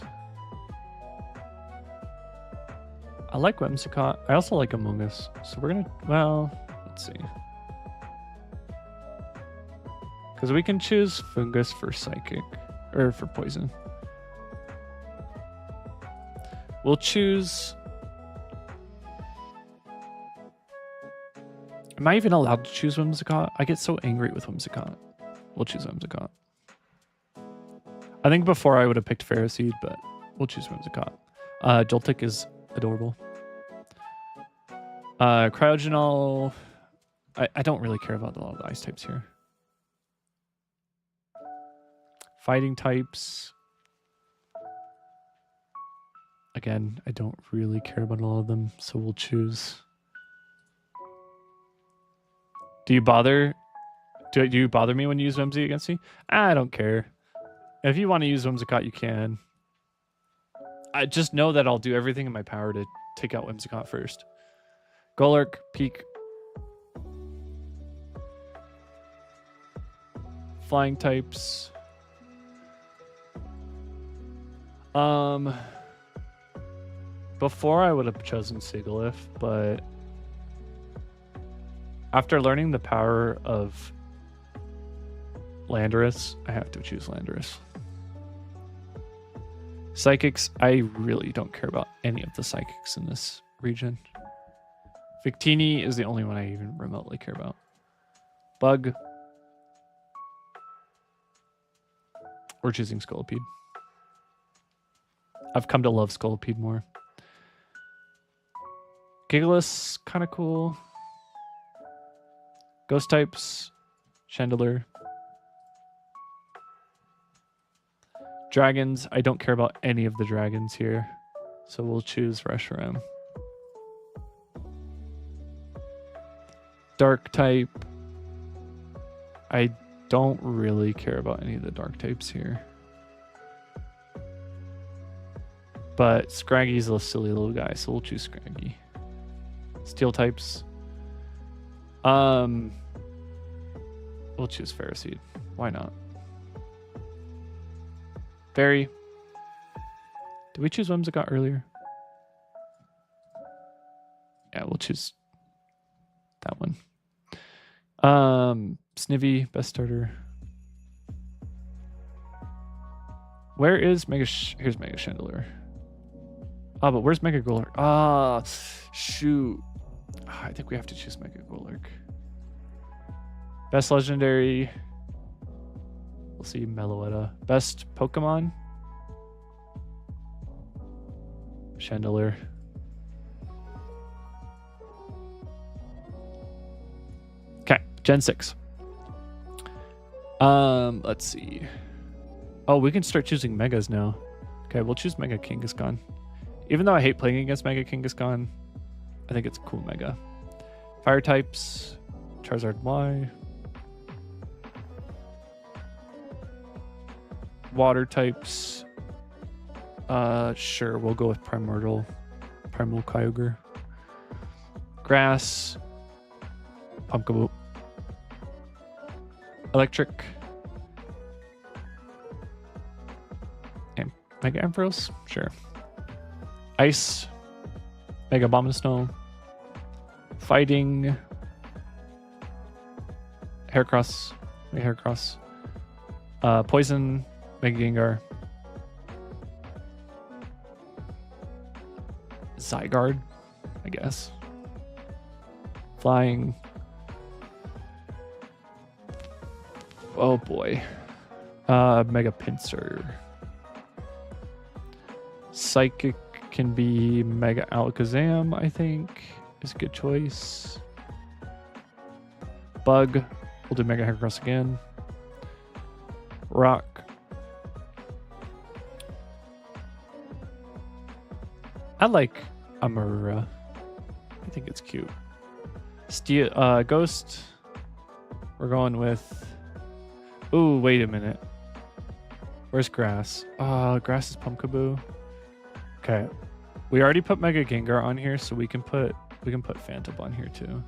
I like Whimsicott. I also like Among Us. So we're gonna, well, let's see. Because we can choose Fungus for Psychic, or for Poison. We'll choose... Am I even allowed to choose Whimsicott? I get so angry with Whimsicott. We'll choose Whimsicott. I think before I would have picked Ferroseed, but we'll choose Whimsicott. Joltik is adorable. Cryogenol... I don't really care about a lot of the ice types here. Fighting types. Again, I don't really care about a lot of them, so we'll choose... Do you bother me when you use Whimsy against me? I don't care. If you want to use Whimsicott, you can. I just know that I'll do everything in my power to take out Whimsicott first. Golurk, Peak. Flying types. Before I would have chosen Sigilyph, but after learning the power of Landorus, I have to choose Landorus. Psychics, I really don't care about any of the psychics in this region. Victini is the only one I even remotely care about. Bug. We're choosing Scolipede. I've come to love Scolipede more. Gigalus, kind of cool. Ghost types, Chandelure. Dragons, I don't care about any of the dragons here. So we'll choose Reshiram. Dark type. I don't really care about any of the dark types here. But Scraggy's a silly little guy, so we'll choose Scraggy. Steel types. We'll choose Ferroseed. Why not? Fairy. Did we choose Whimsicott earlier? Yeah, we'll choose that one. Snivy, best starter. Where is here's Mega Chandelure. Oh, but where's Mega Golurk? Ah, shoot. I think we have to choose Mega Golurk. Best legendary. We'll see Meloetta. Best Pokemon. Chandelure. Okay, Gen 6. Let's see. Oh, we can start choosing Megas now. Okay, we'll choose Mega Kangaskhan. Even though I hate playing against Mega Kangaskhan, I think it's a cool Mega. Fire types. Charizard Y. Water types. Sure, we'll go with Primal Kyogre. Grass. Pumpkaboo. Electric. And Mega Ampharos? Sure. Ice. Mega Abomasnow. Fighting. Heracross. Mega Heracross. Poison. Mega Gengar. Zygarde, I guess. Flying. Oh boy. Mega Pinsir. Psychic can be Mega Alakazam, I think, is a good choice. Bug. We'll do Mega Heracross again. Rock. I like Amura. I think it's cute. Steel, Ghost. We're going with... Ooh, wait a minute. Where's Grass? Grass is Pumpkaboo. Okay. We already put Mega Gengar on here, so we can put Phantom on here too.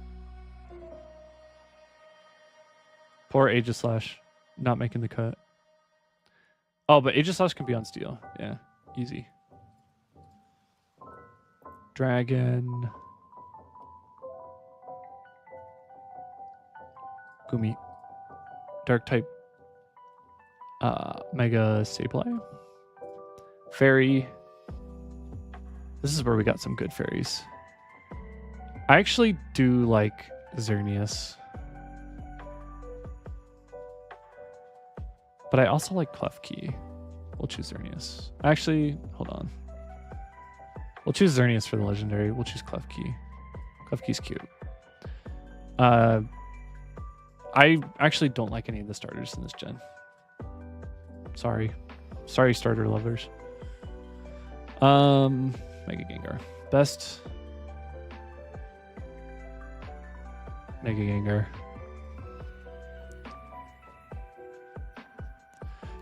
Poor Aegislash. Not making the cut. Oh, but Aegislash can be on Steel. Yeah. Easy. Dragon. Gumi. Dark type. Mega Sableye. Fairy. This is where we got some good fairies. I actually do like Xerneas. But I also like Klefki. We'll choose Xerneas. Actually, hold on. We'll choose Xerneas for the legendary. We'll choose Klefki. Klefki's cute. I actually don't like any of the starters in this gen. Sorry. Sorry, starter lovers. Mega Gengar. Best. Mega Gengar.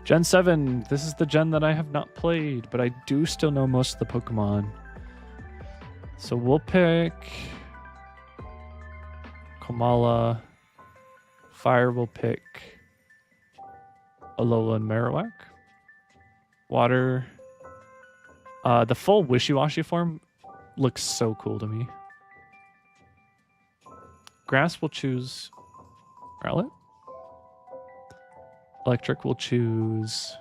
Gen 7. This is the gen that I have not played, but I do still know most of the Pokemon. So we'll pick Komala. Fire will pick Alola and Marowak. Water. The full Wishy-Washy form looks so cool to me. Grass will choose Rowlet. Electric will choose...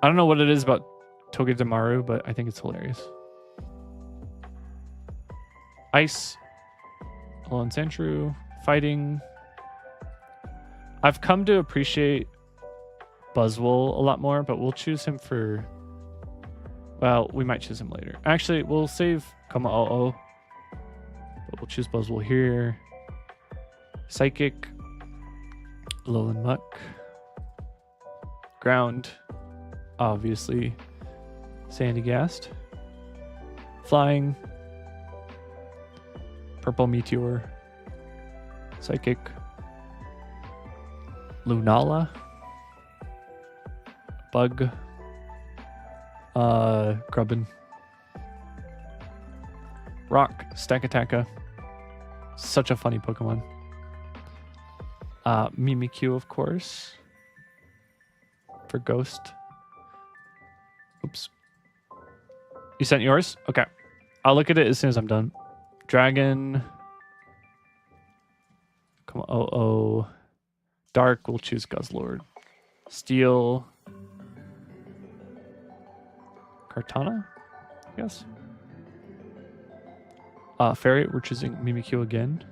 I don't know what it is about Togedemaru, but I think it's hilarious. Ice. Alolan Sandshrew. Fighting. I've come to appreciate Buzzwole a lot more, but we'll choose him for... Well, we might choose him later. Actually, we'll save Kama-Oh-Oh. But we'll choose Buzzwole here. Psychic. Alolan Muck. Ground. Obviously. Sandygast. Flying. Purple Meteor. Psychic. Lunala. Bug. Grubbin. Rock. Stakataka. Such a funny Pokemon. Mimikyu, of course. For Ghost. Oops. You sent yours? Okay. I'll look at it as soon as I'm done. Dragon. Come on. Oh. Dark, we'll choose Guzzlord. Steel. Kartana, I guess. Fairy, we're choosing Mimikyu again.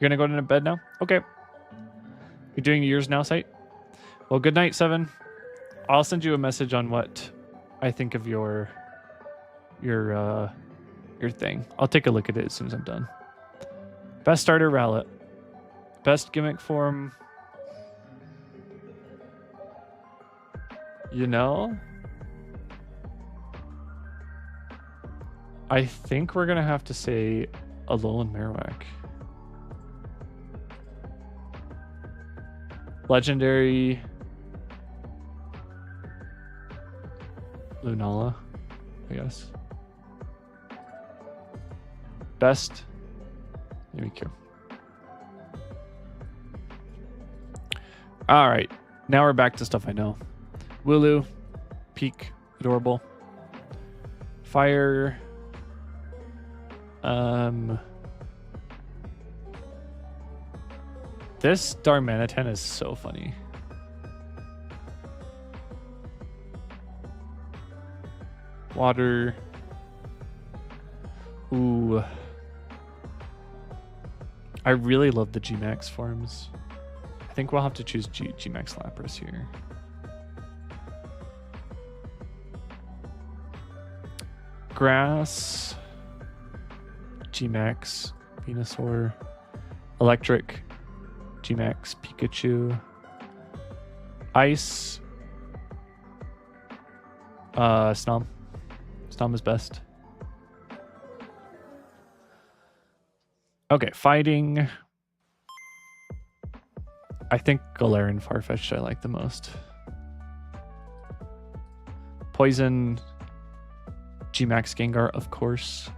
You're gonna go to bed now? Okay. You're doing yours now, Sight? Well, good night, 7. I'll send you a message on what I think of your thing. I'll take a look at it as soon as I'm done. Best starter, Rowlet. Best gimmick form. You know? I think we're gonna have to say Alolan Marowak. Legendary Lunala, I guess. Best Mimikyu. All right, now we're back to stuff I know. Wooloo, Peak, adorable. Fire. This Darmanitan is so funny. Water. Ooh. I really love the G-Max forms. I think we'll have to choose G-Max Lapras here. Grass. G-Max Venusaur. Electric. G-Max Pikachu. Ice. Snom. Snom is best. Okay, fighting. I think Galarian Farfetch'd I like the most. Poison. G-Max Gengar, of course.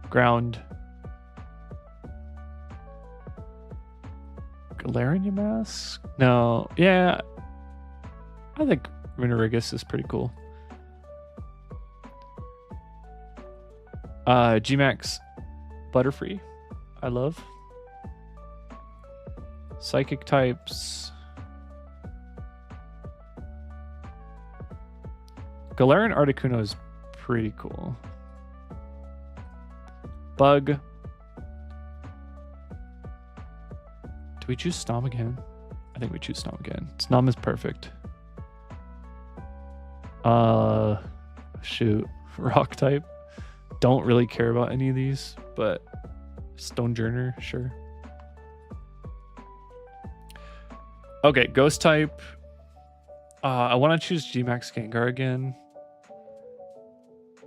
Ground. Galarian Mask? No. Yeah. I think Runerigus is pretty cool. G-Max Butterfree. I love. Psychic types. Galarian Articuno is pretty cool. Bug. Do we choose Snom again? I think we choose Snom again. Snom is perfect. Shoot. Rock type. Don't really care about any of these, but Stonejourner, sure. Okay, Ghost type. I want to choose G-Max Gengar again.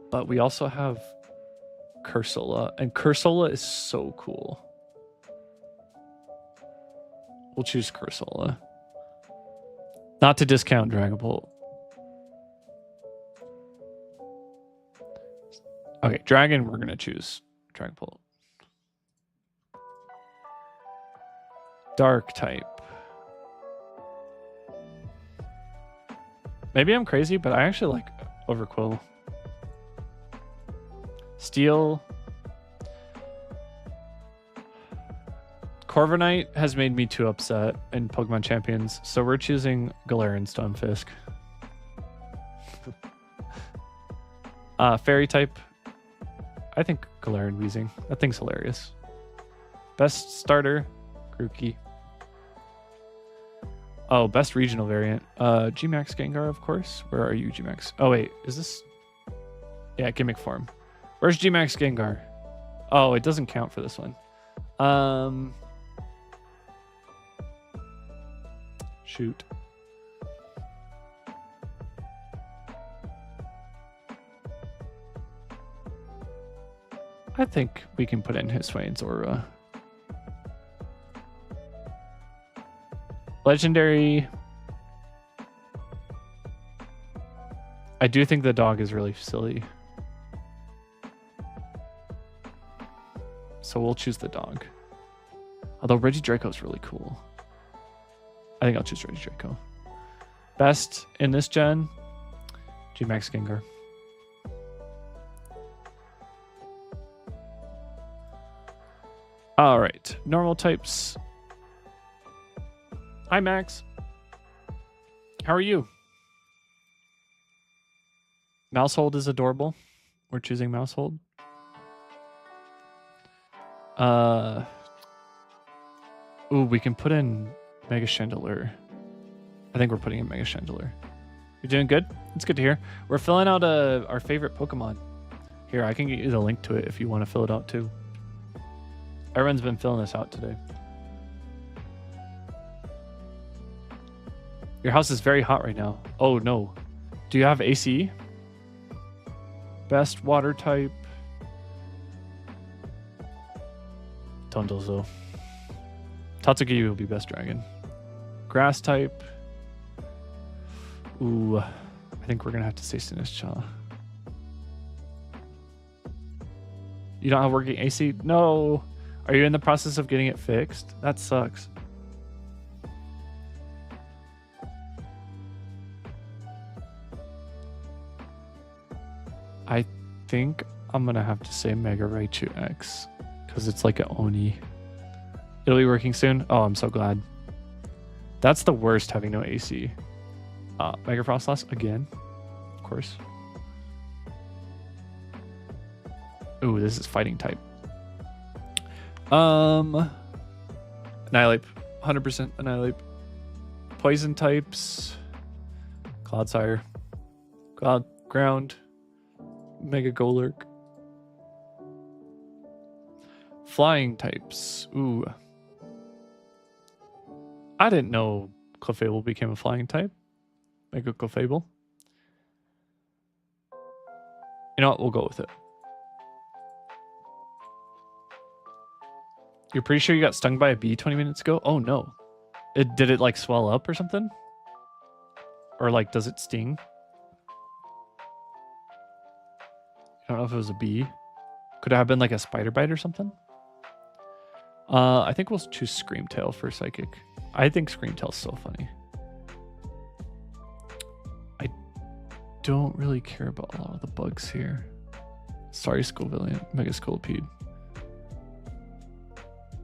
But we also have Cursola, and Cursola is so cool. We'll choose Cursola. Not to discount Dragon Ball. Okay, Dragon, we're going to choose Dragon Ball. Dark type. Maybe I'm crazy, but I actually like Overqwil. Steel. Corviknight has made me too upset in Pokemon Champions, so we're choosing Galarian Stonefisk. Fairy type. I think Galarian Weezing. That thing's hilarious. Best starter, Grookey. Oh, best regional variant. G-Max Gengar, of course. Where are you, G-Max? Oh, wait. Is this... Yeah, gimmick form. Where's G-Max Gengar? Oh, it doesn't count for this one. Shoot. I think we can put in Hisuian Zora. Legendary. I do think the dog is really silly. So we'll choose the dog. Although Regidraco is really cool. I think I'll choose Regidraco. Best in this gen, G-Max Gengar. All right, normal types. Hi, Max. How are you? Mousehold is adorable. We're choosing Mousehold. Ooh, we can put in Mega Chandelure. I think we're putting in Mega Chandelure. You're doing good? It's good to hear. We're filling out our favorite Pokemon. Here, I can get you the link to it if you want to fill it out too. Everyone's been filling this out today. Your house is very hot right now. Oh no. Do you have AC? Best water type. Tondozo. Tatsuki will be best dragon. Grass type. Ooh. I think we're gonna have to say Sinistcha. You don't have working AC? No. Are you in the process of getting it fixed? That sucks. I think I'm gonna have to say Mega Raichu X because it's like an Oni. It'll be working soon. Oh, I'm so glad. That's the worst, having no AC. Mega Frostlass again. course. Ooh, this is fighting type. Annihilate. 100% Annihilate. Poison types. Cloudsire. Cloud. Ground. Mega Golurk. Flying types. Ooh. I didn't know Clefable became a flying type. Mega Clefable. You know what? We'll go with it. You're pretty sure you got stung by a bee 20 minutes ago? Oh no. Did it like swell up or something? Or like, does it sting? I don't know if it was a bee. Could it have been like a spider bite or something? I think we'll choose Screamtail for Psychic. I think Screamtail's so funny. I don't really care about a lot of the bugs here. Sorry, Scovilliant. Mega Scolipede.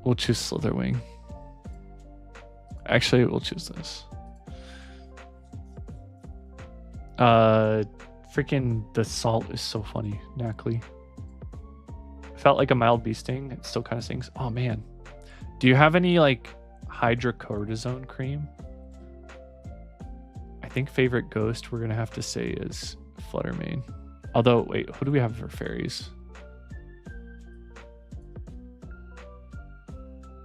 We'll choose Slitherwing. Actually, we'll choose this. Freaking the salt is so funny. Knackley. Felt like a mild bee sting. It still kind of stings. Oh man. Do you have any like hydrocortisone cream? I think favorite ghost we're gonna have to say is Fluttermane. Although, wait, who do we have for fairies?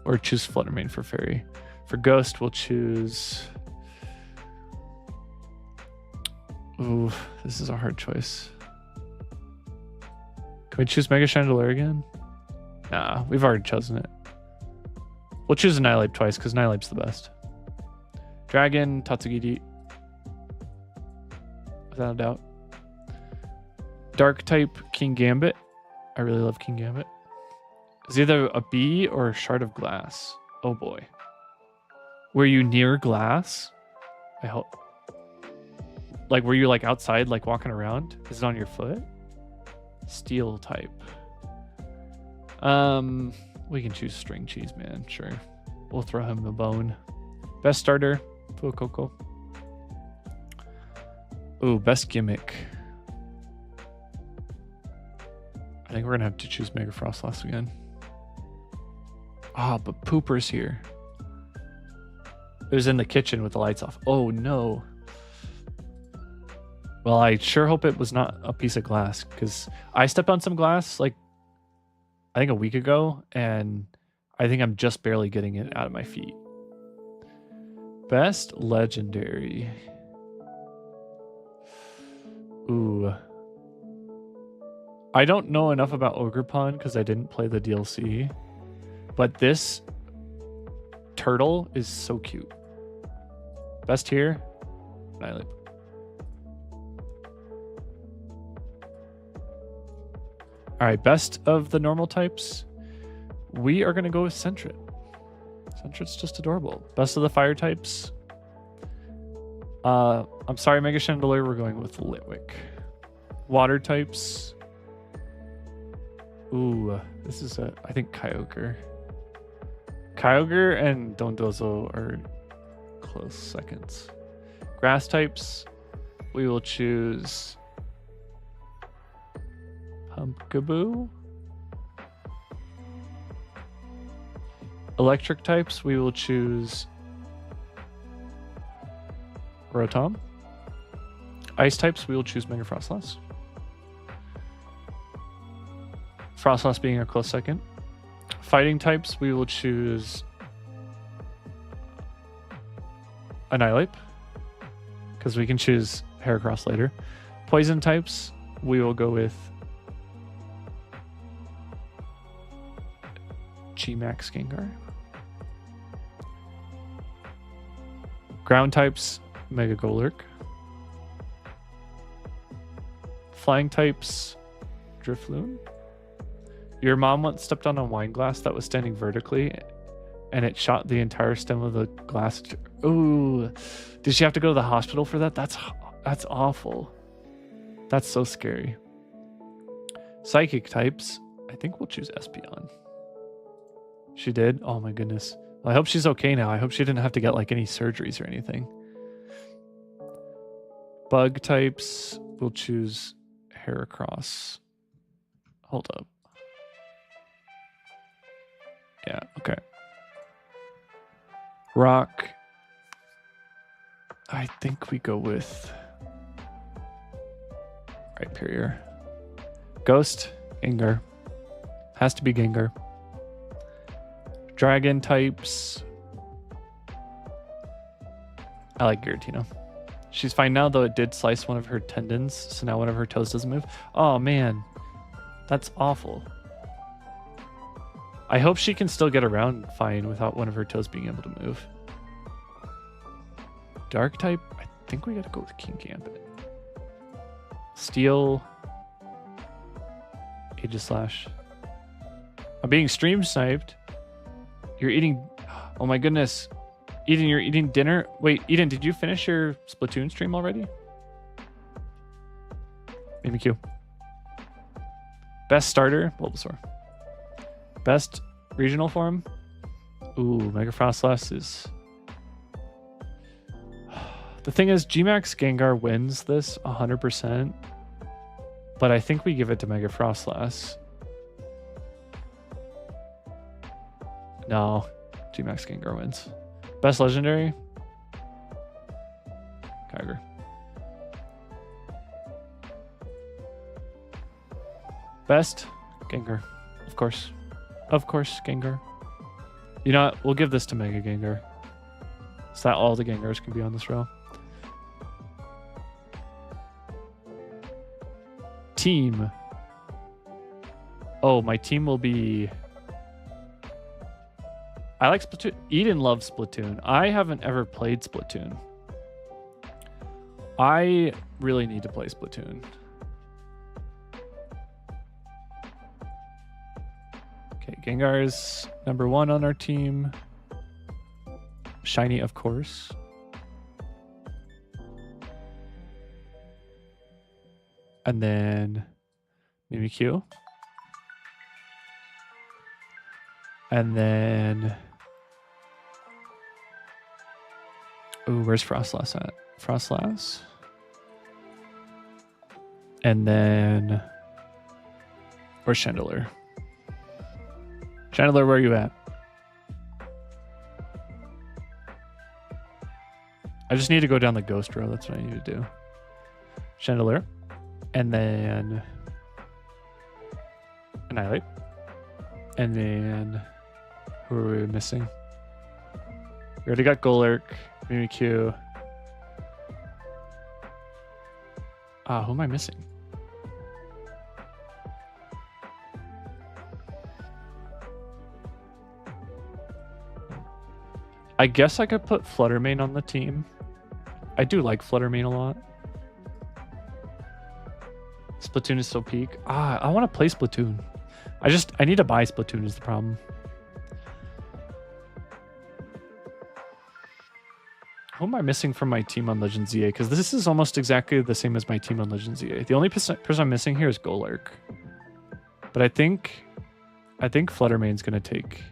Or choose Fluttermane for fairy. For ghost, we'll choose... Ooh, this is a hard choice. Can we choose Mega Chandelier again? Nah, we've already chosen it. We'll choose Annihilate twice, because Annihilate's the best. Dragon, Tatsugiri. Without a doubt. Dark type, King Gambit. I really love King Gambit. It's either a bee or a shard of glass. Oh boy. Were you near glass? I hope. Like, were you like outside, like walking around? Is it on your foot? Steel type. We can choose String Cheese, man. Sure. We'll throw him a bone. Best starter, Fuecoco. Ooh, best gimmick. I think we're gonna have to choose Mega Frostlass again. Ah, but Pooper's here. It was in the kitchen with the lights off. Oh no. Well, I sure hope it was not a piece of glass, because I stepped on some glass like I think a week ago, and I think I'm just barely getting it out of my feet. Best legendary. Ooh. I don't know enough about Ogerpon because I didn't play the DLC, but this turtle is so cute. Best here, Annihilate. All right, best of the normal types. We are going to go with Sentret. Sentret's just adorable. Best of the fire types. I'm sorry, Mega Chandelier, we're going with Litwick. Water types. Ooh, this is I think Kyogre. Kyogre and Dondozo are close seconds. Grass types, we will choose Pumpkaboo. Electric types, we will choose Rotom. Ice types, we will choose Mega Frostlass. Frostlass being a close second. Fighting types, we will choose Annihilate, because we can choose Heracross later. Poison types, we will go with G-Max Gengar. Ground types, Mega Golurk. Flying types, Drifloon. Your mom once stepped on a wine glass that was standing vertically, and it shot the entire stem of the glass. Ooh, did she have to go to the hospital for that? That's awful. That's so scary. Psychic types, I think we'll choose Espeon. She did? Oh my goodness. Well, I hope she's okay now. I hope she didn't have to get like any surgeries or anything. Bug types, we'll choose Heracross. Hold up. Yeah, okay. Rock. I think we go with Rhyperior. Ghost, Gengar. Has to be Gengar. Dragon types. I like Giratina. She's fine now, though it did slice one of her tendons, so now one of her toes doesn't move. Oh, man. That's awful. I hope she can still get around fine without one of her toes being able to move. Dark type, I think we gotta go with King Gambit. Steel. Aegislash. I'm being stream sniped. You're eating... Oh my goodness. Eden, you're eating dinner? Wait, Eden, did you finish your Splatoon stream already? Mimikyu. Best starter? Bulbasaur. Best regional form? Ooh, Mega Frostlass is... The thing is, Gmax Gengar wins this 100%, but I think we give it to Mega Frostlass. No, Gmax Gengar wins. Best legendary? Kyogre. Best? Gengar. Of course. Of course, Gengar. You know what? We'll give this to Mega Gengar. So that all the Gengars can be on this row. Team. Oh, my team will be... I like Splatoon. Eden loves Splatoon. I haven't ever played Splatoon. I really need to play Splatoon. Okay, Gengar is number 1 on our team. Shiny, of course. And then Mimikyu. And then... Ooh, where's Frostlass at? Frostlass. And then... Where's Chandelure? Chandelure, where are you at? I just need to go down the ghost row. That's what I need to do. Chandelure. And then... Annihilate. And then... Who are we missing? We already got Golurk, Mimikyu. Who am I missing? I guess I could put Fluttermane on the team. I do like Fluttermane a lot. Splatoon is so peak. I want to play Splatoon. I need to buy Splatoon is the problem. Who am I missing from my team on Legends ZA? Because this is almost exactly the same as my team on Legends ZA. The only person I'm missing here is Golurk. But I think Fluttermane's going to take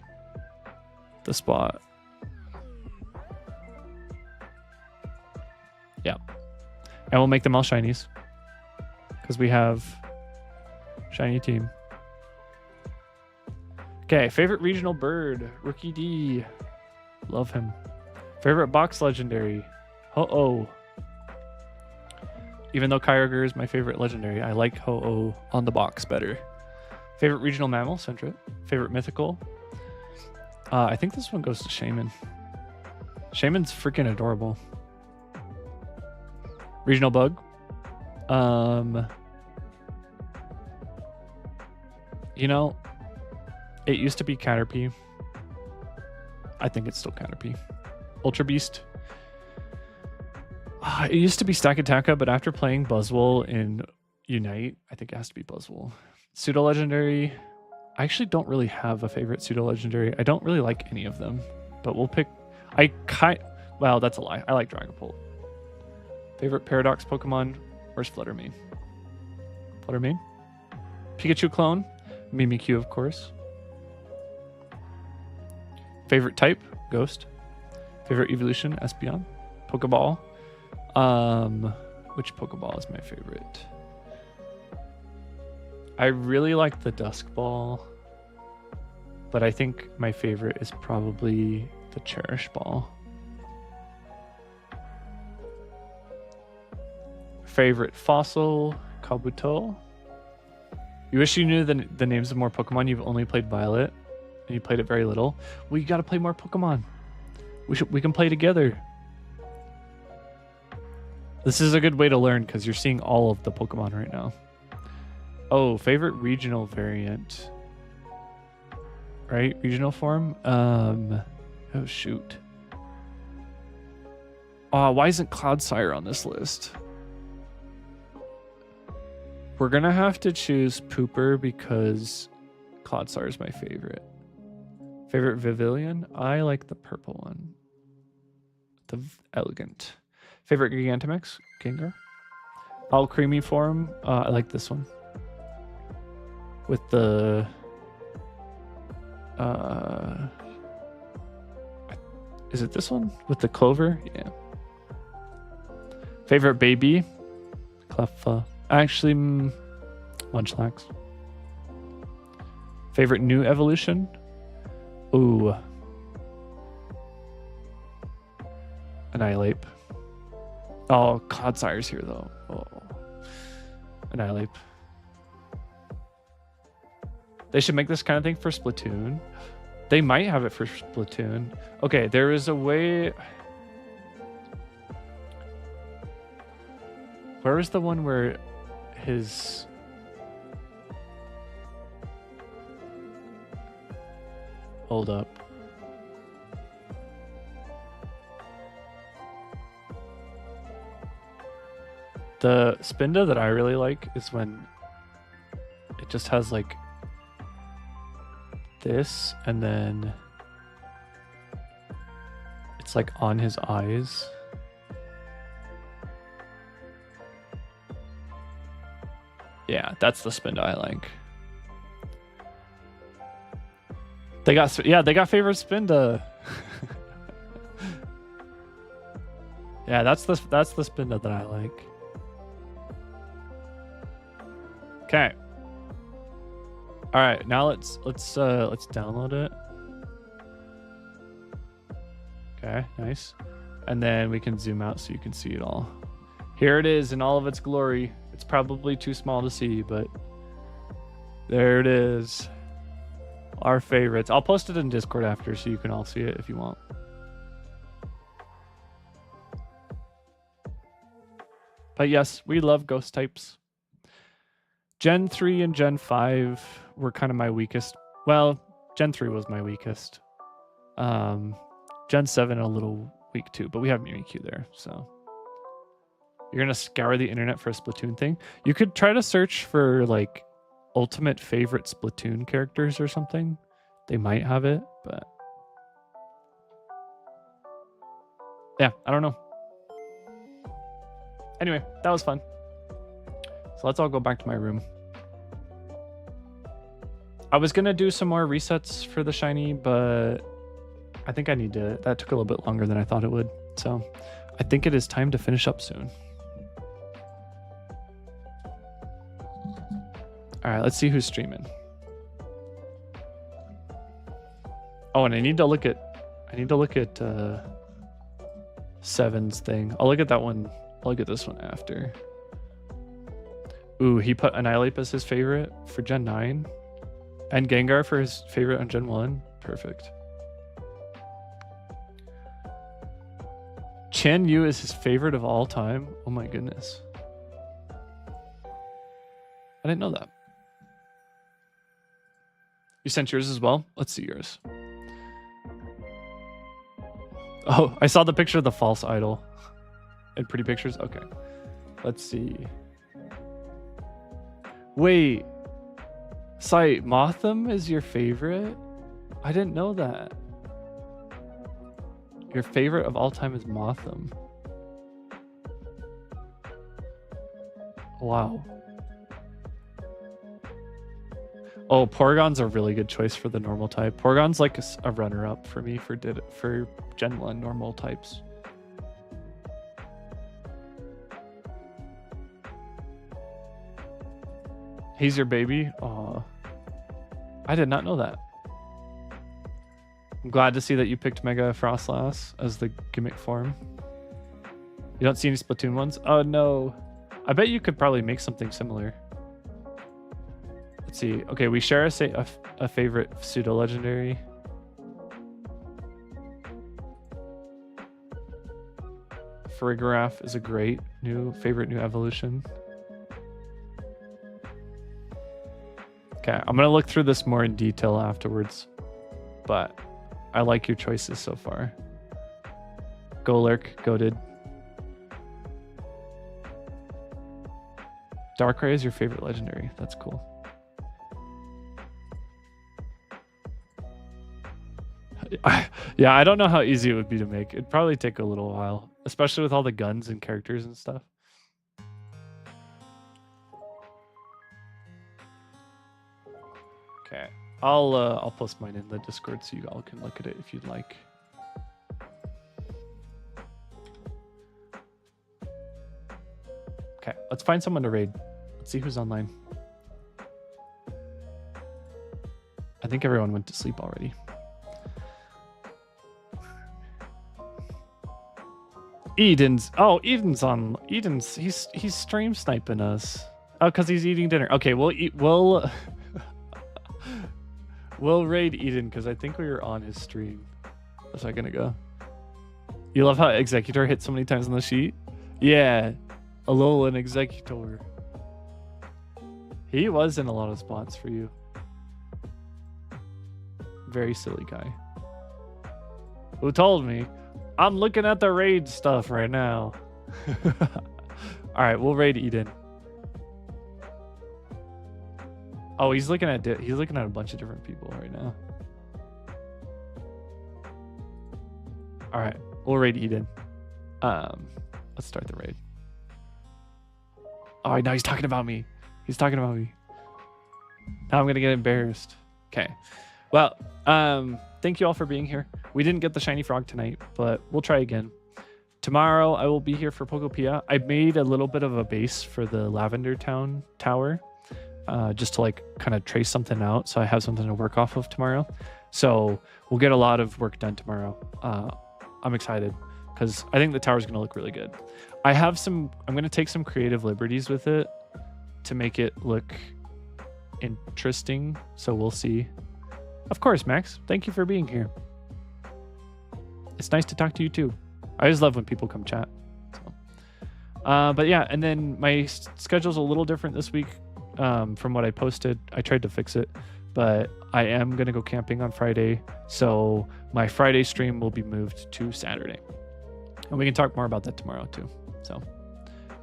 the spot. Yeah. And we'll make them all shinies. Because we have shiny team. Okay, favorite regional bird. Rookie D. Love him. Favorite box legendary. Ho-Oh. Even though Kyogre is my favorite legendary, I like Ho-Oh on the box better. Favorite regional mammal, Sentret. Favorite mythical. I think this one goes to Shaman. Shaman's freaking adorable. Regional bug. You know, it used to be Caterpie. I think it's still Caterpie. Ultra Beast. It used to be Stakataka, but after playing Buzzwole in Unite, I think it has to be Buzzwole. Pseudo Legendary. I actually don't really have a favorite Pseudo Legendary. I don't really like any of them, but we'll pick. Well, that's a lie. I like Dragapult. Favorite Paradox Pokemon. Where's Fluttermane? Fluttermane. Pikachu clone. Mimikyu, of course. Favorite type. Ghost. Favorite evolution, Espeon. Pokeball. Which Pokeball is my favorite? I really like the Dusk Ball, but I think my favorite is probably the Cherish Ball. Favorite fossil, Kabuto. You wish you knew the names of more Pokemon. You've only played Violet, and you played it very little. Well, you got to play more Pokemon. We can play together. This is a good way to learn because you're seeing all of the Pokemon right now. Oh, favorite regional variant. Right? Regional form? Oh, shoot. Why isn't Cloudsire on this list? We're going to have to choose Pooper because Cloudsire is my favorite. Favorite Vivillon? I like the purple one. The Elegant. Favorite Gigantamax? Gengar. All creamy form? I like this one. With the... is it this one? With the clover? Yeah. Favorite baby? Cleffa. Actually, Munchlax. Favorite new evolution? Ooh. Annihilate. Oh, Cloudsire's here though. Oh. Annihilate. They should make this kind of thing for Splatoon. They might have it for Splatoon. Okay, there is a way... Where was the one where his... Hold up. The Spinda that I really like is when it just has like this and then it's like on his eyes. Yeah, that's the Spinda I like. They got favorite Spinda. Yeah, that's the Spinda that I like. Okay. All right, now let's download it. Okay, nice. And then we can zoom out so you can see it all. Here it is in all of its glory. It's probably too small to see, but there it is. Our favorites. I'll post it in Discord after so you can all see it if you want. But yes, we love ghost types. Gen 3 and Gen 5 were kind of my weakest. Well, Gen 3 was my weakest. Gen 7 a little weak too, but we have Mimikyu there, so. You're going to scour the internet for a Splatoon thing? You could try to search for like ultimate favorite Splatoon characters or something. They might have it, but yeah, I don't know. Anyway, that was fun. So let's all go back to my room. I was gonna do some more resets for the shiny, but I think I need to. That took a little bit longer than I thought it would. So I think it is time to finish up soon. All right, let's see who's streaming. Oh, and I need to look at Seven's thing. I'll look at that one. I'll look at this one after. Ooh, he put Annihilate as his favorite for Gen 9. And Gengar for his favorite on Gen 1. Perfect. Chen Yu is his favorite of all time. Oh my goodness. I didn't know that. You sent yours as well? Let's see yours. Oh, I saw the picture of the false idol. And pretty pictures? Okay. Let's see. Wait. Sai, Motham is your favorite? I didn't know that. Your favorite of all time is Motham. Wow. Oh, Porygon's a really good choice for the normal type. Porygon's like a runner-up for me for Gen 1 normal types. He's your baby? Aw. I did not know that. I'm glad to see that you picked Mega Frostlass as the gimmick form. You don't see any Splatoon ones? Oh no. I bet you could probably make something similar. Let's see. Okay, we share a favorite pseudo legendary. Farigiraf is a great favorite new evolution. Okay, I'm gonna look through this more in detail afterwards, but I like your choices so far. Golurk, goated. Darkrai is your favorite legendary. That's cool. Yeah, I don't know how easy it would be to make. It'd probably take a little while, especially with all the guns and characters and stuff. Okay, I'll post mine in the Discord so you all can look at it if you'd like. Okay, let's find someone to raid. Let's see who's online. I think everyone went to sleep already. Eden's he's stream sniping us. Oh, because he's eating dinner. Okay, we'll raid Eden because I think we were on his stream a second ago. You love how Executor hit so many times on the sheet? Yeah. Alolan Executor. He was in a lot of spots for you. Very silly guy. Who told me? I'm looking at the raid stuff right now. All right, we'll raid Eden. Oh, he's looking at a bunch of different people right now. All right, we'll raid Eden. Let's start the raid. Oh, no, he's talking about me. He's talking about me. Now I'm gonna get embarrassed. Okay. Well, thank you all for being here. We didn't get the shiny frog tonight, but we'll try again. Tomorrow I will be here for Pokopia. I made a little bit of a base for the Lavender Town Tower, just to like kind of trace something out, so I have something to work off of tomorrow. So we'll get a lot of work done tomorrow. I'm excited because I think the tower is going to look really good. I'm going to take some creative liberties with it to make it look interesting. So we'll see. Of course, Max. Thank you for being here. It's nice to talk to you too. I always love when people come chat. So. But yeah, and then my schedule's a little different this week from what I posted. I tried to fix it, but I am going to go camping on Friday. So my Friday stream will be moved to Saturday. And we can talk more about that tomorrow too. So,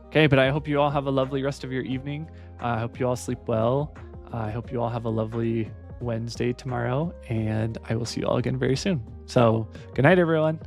okay, but I hope you all have a lovely rest of your evening. I hope you all sleep well. I hope you all have a lovely Wednesday tomorrow, and I will see you all again very soon. So good night, everyone.